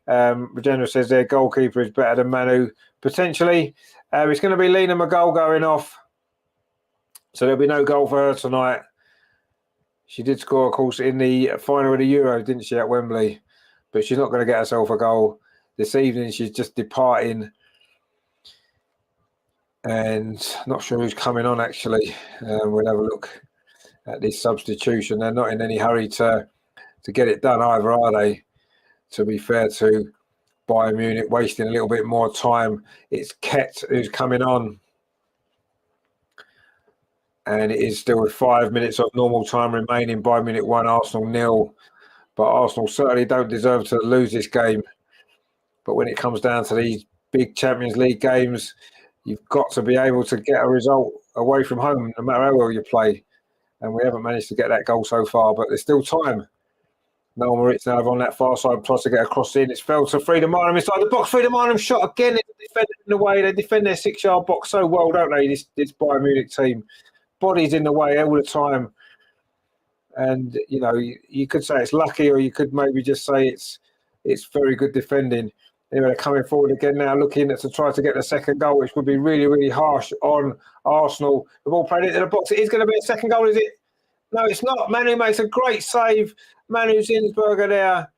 [SPEAKER 1] Regina says their goalkeeper is better than Manu. Potentially. It's going to be Lena McGull going off. So there'll be no goal for her tonight. She did score, of course, in the final of the Euro, didn't she, at Wembley? But she's not going to get herself a goal this evening. She's just departing. And not sure who's coming on, actually. We'll have a look at this substitution. They're not in any hurry to get it done either, are they? To be fair to Bayern Munich, wasting a little bit more time. It's Ket who's coming on. And it is still with 5 minutes of normal time remaining. Bayern Munich 1, Arsenal 0. But Arsenal certainly don't deserve to lose this game. But when it comes down to these big Champions League games, you've got to be able to get a result away from home, no matter how well you play. And we haven't managed to get that goal so far, but there's still time. Noel Moritz now on that far side, tries to get across in. It's fell to Frida Marnham inside the box. Frida Marnham shot again. Defending in the way. They defend their 6-yard box so well, don't they, this Bayern Munich team? Bodies in the way all the time. And, you could say it's lucky, or you could maybe just say it's very good defending. Anyway, they're coming forward again now, looking to try to get the second goal, which would be really, really harsh on Arsenal. The ball played into the box. It is going to be a second goal, is it? No, it's not. Manu makes a great save. Manu Zinsberger there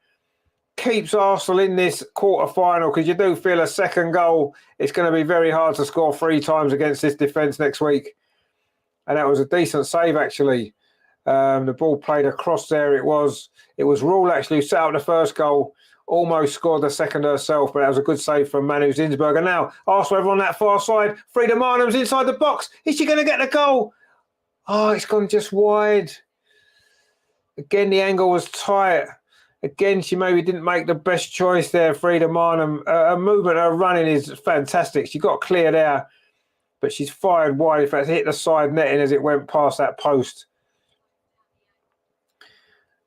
[SPEAKER 1] keeps Arsenal in this quarter-final, because you do feel a second goal, it's going to be very hard to score 3 times against this defence next week. And that was a decent save, actually. The ball played across there. It was Rule, actually, who set up the first goal. Almost scored the second herself, but that was a good save from Manu Zinsberger. Now, Arsenal over on that far side. Frida Marnham's inside the box. Is she going to get the goal? Oh, it's gone just wide. Again, the angle was tight. Again, she maybe didn't make the best choice there, Frida Marnham. Her movement, her running is fantastic. She got clear there, but she's fired wide. In fact, hit the side netting as it went past that post.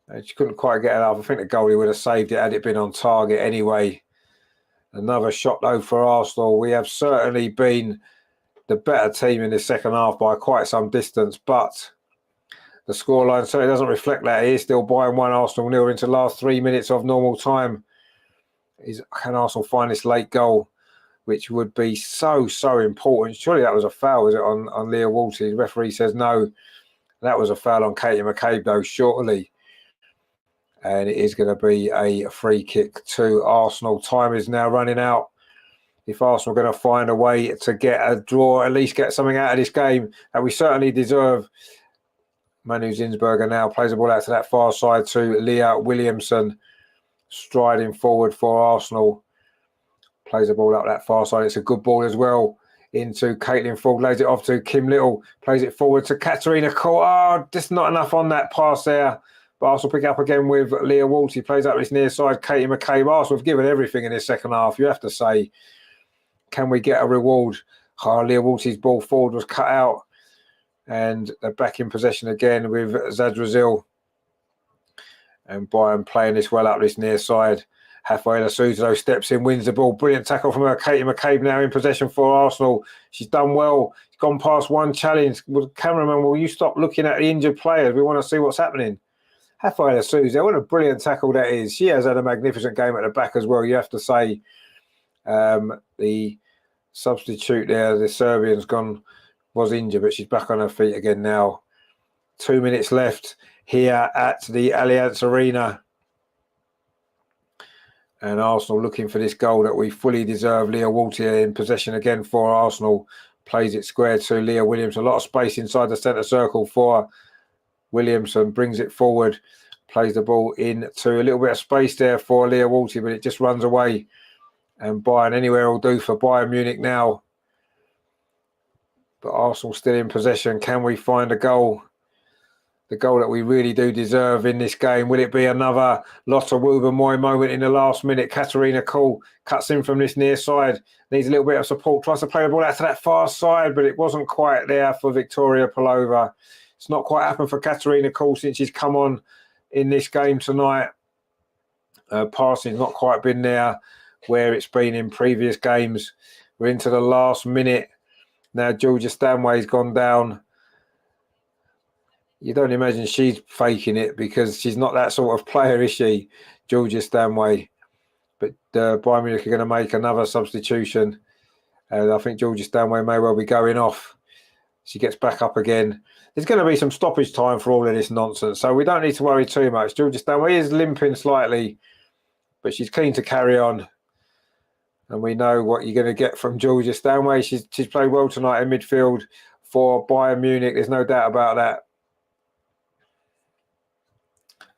[SPEAKER 1] And she couldn't quite get it up. I think the goalie would have saved it had it been on target anyway. Another shot, though, for Arsenal. We have certainly been the better team in the second half by quite some distance, but the scoreline certainly doesn't reflect that. It is still Bayern 1, Arsenal 0 into the last 3 minutes of normal time. Can Arsenal find this late goal? which would be so important. Surely that was a foul, is it, on Leah Walty? The referee says no. That was a foul on Katie McCabe, though, shortly. And it is going to be a free kick to Arsenal. Time is now running out. If Arsenal are going to find a way to get a draw, at least get something out of this game that we certainly deserve. Manu Zinsberger now plays the ball out to that far side to Leah Williamson, striding forward for Arsenal. Plays the ball up that far side. It's a good ball as well into Caitlin Ford. Lays it off to Kim Little. Plays it forward to Katarina Cole. Oh, just not enough on that pass there. But Arsenal pick up again with Leah Walty. Plays up this near side. Katie McCabe. Arsenal have given everything in this second half. You have to say, can we get a reward? Oh, Leah Walty's ball forward was cut out. And they're back in possession again with Zadrazil. And Bayern playing this well up this near side. Rafaela Souza steps in, wins the ball. Brilliant tackle from her. Katie McCabe now in possession for Arsenal. She's done well. She's gone past one challenge. Cameraman, will you stop looking at the injured players? We want to see what's happening. Rafaela Souza, what a brilliant tackle that is. She has had a magnificent game at the back as well, you have to say. The substitute there, the Serbian's was injured, but she's back on her feet again now. 2 minutes left here at the Allianz Arena. And Arsenal looking for this goal that we fully deserve. Leah Walty in possession again for Arsenal. Plays it square to Leah Williamson. A lot of space inside the centre circle for Williamson. Brings it forward. Plays the ball into a little bit of space there for Leah Walty, but it just runs away. And Bayern anywhere will do for Bayern Munich now. But Arsenal still in possession. Can we find a goal? The goal that we really do deserve in this game. Will it be another Lotta Wubben-Moy moment in the last minute? Katarina Cole cuts in from this near side. Needs a little bit of support. Tries to play the ball out to that far side, but it wasn't quite there for Victoria Pelova. It's not quite happened for Katarina Cole since she's come on in this game tonight. Passing's not quite been there where it's been in previous games. We're into the last minute. Now Georgia Stanway's gone down. You don't imagine she's faking it because she's not that sort of player, is she, Georgia Stanway? But Bayern Munich are going to make another substitution. And I think Georgia Stanway may well be going off. She gets back up again. There's going to be some stoppage time for all of this nonsense, so we don't need to worry too much. Georgia Stanway is limping slightly, but she's keen to carry on. And we know what you're going to get from Georgia Stanway. She's played well tonight in midfield for Bayern Munich. There's no doubt about that.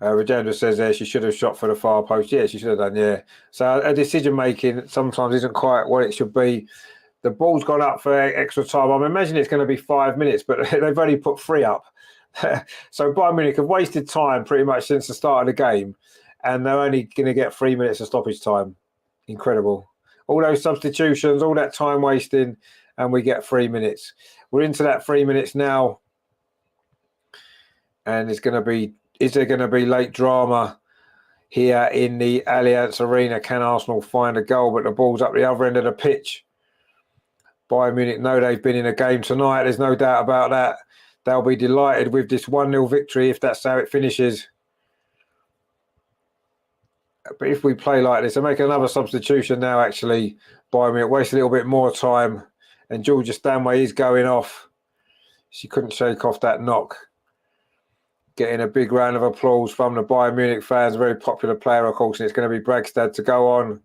[SPEAKER 1] Rajendra says there she should have shot for the far post. Yeah, she should have done, yeah. So her decision-making sometimes isn't quite what it should be. The ball's gone up for extra time. I'm imagining it's going to be 5 minutes, but they've only put 3 up. So Bayern Munich have wasted time pretty much since the start of the game, and they're only going to get 3 minutes of stoppage time. Incredible. All those substitutions, all that time wasting, and we get 3 minutes. We're into that 3 minutes now, and it's going to be... Is there going to be late drama here in the Allianz Arena? Can Arsenal find a goal? But the ball's up the other end of the pitch. Bayern Munich know they've been in a game tonight. There's no doubt about that. They'll be delighted with this 1-0 victory if that's how it finishes. But if we play like this, they make another substitution now, actually. Bayern Munich waste a little bit more time. And Georgia Stanway is going off. She couldn't shake off that knock. Getting a big round of applause from the Bayern Munich fans. A very popular player, of course, and it's going to be Bragstad to go on,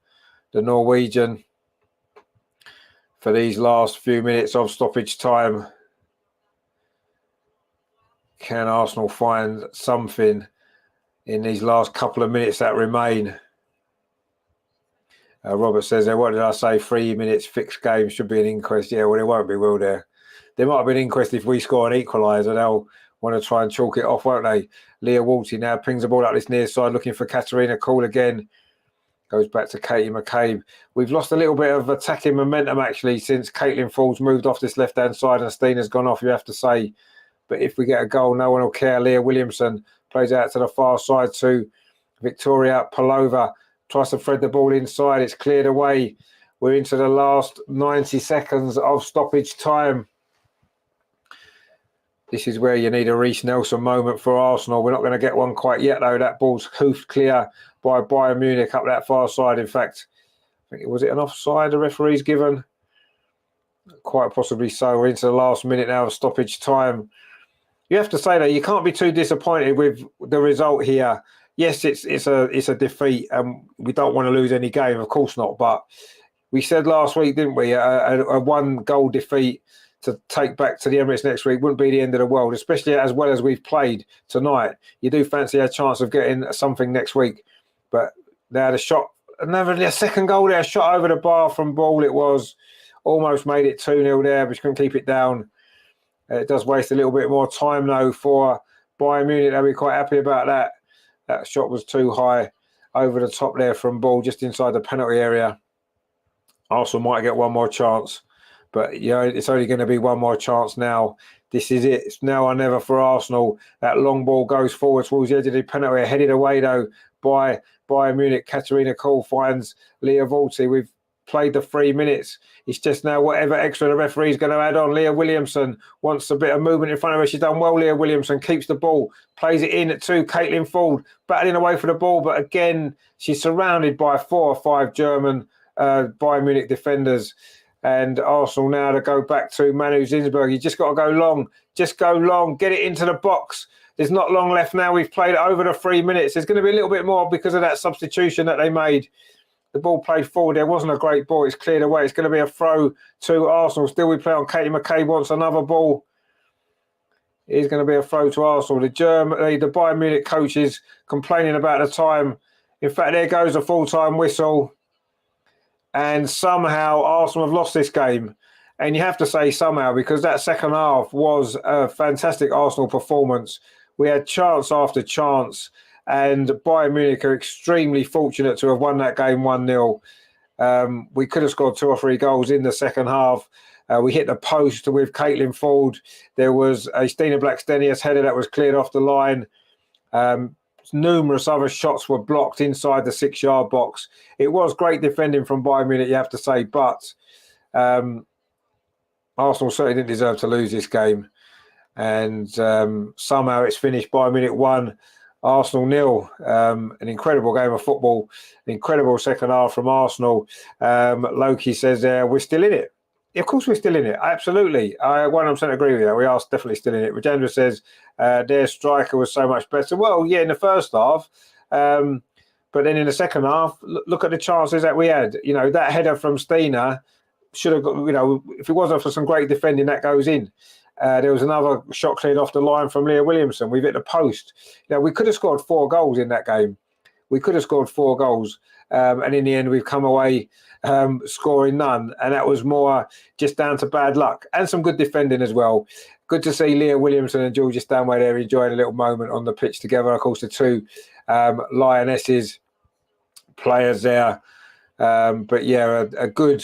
[SPEAKER 1] the Norwegian, for these last few minutes of stoppage time. Can Arsenal find something in these last couple of minutes that remain? Robert says there, what did I say? 3 minutes, fixed game, should be an inquest. Yeah, well, there won't be, will there? There might have been an inquest if we score an equaliser. They'll want to try and chalk it off, won't they? Leah Walty now pings the ball up this near side, looking for Katarina Cole again. Goes back to Katie McCabe. We've lost a little bit of attacking momentum, actually, since Caitlin Ford's moved off this left-hand side and Stina's gone off, you have to say. But if we get a goal, no one will care. Leah Williamson plays out to the far side to Victoria Pelova. Tries to thread the ball inside. It's cleared away. We're into the last 90 seconds of stoppage time. This is where you need a Reece Nelson moment for Arsenal. We're not going to get one quite yet, though. That ball's hoofed clear by Bayern Munich up that far side. In fact, was it an offside the referee's given? Quite possibly so. We're into the last minute now of stoppage time. You have to say that you can't be too disappointed with the result here. Yes, it's a defeat, and we don't want to lose any game, of course not. But we said last week, didn't we, a 1-goal defeat to take back to the Emirates next week wouldn't be the end of the world, especially as well as we've played tonight. You do fancy a chance of getting something next week. But now the shot, a second goal there, shot over the bar from ball it was. Almost made it 2-0 there, but couldn't keep it down. It does waste a little bit more time, though, for Bayern Munich. They'll be quite happy about that. That shot was too high over the top there from ball, just inside the penalty area. Arsenal might get one more chance, but it's only going to be one more chance now. This is it. It's now or never for Arsenal. That long ball goes forward towards the edge of the penalty, headed away, though, by Bayern Munich. Katarina Kohl finds Leah Volti. We've played the 3 minutes. It's just now whatever extra the referee's going to add on. Leah Williamson wants a bit of movement in front of her. She's done well, Leah Williamson. Keeps the ball. Plays it in at 2. Caitlin Ford battling away for the ball. But again, she's surrounded by 4 or 5 German Bayern Munich defenders. And Arsenal now to go back to Manu Zinsberg. You just got to go long. Just go long. Get it into the box. There's not long left now. We've played it over the 3 minutes. There's going to be a little bit more because of that substitution that they made. The ball played forward. There wasn't a great ball. It's cleared away. It's going to be a throw to Arsenal. Still we play on. Katie McKay wants another ball. It is going to be a throw to Arsenal. The Bayern Munich coaches complaining about the time. In fact, there goes a full-time whistle. And somehow Arsenal have lost this game. And you have to say somehow, because that second half was a fantastic Arsenal performance. We had chance after chance. And Bayern Munich are extremely fortunate to have won that game 1-0. We could have scored 2 or 3 goals in the second half. We hit the post with Caitlin Ford. There was a Stina Blackstenius header that was cleared off the line. Numerous other shots were blocked inside the 6-yard box. It was great defending from Bayern Munich, you have to say, but Arsenal certainly didn't deserve to lose this game. And somehow it's finished Bayern Munich 1, Arsenal 0. An incredible game of football, an incredible second half from Arsenal. Loki says we're still in it. Of course we're still in it. Absolutely. I 100% agree with that. We are definitely still in it. Rajendra says their striker was so much better. Well, yeah, in the first half. But then in the second half, look at the chances that we had. You know, that header from Stina should have got, if it wasn't for some great defending, that goes in. There was another shot cleared off the line from Leah Williamson. We've hit the post. We could have scored 4 goals in that game. We could have scored 4 goals. And in the end, we've come away scoring none. And that was more just down to bad luck and some good defending as well. Good to see Leah Williamson and Georgia Stanway there enjoying a little moment on the pitch together. Of course, the 2 Lionesses players there. But yeah, a good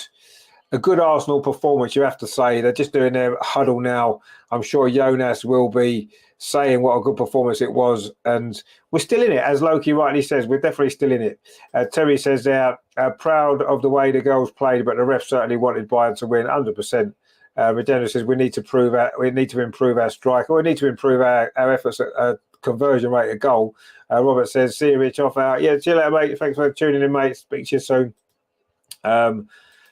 [SPEAKER 1] Arsenal performance, you have to say. They're just doing their huddle now. I'm sure Jonas will be saying what a good performance it was. And we're still in it, as Loki rightly says. We're definitely still in it. Terry says they're proud of the way the girls played, but the refs certainly wanted Bayern to win 100%. Regina says we need to improve our striker. We need to improve our efforts at conversion rate of goal. Robert says, see you, Rich, off out. Yeah, see you later, mate. Thanks for tuning in, mate. Speak to you soon.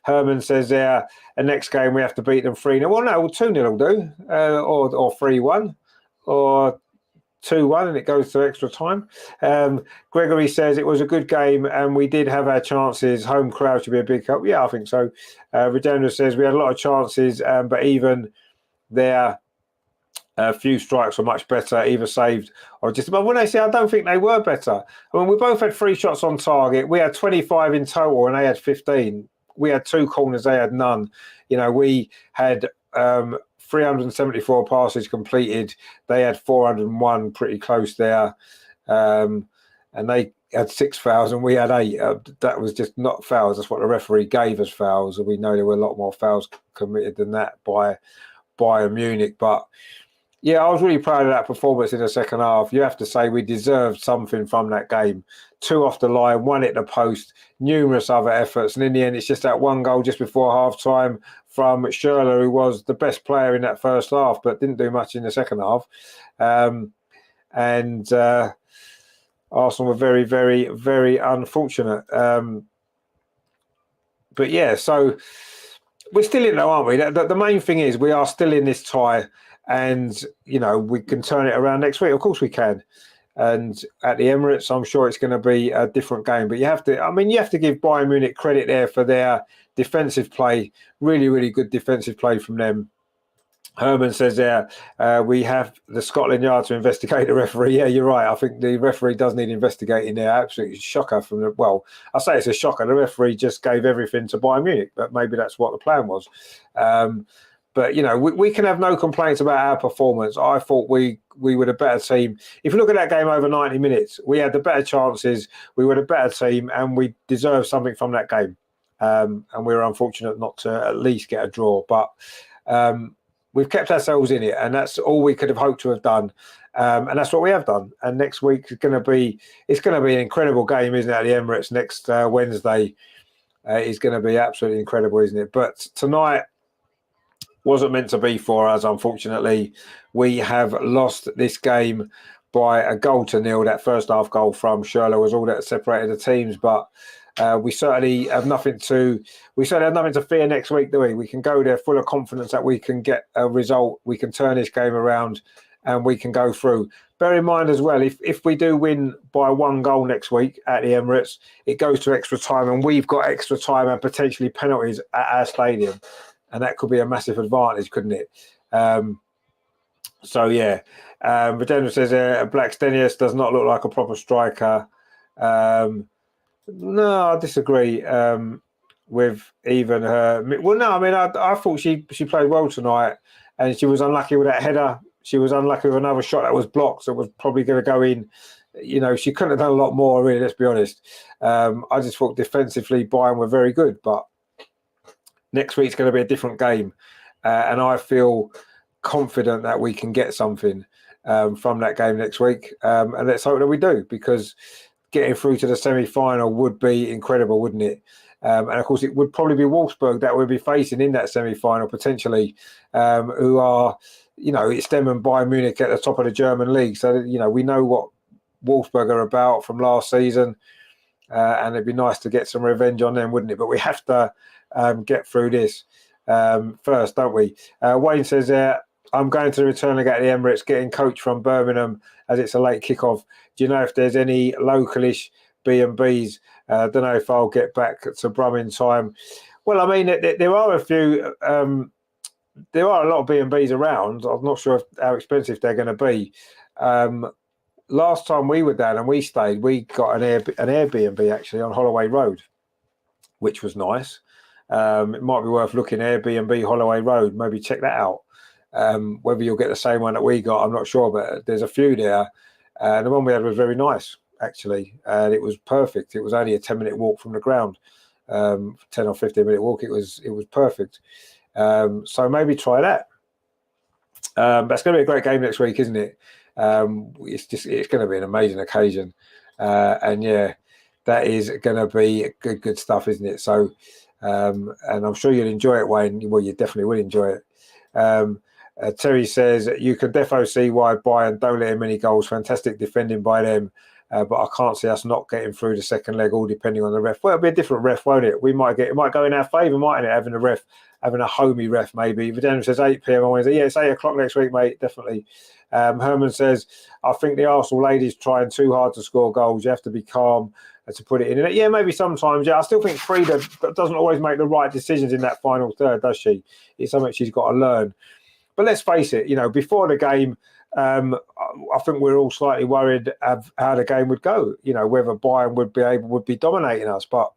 [SPEAKER 1] Herman says the next game we have to beat them 3-0. Well, no, 2-0 will do, or 3-1, or 2-1, and it goes to extra time. Gregory says it was a good game, and we did have our chances. Home crowd should be a big help. Yeah, I think so. Regina says we had a lot of chances, but even their few strikes were much better, either saved or just. But when I say I don't think they were better. I mean, we both had 3 shots on target. We had 25 in total, and they had 15. We had 2 corners, they had none. We had 374 passes completed. They had 401, pretty close there. And they had 6 fouls and we had 8. That was just not fouls. That's what the referee gave us fouls. And we know there were a lot more fouls committed than that by Bayern Munich. But yeah, I was really proud of that performance in the second half. You have to say we deserved something from that game. 2 off the line, 1 at the post, numerous other efforts. And in the end, it's just that 1 goal just before half-time from Schürrle, who was the best player in that first half, but didn't do much in the second half. Arsenal were very, very, very unfortunate. but yeah, so we're still in there, aren't we? The main thing is we are still in this tie, and we can turn it around next week. Of course we can. And at the Emirates, I'm sure it's going to be a different game. But you have to give Bayern Munich credit there for their defensive play. Really, really good defensive play from them. Herman says there, we have the Scotland Yard to investigate the referee. Yeah, you're right. I think the referee does need investigating there. Absolutely shocker I say it's a shocker. The referee just gave everything to Bayern Munich, but maybe that's what the plan was. But, we can have no complaints about our performance. I thought we were the better team. If you look at that game over 90 minutes, we had the better chances. We were the better team, and we deserved something from that game. And we were unfortunate not to at least get a draw. But we've kept ourselves in it, and that's all we could have hoped to have done. And that's what we have done. And next week is going to be an incredible game, isn't it, at the Emirates next Wednesday? Is going to be absolutely incredible, isn't it? But tonight wasn't meant to be for us, unfortunately. We have lost this game by a 1-0. That first half goal from Schürrle was all that separated the teams, but we certainly have nothing to fear next week, do we? We can go there full of confidence that we can get a result, we can turn this game around, and we can go through. Bear in mind as well, if we do win by 1 goal next week at the Emirates, it goes to extra time, and we've got extra time and potentially penalties at our stadium. And that could be a massive advantage, couldn't it? So, yeah. Videndra says Black Stenius does not look like a proper striker. No, I disagree with even her. Well, no, I mean, I thought she played well tonight, and she was unlucky with that header. She was unlucky with another shot that was blocked, that was probably going to go in. She couldn't have done a lot more, really, let's be honest. I just thought defensively Bayern were very good, but next week's going to be a different game, and I feel confident that we can get something from that game next week. And let's hope that we do, because getting through to the semi-final would be incredible, wouldn't it? And of course, it would probably be Wolfsburg that we'd be facing in that semi-final potentially, who are, it's them and Bayern Munich at the top of the German league. So, we know what Wolfsburg are about from last season, and it'd be nice to get some revenge on them, wouldn't it? But we have to get through this first, don't we? Wayne says, I'm going to the return leg at the Emirates, getting coached from Birmingham as it's a late kickoff. Do you know if there's any localish B&Bs? Don't know if I'll get back to Brum in time. Well, I mean, there are a few. There are a lot of B&Bs around. I'm not sure how expensive they're going to be. Last time we were down and we stayed, we got an Airbnb actually on Holloway Road, which was nice. It might be worth looking Airbnb Holloway Road. Maybe check that out. Whether you'll get the same one that we got, I'm not sure, but there's a few there. The one we had was very nice, actually, and it was perfect. It was only a 10-minute walk from the ground, 10 or 15-minute walk. It was perfect. So maybe try that. That's going to be a great game next week, isn't it? It's going to be an amazing occasion, and yeah, that is going to be good stuff, isn't it? So, and I'm sure you'll enjoy it, Wayne. Well, you definitely will enjoy it. Terry says you can definitely see why Bayern don't let in many goals. Fantastic defending by them, but I can't see us not getting through the second leg, all depending on the ref. Well, it'll be a different ref, won't it? It might go in our favour, mightn't it? Having a homey ref, maybe. Videndra says 8 p.m. on Wednesday. Yeah, it's 8 o'clock next week, mate. Definitely. Herman says, I think the Arsenal ladies trying too hard to score goals. You have to be calm to put it in. Yeah, maybe sometimes. Yeah, I still think Frida doesn't always make the right decisions in that final third, does she? It's something she's got to learn. But let's face it, before the game, I think we're all slightly worried of how the game would go. Whether Bayern would be dominating us, but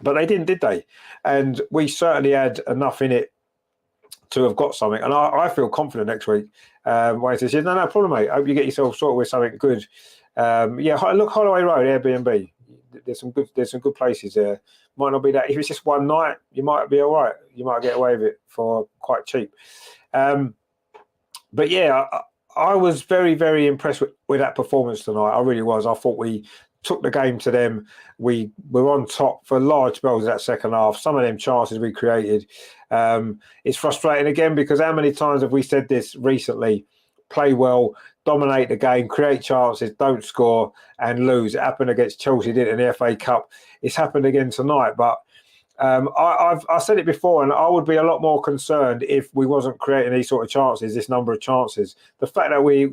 [SPEAKER 1] they didn't, did they? And we certainly had enough in it to have got something. And I feel confident next week. Wayne says, no problem, mate. I hope you get yourself sorted with something good. Yeah, look, Holloway Road, Airbnb. There's some good places there. Might not be that. If it's just one night, you might be all right. You might get away with it for quite cheap. But yeah, I was very, very impressed with that performance tonight. I really was. I thought we took the game to them. We were on top for large spells of that second half. Some of them chances we created. It's frustrating again because how many times have we said this recently? Play well, dominate the game, create chances, don't score and lose. It happened against Chelsea, did it, in the FA Cup. It's happened again tonight, but I said it before, and I would be a lot more concerned if we wasn't creating these sort of chances, this number of chances. The fact that we're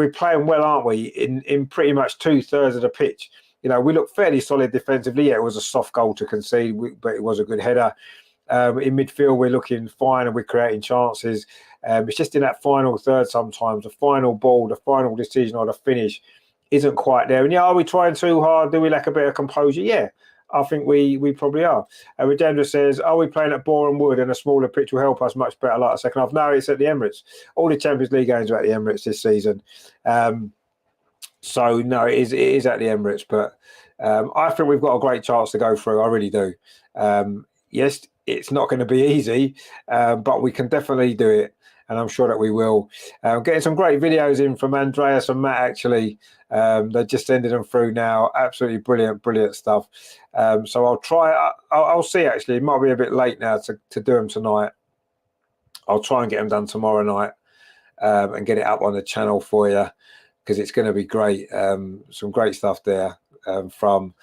[SPEAKER 1] playing well, aren't we? In pretty much 2/3 of the pitch. We look fairly solid defensively. Yeah, it was a soft goal to concede, but it was a good header. In midfield, we're looking fine and we're creating chances. It's just in that final third sometimes, the final ball, the final decision or the finish isn't quite there. And are we trying too hard? Do we lack a bit of composure? Yeah, I think we probably are. Redendra says, are we playing at Boreham Wood and a smaller pitch will help us much better like the second half? No, it's at the Emirates. All the Champions League games are at the Emirates this season. So, no, it is at the Emirates. But I think we've got a great chance to go through. I really do. Yes, it's not going to be easy, but we can definitely do it. And I'm sure that we will. Getting some great videos in from Andreas and Matt, actually. They're just sending them through now. Absolutely brilliant stuff. So I'll try. I'll see, actually. It might be a bit late now to do them tonight. I'll try and get them done tomorrow night and get it up on the channel for you, because it's going to be great. Some great stuff there from,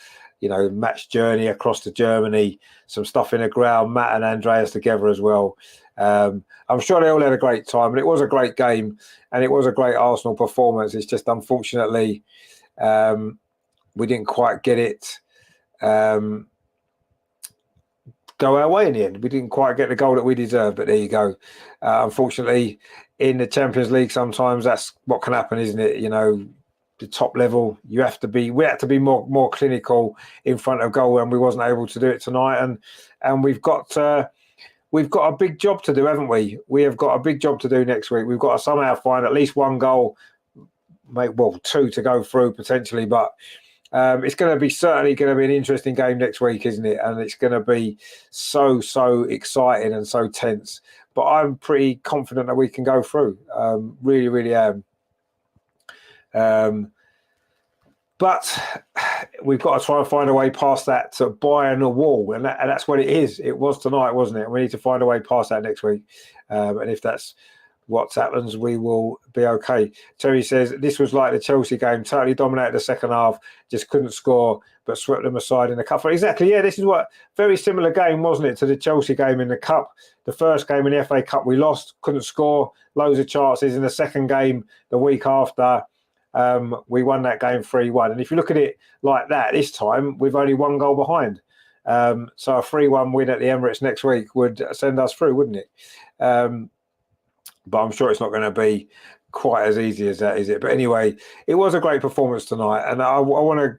[SPEAKER 1] match journey across to Germany, some stuff in the ground, Matt and Andreas together as well. I'm sure they all had a great time, and it was a great game, and it was a great Arsenal performance. It's just unfortunately we didn't quite get it go our way in the end. We didn't quite get the goal that we deserved, but there you go. Unfortunately, in the Champions League, sometimes that's what can happen, isn't it? The top level, we had to be more clinical in front of goal, and we wasn't able to do it tonight. And we've got a big job to do, haven't we? We have got a big job to do next week. We've got to somehow find at least one goal, two to go through potentially. But it's certainly going to be an interesting game next week, isn't it? And it's going to be so exciting and so tense. But I'm pretty confident that we can go through. Really am. But we've got to try and find a way past that to Bayern a wall, and that's what it is. It was tonight, wasn't it? And we need to find a way past that next week. And if that's what happens, we will be okay. Terry says, this was like the Chelsea game, totally dominated the second half, just couldn't score, but swept them aside in the cup. Exactly, yeah, this is very similar game, wasn't it, to the Chelsea game in the cup. The first game in the FA Cup, we lost, couldn't score, loads of chances. In the second game, the week after, we won that game 3-1. And if you look at it like that, this time, we've only one goal behind. So a 3-1 win at the Emirates next week would send us through, wouldn't it? But I'm sure it's not going to be quite as easy as that, is it? But anyway, it was a great performance tonight. And I want to,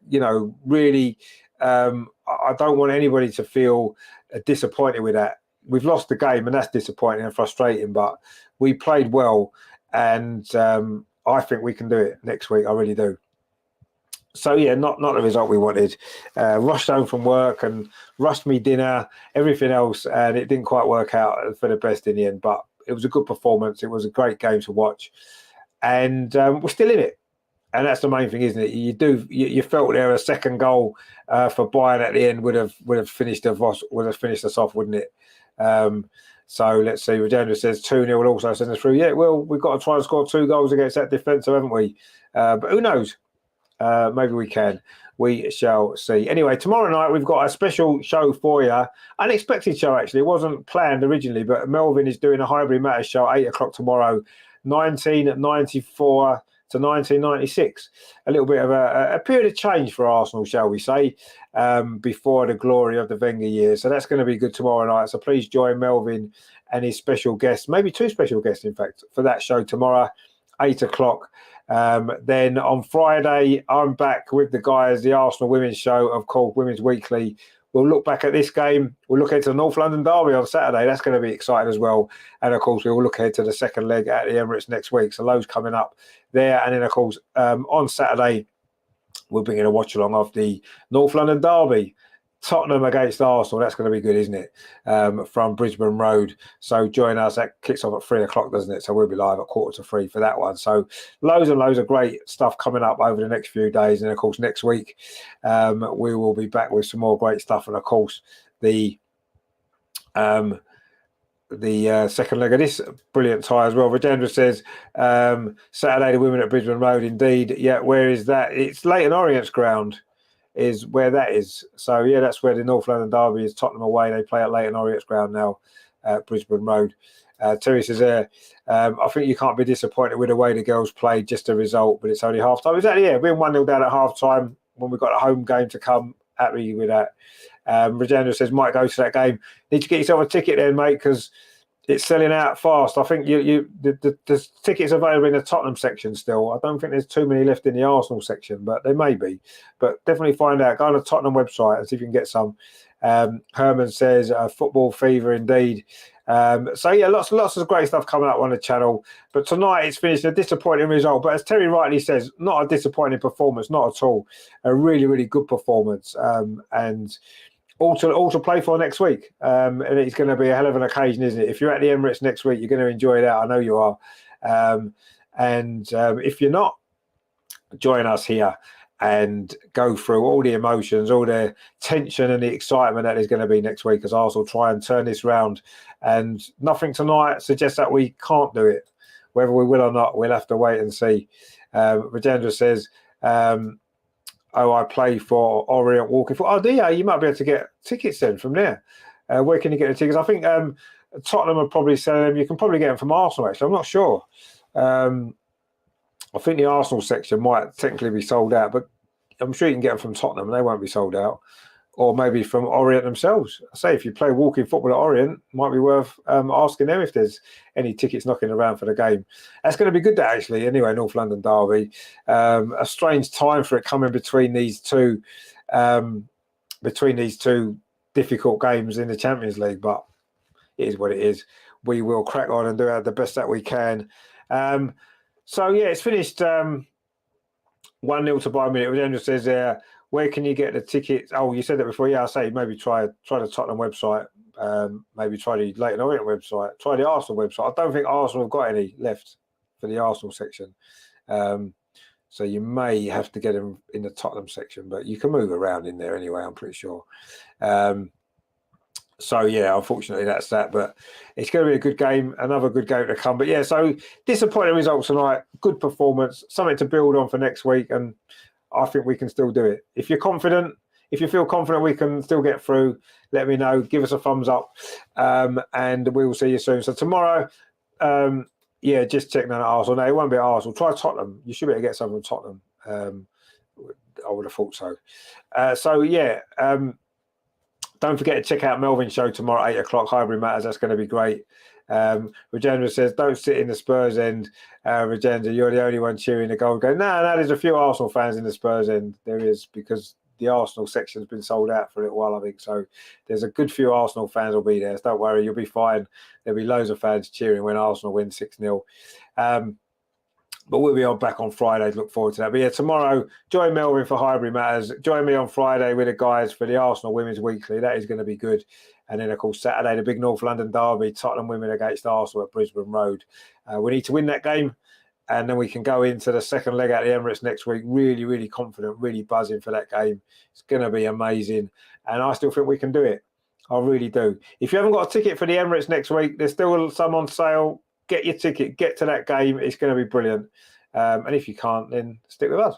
[SPEAKER 1] really, I don't want anybody to feel disappointed with that. We've lost the game, and that's disappointing and frustrating, but we played well. And I think we can do it next week. I really do. So, yeah, not the result we wanted. Rushed home from work and rushed me dinner, everything else, and it didn't quite work out for the best in the end. But it was a good performance. It was a great game to watch. And we're still in it. And that's the main thing, isn't it? You felt there a second goal for Bayern at the end would have finished us off, wouldn't it? So let's see. Redendra says 2-0 will also send us through. Yeah, well, we've got to try and score 2 goals against that defender, haven't we? But who knows? Maybe we can. We shall see. Anyway, tomorrow night we've got a special show for you. Unexpected show, actually. It wasn't planned originally, but Melvin is doing a Highbury Matters show at 8 o'clock tomorrow, 1994 to 1996. A little bit of a period of change for Arsenal, shall we say, before the glory of the Wenger years. So that's going to be good tomorrow night. So please join Melvin and his special guests, maybe 2 special guests, in fact, for that show tomorrow, 8 o'clock. Then on Friday, I'm back with the guys, the Arsenal Women's Show, of course, Women's Weekly. We'll look back at this game. We'll look ahead to the North London Derby on Saturday. That's going to be exciting as well. And, of course, we will look ahead to the second leg at the Emirates next week. So loads coming up there. And then, of course, on Saturday, we'll bring in a watch-along of the North London Derby. Tottenham against Arsenal. That's going to be good, isn't it? From Brisbane Road. So join us. That kicks off at 3 o'clock, doesn't it? So we'll be live at 2:45 for that one. So loads and loads of great stuff coming up over the next few days. And, of course, next week, we will be back with some more great stuff. And, of course, the second leg of this brilliant tie as well. Redendra says, Saturday, the women at Brisbane Road, indeed. Yeah, where is that? It's Leighton Orient's ground. is where that is. So yeah, that's where the North London derby is. Tottenham away. They play at Leighton Orient's ground now at Brisbane Road. Terry says there, I think you can't be disappointed with the way the girls played, just a result, but it's only half time. Exactly, yeah. Being 1-0 down at half time when we've got a home game to come, happy with that. Regina says, might go to that game. Need to get yourself a ticket then, mate, because it's selling out fast. I think the tickets available in the Tottenham section still. I don't think there's too many left in the Arsenal section, but there may be. But definitely find out. Go on the Tottenham website and see if you can get some. Herman says, football fever indeed. So yeah, lots of great stuff coming up on the channel. But tonight it's finished a disappointing result. But as Terry rightly says, not a disappointing performance, not at all. A really, really good performance. And all to play for next week. And it's going to be a hell of an occasion, isn't it? If you're at the Emirates next week, you're going to enjoy that. I know you are. If you're not, join us here and go through all the emotions, all the tension and the excitement that is going to be next week as Arsenal try and turn this round. And nothing tonight suggests that we can't do it. Whether we will or not, we'll have to wait and see. Rajendra says, I play for Orient Walking Foot. Oh, do you? You might be able to get tickets then from there. Where can you get the tickets? I think Tottenham are probably selling them. You can probably get them from Arsenal, actually. I'm not sure. I think the Arsenal section might technically be sold out, but I'm sure you can get them from Tottenham and they won't be sold out. Or maybe from Orient themselves. I say, if you play walking football at Orient, it might be worth asking them if there's any tickets knocking around for the game. That's going to be good, that actually. Anyway, North London derby. A strange time for it coming between these two difficult games in the Champions League, but it is what it is. We will crack on and do the best that we can. So yeah, it's finished 1-0 to Bayern Munich. Andrew says, where can you get the tickets? Oh, you said that before. Yeah, I say maybe try the Tottenham website. Maybe try the Leighton Orient website. Try the Arsenal website. I don't think Arsenal have got any left for the Arsenal section. So you may have to get them in the Tottenham section, but you can move around in there anyway, I'm pretty sure. So yeah, unfortunately that's that, but it's going to be a good game, another good game to come. But yeah, so disappointing results tonight, good performance, something to build on for next week, and I think we can still do it. If you're confident, if you feel confident we can still get through, let me know, give us a thumbs up, and we will see you soon. So tomorrow, yeah, just checking on Arsenal. No, it won't be Arsenal. Try Tottenham. You should be able to get some from Tottenham. I would have thought so. So yeah, don't forget to check out Melvin's show tomorrow at 8 o'clock, Highbury Matters. That's going to be great. Regenda says, don't sit in the Spurs end. Regenda, you're the only one cheering the goal. Go, no, there's a few Arsenal fans in the Spurs end. There is, because the Arsenal section's been sold out for a little while, I think. So there's a good few Arsenal fans will be there. So don't worry, you'll be fine. There'll be loads of fans cheering when Arsenal win 6-0. But we'll be back on Friday. Look forward to that. But yeah, tomorrow, join Melvin for Highbury Matters. Join me on Friday with the guys for the Arsenal Women's Weekly. That is going to be good. And then, of course, Saturday, the big North London derby, Tottenham women against Arsenal at Brisbane Road. We need to win that game, and then we can go into the second leg at the Emirates next week. Really, really confident, really buzzing for that game. It's going to be amazing. And I still think we can do it. I really do. If you haven't got a ticket for the Emirates next week, there's still some on sale. Get your ticket, get to that game. It's going to be brilliant. And if you can't, then stick with us.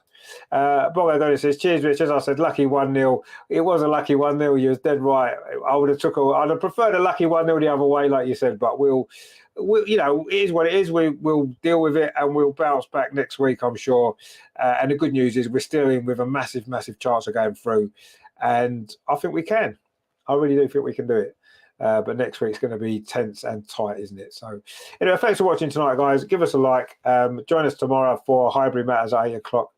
[SPEAKER 1] Bob Donny says, cheers, Rich. As I said, lucky 1-0. It was a lucky 1-0. You was dead right. I'd have preferred a lucky 1-0 the other way, like you said, but we'll you know, it is what it is. We'll deal with it and we'll bounce back next week, I'm sure. And the good news is we're still in with a massive, massive chance of going through. And I think we can. I really do think we can do it. But next week's going to be tense and tight, isn't it? So, anyway, thanks for watching tonight, guys. Give us a like. Join us tomorrow for Highbury Matters at 8 o'clock.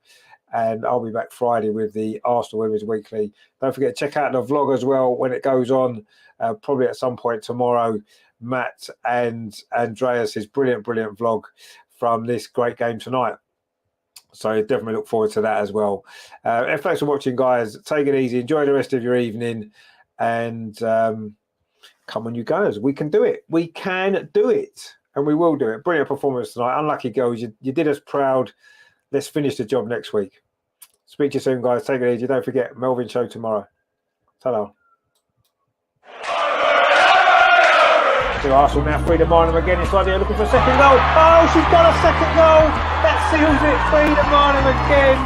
[SPEAKER 1] And I'll be back Friday with the Arsenal Women's Weekly. Don't forget to check out the vlog as well when it goes on, probably at some point tomorrow. Matt and Andreas' brilliant vlog from this great game tonight. So definitely look forward to that as well. And thanks for watching, guys. Take it easy. Enjoy the rest of your evening. And come on, you guys. We can do it. We can do it. And we will do it. Brilliant performance tonight. Unlucky girls. You did us proud. Let's finish the job next week. Speak to you soon, guys. Take it easy. Don't forget, Melvin show tomorrow. Ta-da. So Arsenal now free to Marnham again. It's Lydia looking for a second goal. Oh, she's got a second goal. That seals it. Free to Marnham again.